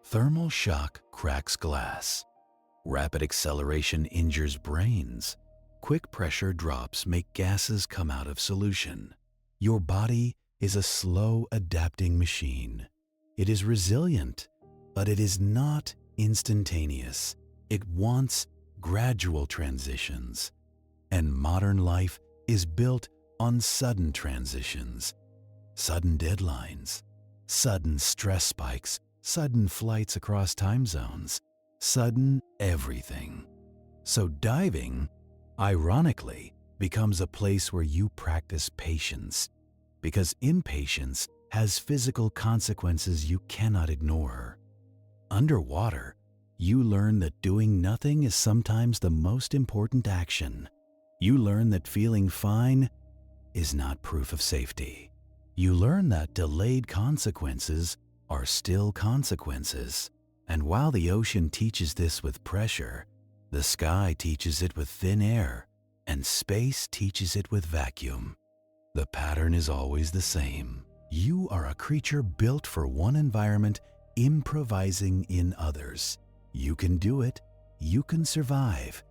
Thermal shock cracks glass. Rapid acceleration injures brains. Quick pressure drops make gases come out of solution. Your body is a slow adapting machine. It is resilient, but it is not instantaneous. It wants gradual transitions. And modern life is built on sudden transitions, sudden deadlines, sudden stress spikes, sudden flights across time zones, sudden everything. So diving, ironically, becomes a place where you practice patience, because impatience has physical consequences you cannot ignore. Underwater, you learn that doing nothing is sometimes the most important action. You learn that feeling fine is not proof of safety. You learn that delayed consequences are still consequences. And while the ocean teaches this with pressure, the sky teaches it with thin air, and space teaches it with vacuum. The pattern is always the same. You are a creature built for one environment, improvising in others. You can do it, you can survive,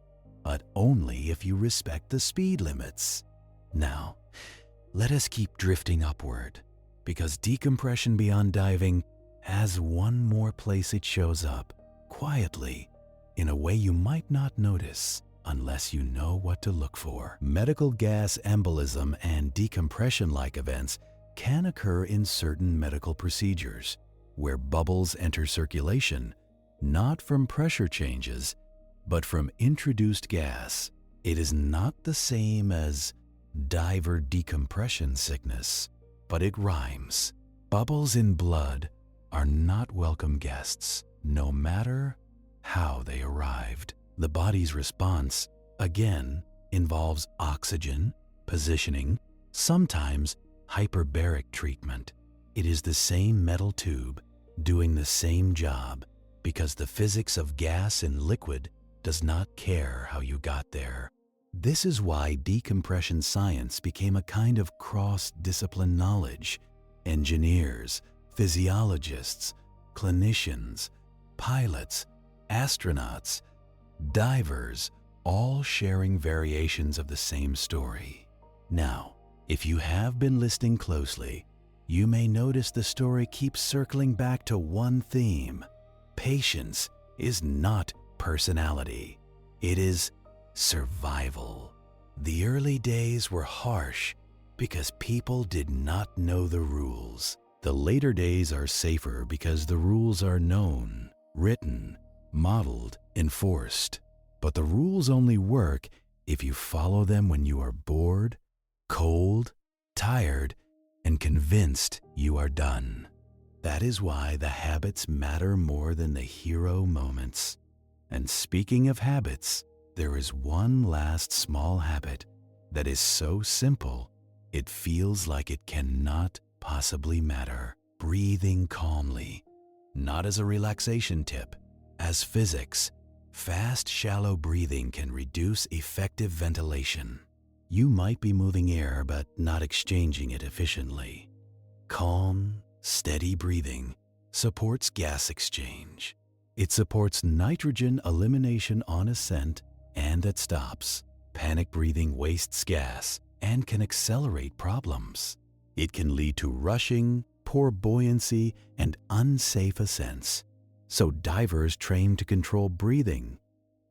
but only if you respect the speed limits. Now, let us keep drifting upward, because decompression beyond diving has one more place it shows up, quietly, in a way you might not notice unless you know what to look for. Medical gas embolism and decompression-like events can occur in certain medical procedures, where bubbles enter circulation, not from pressure changes, but from introduced gas. It is not the same as diver decompression sickness, but it rhymes. Bubbles in blood are not welcome guests, no matter how they arrived. The body's response, again, involves oxygen, positioning, sometimes hyperbaric treatment. It is the same metal tube doing the same job, because the physics of gas and liquid does not care how you got there. This is why decompression science became a kind of cross-discipline knowledge. Engineers, physiologists, clinicians, pilots, astronauts, divers, all sharing variations of the same story. Now, if you have been listening closely, you may notice the story keeps circling back to one theme. Patience is not personality. It is survival. The early days were harsh because people did not know the rules. The later days are safer because the rules are known, written, modeled, enforced. But the rules only work if you follow them when you are bored, cold, tired, and convinced you are done. That is why the habits matter more than the hero moments. And speaking of habits, there is one last small habit that is so simple, it feels like it cannot possibly matter. Breathing calmly, not as a relaxation tip, as physics. Fast, shallow breathing can reduce effective ventilation. You might be moving air but not exchanging it efficiently. Calm, steady breathing supports gas exchange. It supports nitrogen elimination on ascent and at stops. Panic breathing wastes gas and can accelerate problems. It can lead to rushing, poor buoyancy, and unsafe ascents. So divers train to control breathing,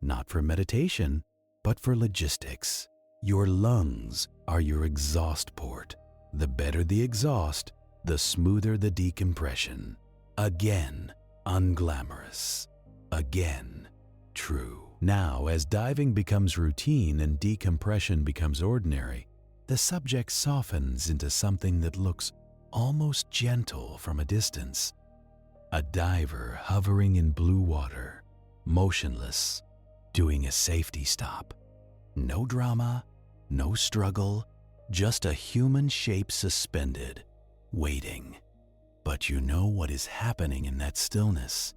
not for meditation, but for logistics. Your lungs are your exhaust port. The better the exhaust, the smoother the decompression. Again, unglamorous. Again, true. Now, as diving becomes routine and decompression becomes ordinary, the subject softens into something that looks almost gentle from a distance. A diver hovering in blue water, motionless, doing a safety stop. No drama, no struggle, just a human shape suspended, waiting. But you know what is happening in that stillness?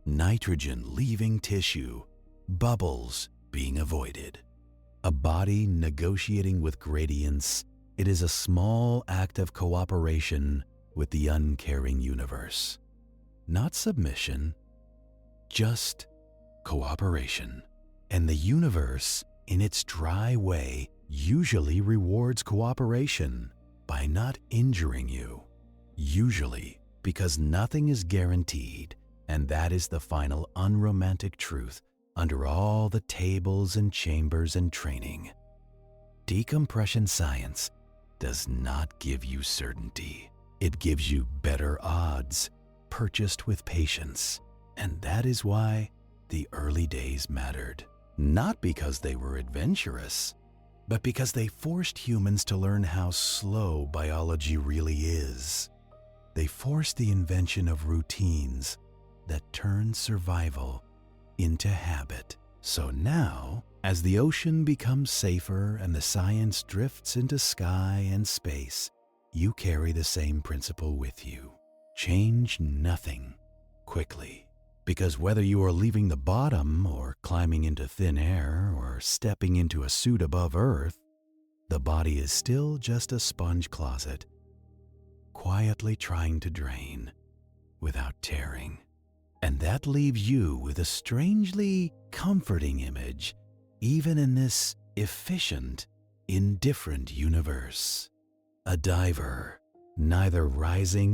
Nitrogen leaving tissue, bubbles being avoided. A body negotiating with gradients. It is a small act of cooperation with the uncaring universe. Not submission, just cooperation. And the universe, in its dry way, usually rewards cooperation by not injuring you. Usually, because nothing is guaranteed, and that is the final unromantic truth under all the tables and chambers and training. Decompression science does not give you certainty. It gives you better odds, purchased with patience. And that is why the early days mattered. Not because they were adventurous, but because they forced humans to learn how slow biology really is. They forced the invention of routines that turn survival into habit. So now, as the ocean becomes safer and the science drifts into sky and space, you carry the same principle with you. Change nothing quickly. Because whether you are leaving the bottom or climbing into thin air or stepping into a suit above Earth, the body is still just a sponge closet, quietly trying to drain without tearing. And that leaves you with a strangely comforting image, even in this efficient, indifferent universe. A diver, neither rising